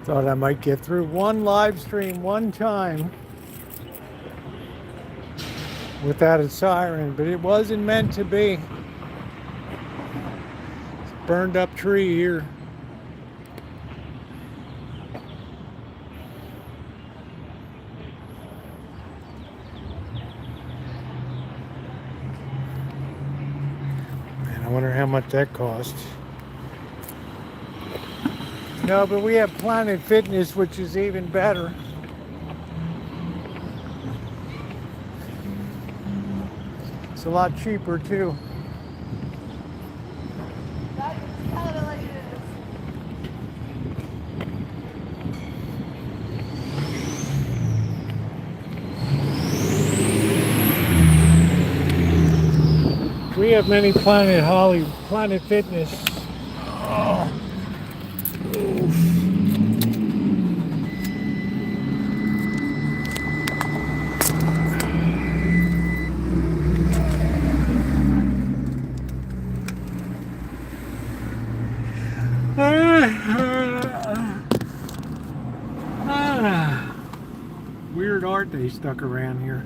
Thought I might get through one live stream one time without a siren, but it wasn't meant to be. It's a burned up tree here. Man, I wonder how much that costs. No, but we have Planet Fitness, which is even better. It's a lot cheaper too. That is kind of like it is. We have many Planet Fitness. Oh. Weird art they stuck around here.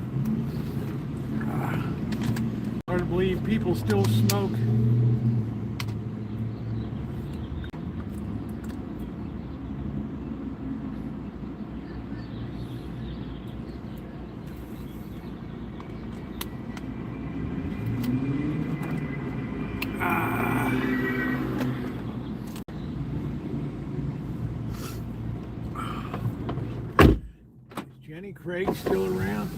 Hard to believe people still smoke. Jenny Craig still around?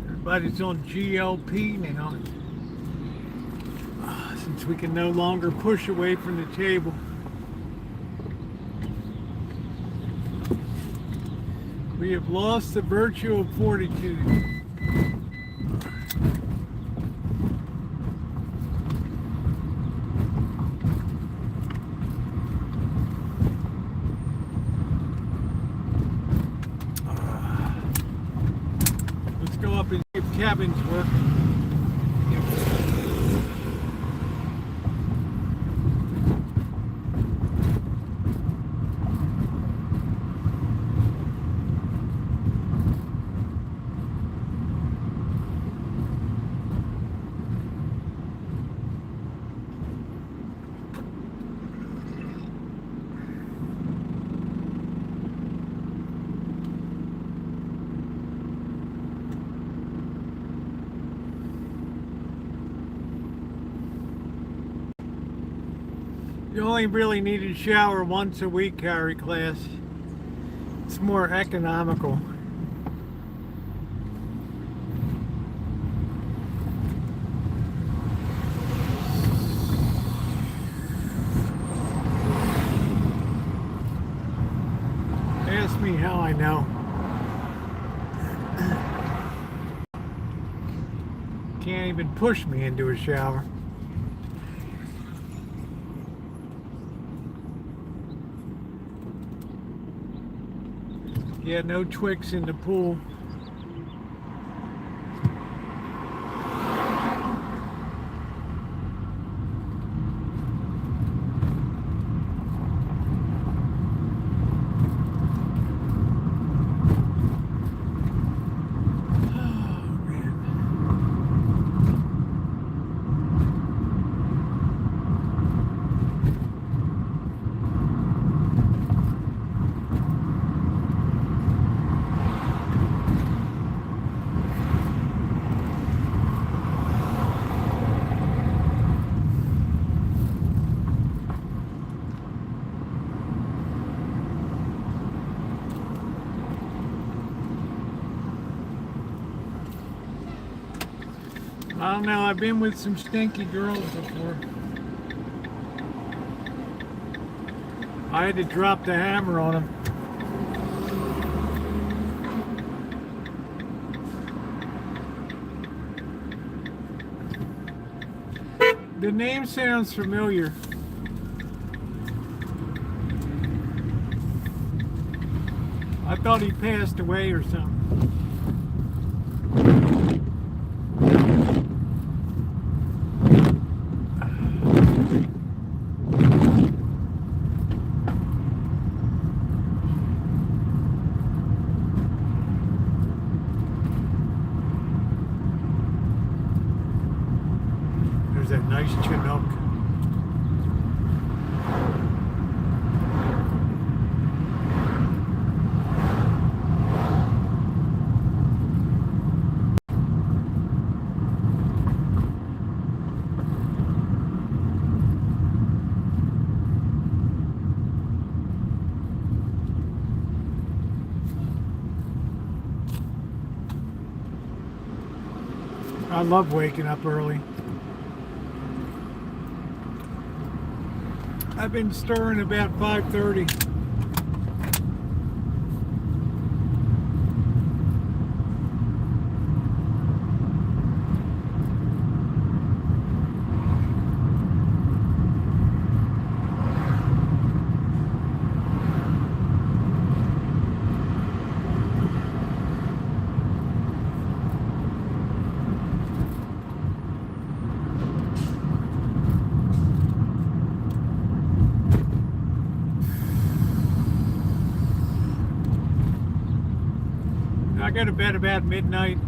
Everybody's on GLP now. Since we can no longer push away from the table. We have lost the virtue of fortitude. Let's go up and see if cabins work. You only really need to shower once a week, Carrie class. It's more economical. Ask me how I know. Can't even push me into a shower. Yeah, no Twix in the pool. I don't know, I've been with some stinky girls before. I had to drop the hammer on them. The name sounds familiar. I thought he passed away or something. nice Chinook. I love waking up early. I've been stirring about 5:30. I go to bed about midnight.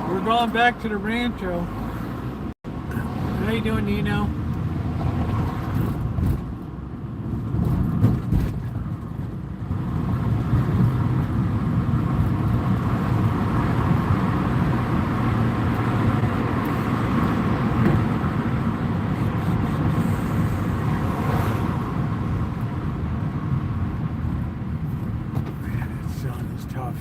We're going back to the Rancho. How you doing, Nino? Tough.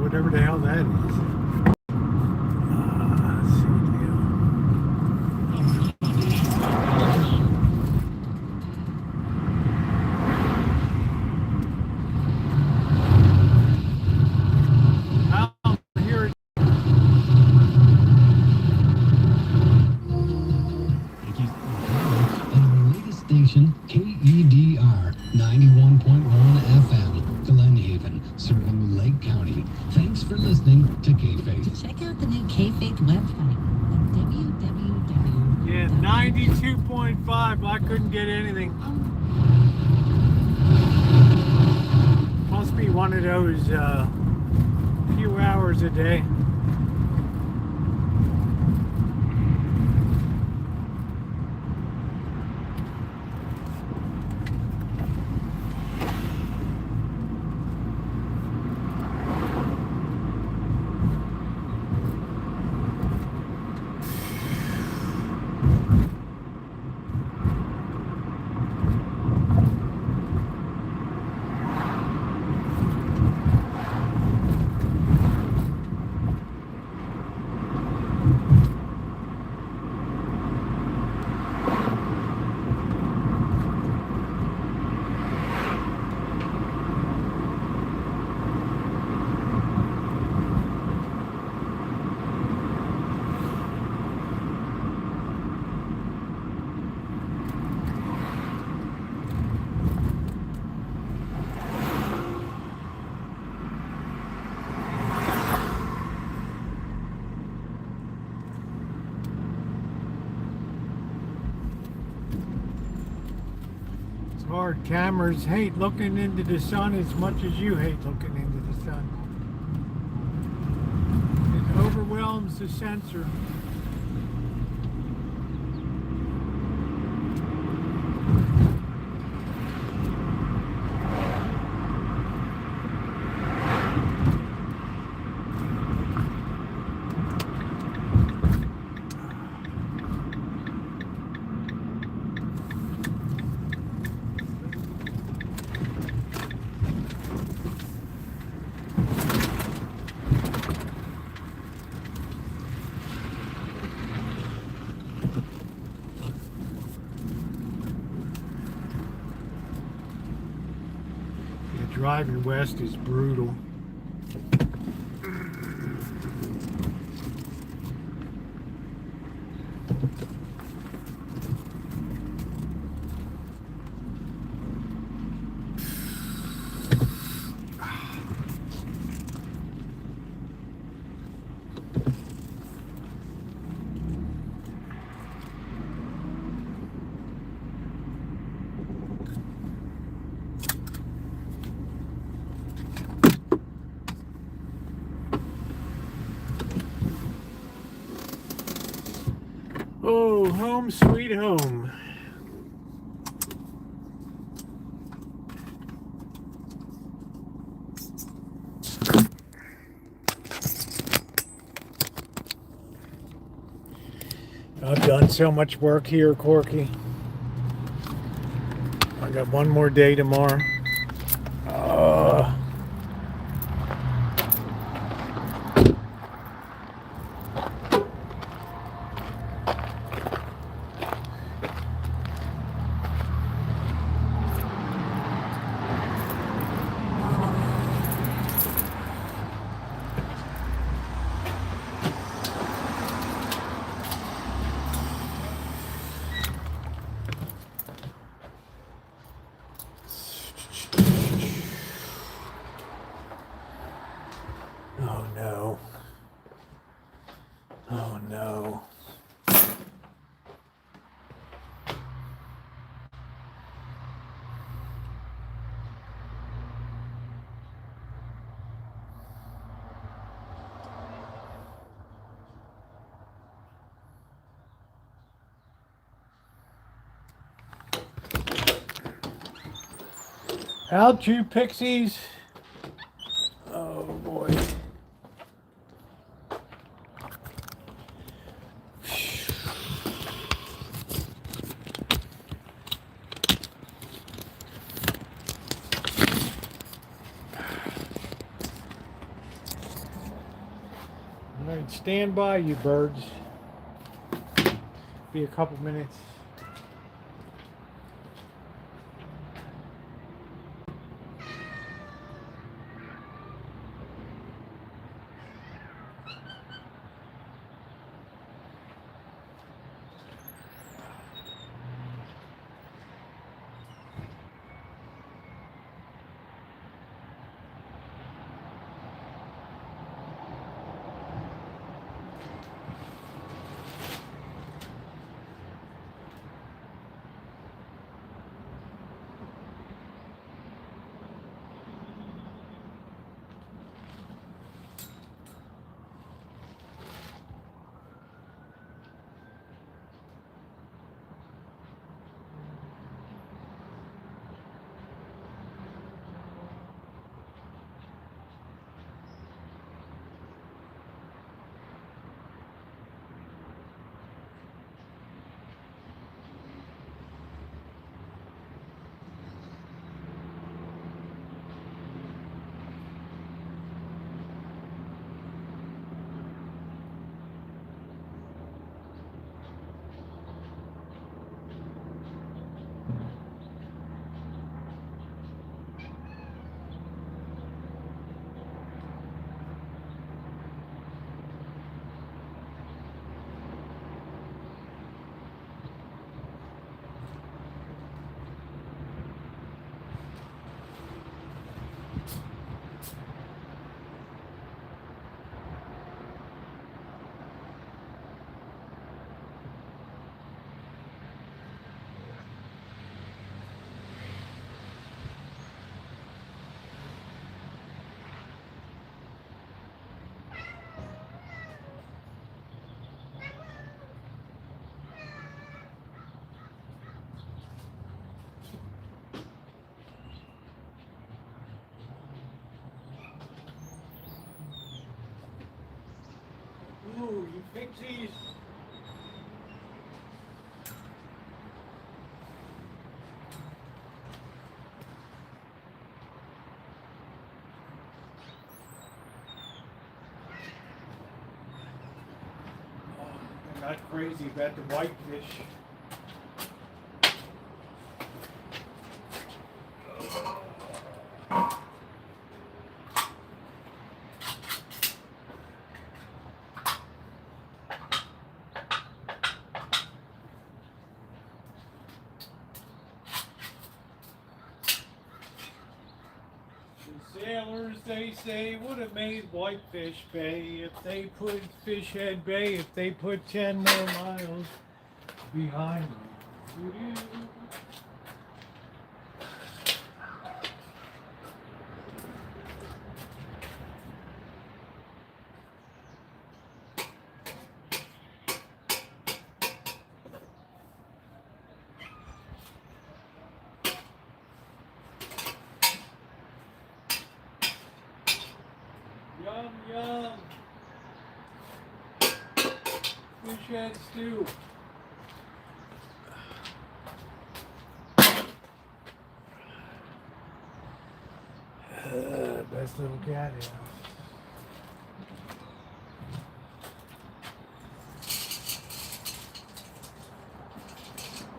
Whatever the hell that is. Let's see here. On our latest station, KEDR 91.1 FM, Glenhaven, serving Lake County. Thanks for listening to K-Faith. Check out the new K-Faith website at www. Yeah, 92.5. I couldn't get anything. Must be one of those few hours a day. Hard. Cameras hate looking into the sun as much as you hate looking into the sun. It overwhelms the sensor. driving west is brutal. Oh, home sweet home. I've done so much work here, Corky. I got one more day tomorrow. Oh no. Oh no. Out you pixies. Oh boy. All right, stand by, you birds. Be a couple minutes. Ooh, you pixies. I'm not crazy about the whitefish. Sailors, they say, would have made Whitefish Bay if they put Fishhead Bay, if they put 10 more miles behind them. Yum, yum. Fish head stew. Best little cat house.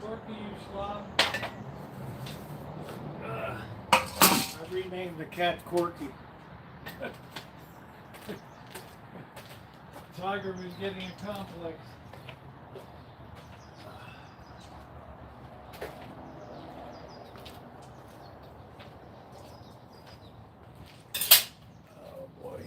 Corky, you slob. I renamed the cat Corky. Tiger was getting a complex. Oh boy.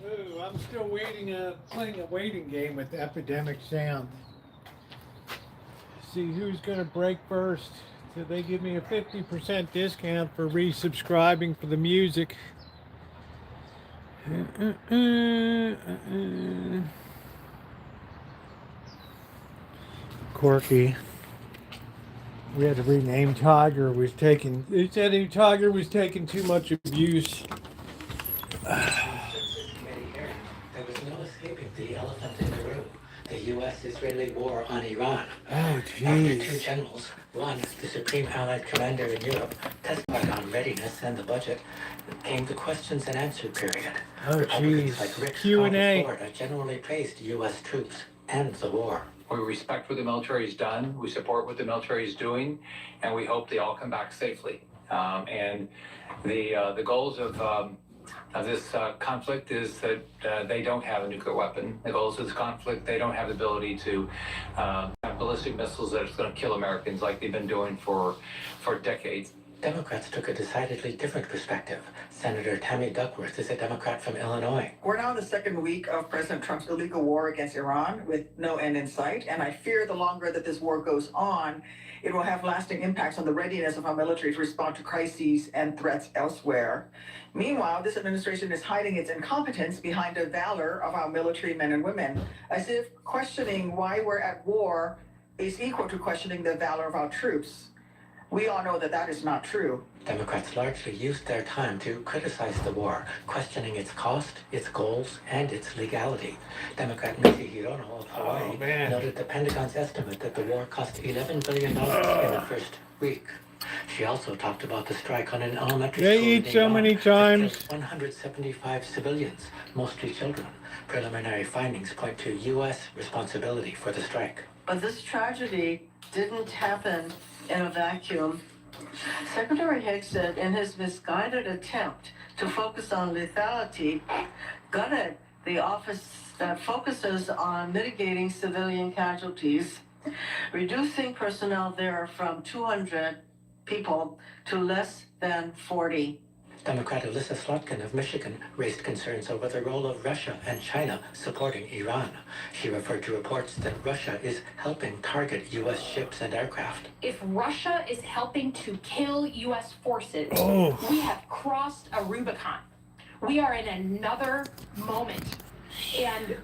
Ooh, I'm still playing a waiting game with Epidemic Sound. See who's gonna break first. So they give me a 50% discount for resubscribing for the music. Corky. We had to rename Tiger. They said Tiger was taking too much abuse. There was no escaping the elephant in the room. The U.S.-Israeli war on Iran. Oh, After two jeez. generals, one, the Supreme Allied Commander in Europe, testified on readiness and the budget, came the questions and answer period. Oh, Republicans jeez. like Rick Q&A. Scott of Florida generally praised U.S. troops and the war. We respect what the military's done, we support what the military is doing, and we hope they all come back safely. And the goals of this conflict is that they don't have a nuclear weapon. The goals of this conflict, they don't have the ability to have ballistic missiles that are going to kill Americans like they've been doing for decades. Democrats took a decidedly different perspective. Senator Tammy Duckworth is a Democrat from Illinois. We're now in the second week of President Trump's illegal war against Iran with no end in sight, and I fear the longer that this war goes on, it will have lasting impacts on the readiness of our military to respond to crises and threats elsewhere. Meanwhile, this administration is hiding its incompetence behind the valor of our military men and women, as if questioning why we're at war is equal to questioning the valor of our troops. We all know that that is not true. Democrats largely used their time to criticize the war, questioning its cost, its goals, and its legality. Democrat Missy Hirono of Hawaii noted the Pentagon's estimate that the war cost $11 billion in the first week. She also talked about the strike on an elementary school. They eat so many times. 175 civilians, mostly children. Preliminary findings point to U.S. responsibility for the strike. But this tragedy didn't happen in a vacuum. Secretary Higgs said in his misguided attempt to focus on lethality, gutted the office that focuses on mitigating civilian casualties, reducing personnel there from 200 people to less than 40. Democrat Alyssa Slotkin of Michigan raised concerns over the role of Russia and China supporting Iran. She referred to reports that Russia is helping target U.S. ships and aircraft. If Russia is helping to kill U.S. forces, we have crossed a Rubicon. We are in another moment, and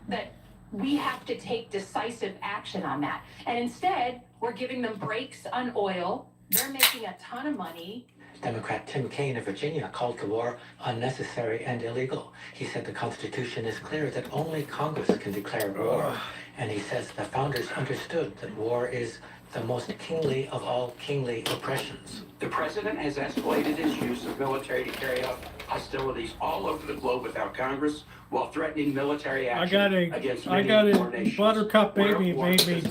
that we have to take decisive action on that. And instead, we're giving them breaks on oil. They're making a ton of money. Democrat Tim Kaine of Virginia called the war unnecessary and illegal. He said the Constitution is clear that only Congress can declare war. And he says the founders understood that war is the most kingly of all kingly oppressions. The president has escalated his use of military to carry out hostilities all over the globe without Congress, while threatening military action against many foreign nations. Buttercup baby made me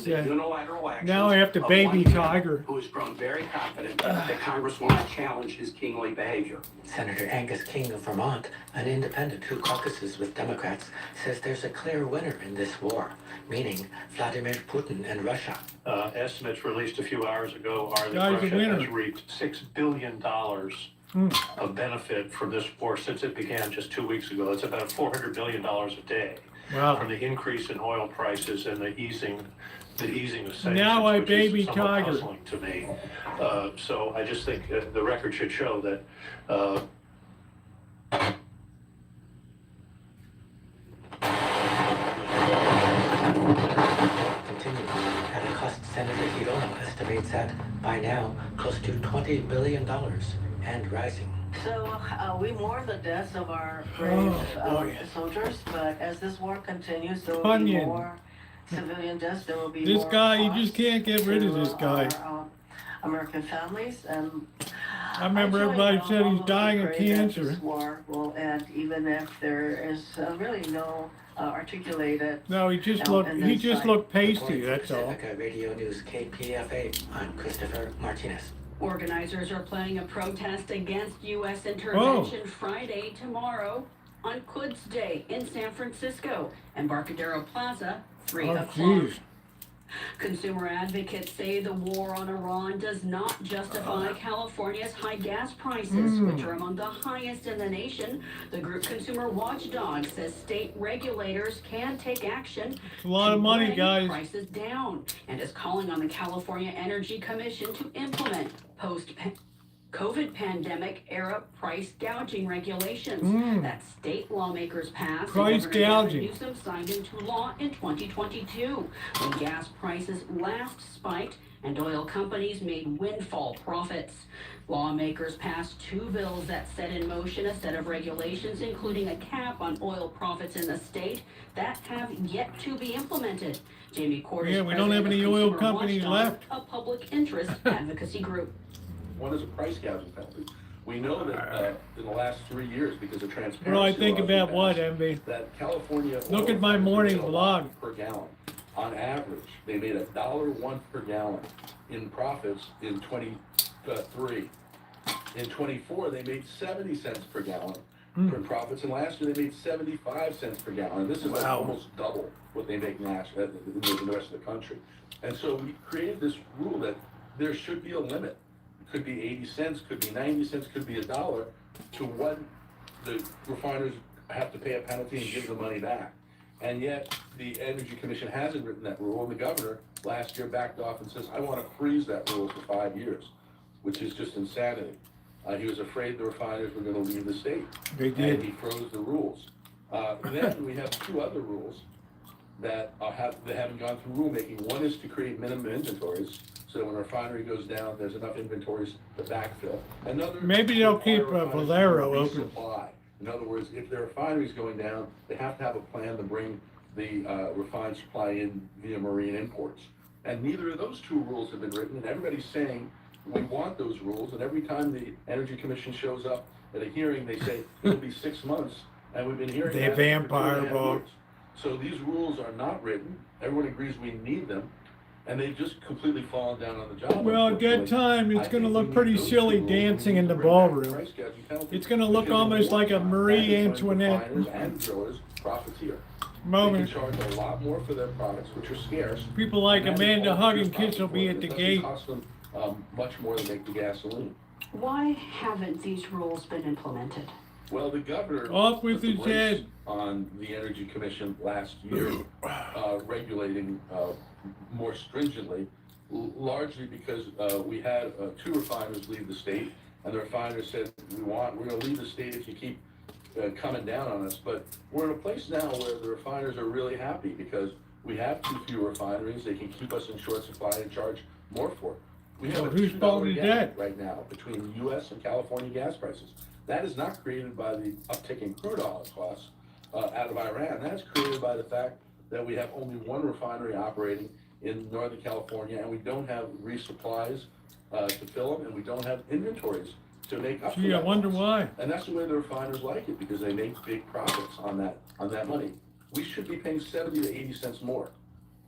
now I have to baby Tiger. Who has grown very confident that Congress will not challenge his kingly behavior. Senator Angus King of Vermont, an independent who caucuses with Democrats, says there's a clear winner in this war, meaning Vladimir Putin and Russia. Estimates released a few hours ago are that Russia has reaped $6 billion of benefit from this war since it began just 2 weeks ago. That's about $400 million a day from the increase in oil prices and the easing of sanctions. Now I which baby is somewhat Tiger. puzzling to me. So I just think the record should show that Continuing at a cost Senator Hirono estimates at, by now, close to $20 billion and rising. So we mourn the deaths of our brave soldiers, but as this war continues, there will be more civilian deaths. There will be This more guy, you cost just can't get rid of this guy. our, American families, and I remember everybody said he's dying of cancer. This war will end, even if there is really no articulated. No, he just looked pasty. That's all. Pacifica Radio News KPFA. I'm Christopher Martinez. Organizers are planning a protest against U.S. intervention Friday, tomorrow, on Quds Day in San Francisco, Embarcadero Plaza, 3 o'clock. Consumer advocates say the war on Iran does not justify California's high gas prices, which are among the highest in the nation. The group Consumer Watchdog says state regulators can take action a lot of money, bring guys. prices down, and is calling on the California Energy Commission to implement post-COVID pandemic era price gouging regulations that state lawmakers passed. Price gouging. Newsom signed into law in 2022 when gas prices last spiked and oil companies made windfall profits. Lawmakers passed 2 bills that set in motion a set of regulations, including a cap on oil profits in the state, that have yet to be implemented. Jamie Cordes, we don't have any oil companies left. A public interest advocacy group. One is a price gouging penalty. We know that in the last 3 years, because of transparency. What do I think about what, MB? That California. Look at my morning vlog. Per gallon. On average, they made $1.01 per gallon in profits in 23. In 24, they made 70 cents per gallon in profits, and last year they made 75 cents per gallon. And this is like almost double what they make nationally in the rest of the country. And so we created this rule that there should be a limit. could be 80 cents, could be 90 cents, could be $1, to what the refiners have to pay a penalty and give the money back. And yet, the Energy Commission hasn't written that rule, and the governor last year backed off and says, I want to freeze that rule for 5 years, which is just insanity. He was afraid the refiners were going to leave the state. They did. And he froze the rules. Then we have 2 other rules that haven't gone through rulemaking. One is to create minimum inventories, so that when a refinery goes down, there's enough inventories to backfill. Another, maybe they'll keep Valero open. Supply. In other words, if the refinery is going down, they have to have a plan to bring the refined supply in via marine imports. And neither of those 2 rules have been written, and everybody's saying we want those rules, and every time the Energy Commission shows up at a hearing, they say it'll be 6 months, and we've been hearing they that vampire for 2.5 ball. years. So these rules are not written. Everyone agrees we need them, and they've just completely fallen down on the job. Well, at that time, it's going to look pretty silly dancing in the ballroom. It's going to look almost like a Marie Antoinette and drillers profiteer. moment. They can charge a lot more for their products, which are scarce. People like and Amanda all Huggins will be at the it doesn't gate. cost them much more to make the gasoline. Why haven't these rules been implemented? Well, the governor Off with put the his brakes head on the Energy Commission last year, regulating more stringently, largely because we had 2 refiners leave the state, and the refiners said, we're going to leave the state if you keep coming down on us. But we're in a place now where the refiners are really happy because we have too few refineries. They can keep us in short supply and charge more for it. We have Well, a whose fault $2 is gap that? right now between U.S. and California gas prices. That is not created by the uptick in crude oil costs out of Iran. That's created by the fact that we have only 1 refinery operating in Northern California, and we don't have resupplies to fill them, and we don't have inventories to make up for Gee, I that wonder loss. why. And that's the way the refiners like it, because they make big profits on that money. We should be paying 70 to 80 cents more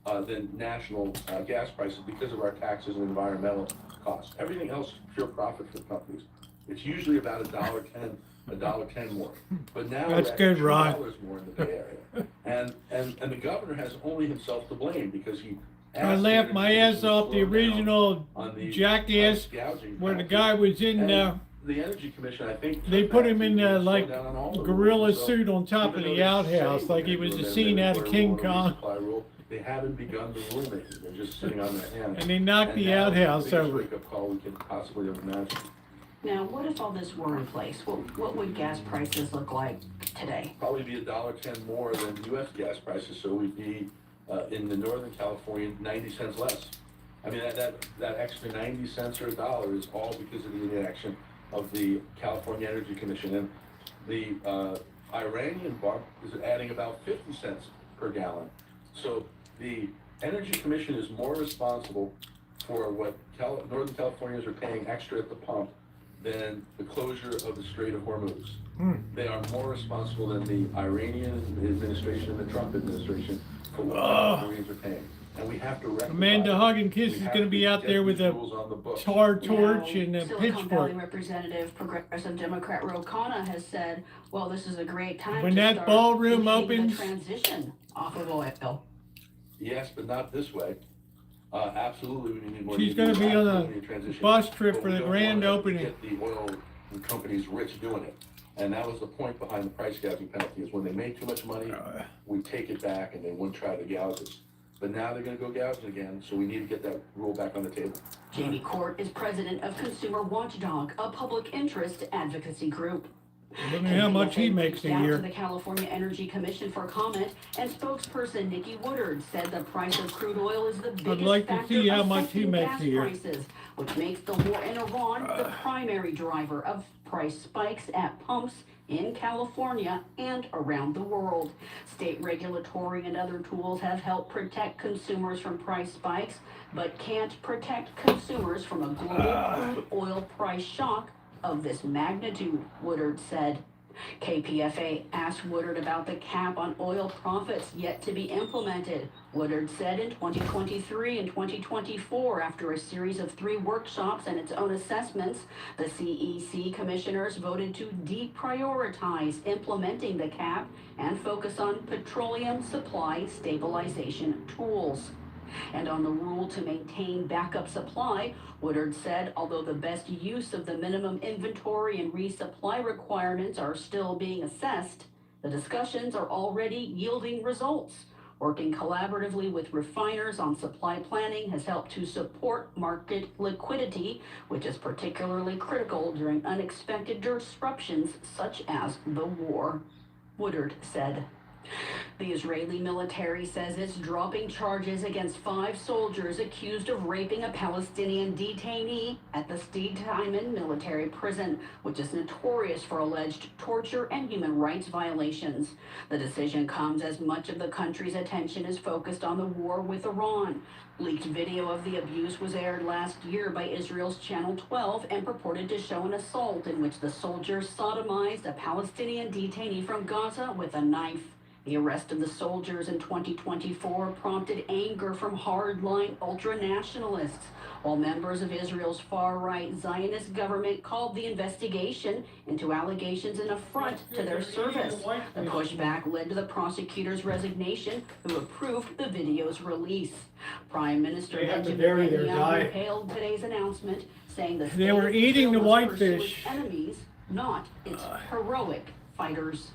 than national gas prices because of our taxes and environmental costs. Everything else, pure profit for companies. It's usually about $1.10 more. But now That's we're good, at Ron. $2 more in the Bay Area. And the governor has only himself to blame because he I asked laughed the my Energy ass Commission to off the slow down original on the Jackass price gouging where the penalty. guy was in And the Energy Commission, I think, they took put that him to in slow like down on all the gorilla rules. So suit on top of even the though they say outhouse like he they're was gonna a do scene out of inventory King rule and a Kong. resupply rule, they haven't begun the rulemaking. They're just sitting on their hands. And they knocked And the now it's outhouse the biggest over. wake-up call we could possibly have imagined. Now, what if all this were in place? What would gas prices look like today? Probably be $1.10 more than U.S. gas prices, so we'd be in the Northern California 90 cents less. I mean, that extra 90 cents or $1 is all because of the inaction of the California Energy Commission. And the Iranian bump is adding about 50 cents per gallon. So the Energy Commission is more responsible for what Northern Californians are paying extra at the pump than the closure of the Strait of Hormuz. They are more responsible than the Iranian administration and the Trump administration for what Californians are paying. And we have to rectify Amanda Huggins is going to be out there with a tar torch and a Silicon pitchfork. Valley Representative Progressive Democrat Ro Khanna has said, well, this is a great time When to that start ballroom pushing opens- the transition off of oil. Yes, but not this way. Absolutely, we need more. She's going to be on a transition. bus trip But for we the don't grand wanna opening. Get the oil companies rich doing it. And that was the point behind the price gouging penalty, is when they made too much money, we take it back and they wouldn't try to gouge us. But now they're gonna go gouging again, so we need to get that rule back on the table. Jamie Court is president of Consumer Watchdog, a public interest advocacy group. Look at how much he makes a Reached out year. to the California Energy Commission for comment, and spokesperson Nikki Woodard said the price of crude oil is the biggest like to factor see how much he affecting makes gas a year. prices, which makes the war in Iran the primary driver of price spikes at pumps in California and around the world. State regulatory and other tools have helped protect consumers from price spikes, but can't protect consumers from a global crude oil price shock of this magnitude, Woodard said. KPFA asked Woodard about the cap on oil profits yet to be implemented. Woodard said in 2023 and 2024, after a series of 3 workshops and its own assessments, the CEC commissioners voted to deprioritize implementing the cap and focus on petroleum supply stabilization tools. And on the rule to maintain backup supply, Woodard said although the best use of the minimum inventory and resupply requirements are still being assessed, the discussions are already yielding results. Working collaboratively with refiners on supply planning has helped to support market liquidity, which is particularly critical during unexpected disruptions such as the war, Woodard said. The Israeli military says it's dropping charges against 5 soldiers accused of raping a Palestinian detainee at the Dutton military prison, which is notorious for alleged torture and human rights violations. The decision comes as much of the country's attention is focused on the war with Iran. Leaked video of the abuse was aired last year by Israel's Channel 12 and purported to show an assault in which the soldiers sodomized a Palestinian detainee from Gaza with a knife. The arrest of the soldiers in 2024 prompted anger from hardline ultra-nationalists, while members of Israel's far-right Zionist government called the investigation into allegations an affront to their service. The pushback led to the prosecutor's resignation, who approved the video's release. Prime Minister Benjamin Netanyahu hailed today's announcement, saying the they were eating the whitefish. Enemies, not its heroic fighters.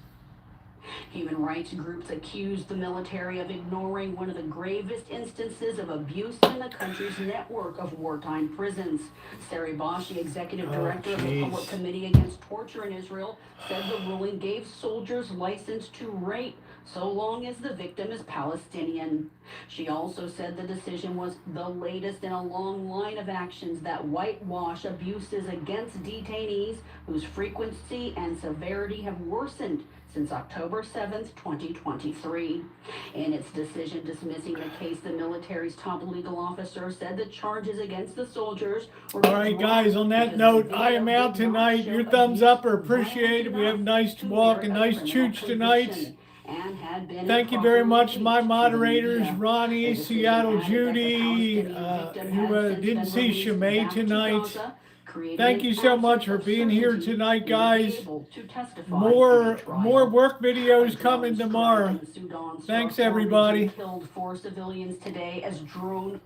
Human rights groups accused the military of ignoring one of the gravest instances of abuse in the country's network of wartime prisons. Sari Bashi, executive director of the Public Committee Against Torture in Israel, said the ruling gave soldiers license to rape so long as the victim is Palestinian. She also said the decision was the latest in a long line of actions that whitewash abuses against detainees whose frequency and severity have worsened since October 7th, 2023. In its decision dismissing the case, the military's top legal officer said the charges against the soldiers were... All right, guys, on that note, I am out tonight. Your thumbs up are appreciated. We have a nice walk and nice chooch tonight. Thank you very much, my moderators, Ronnie, Seattle Judy, who didn't see Shimei tonight. Thank you so much for being here tonight, guys. More work videos coming tomorrow. Thanks, everybody. Killed 4 civilians today as drone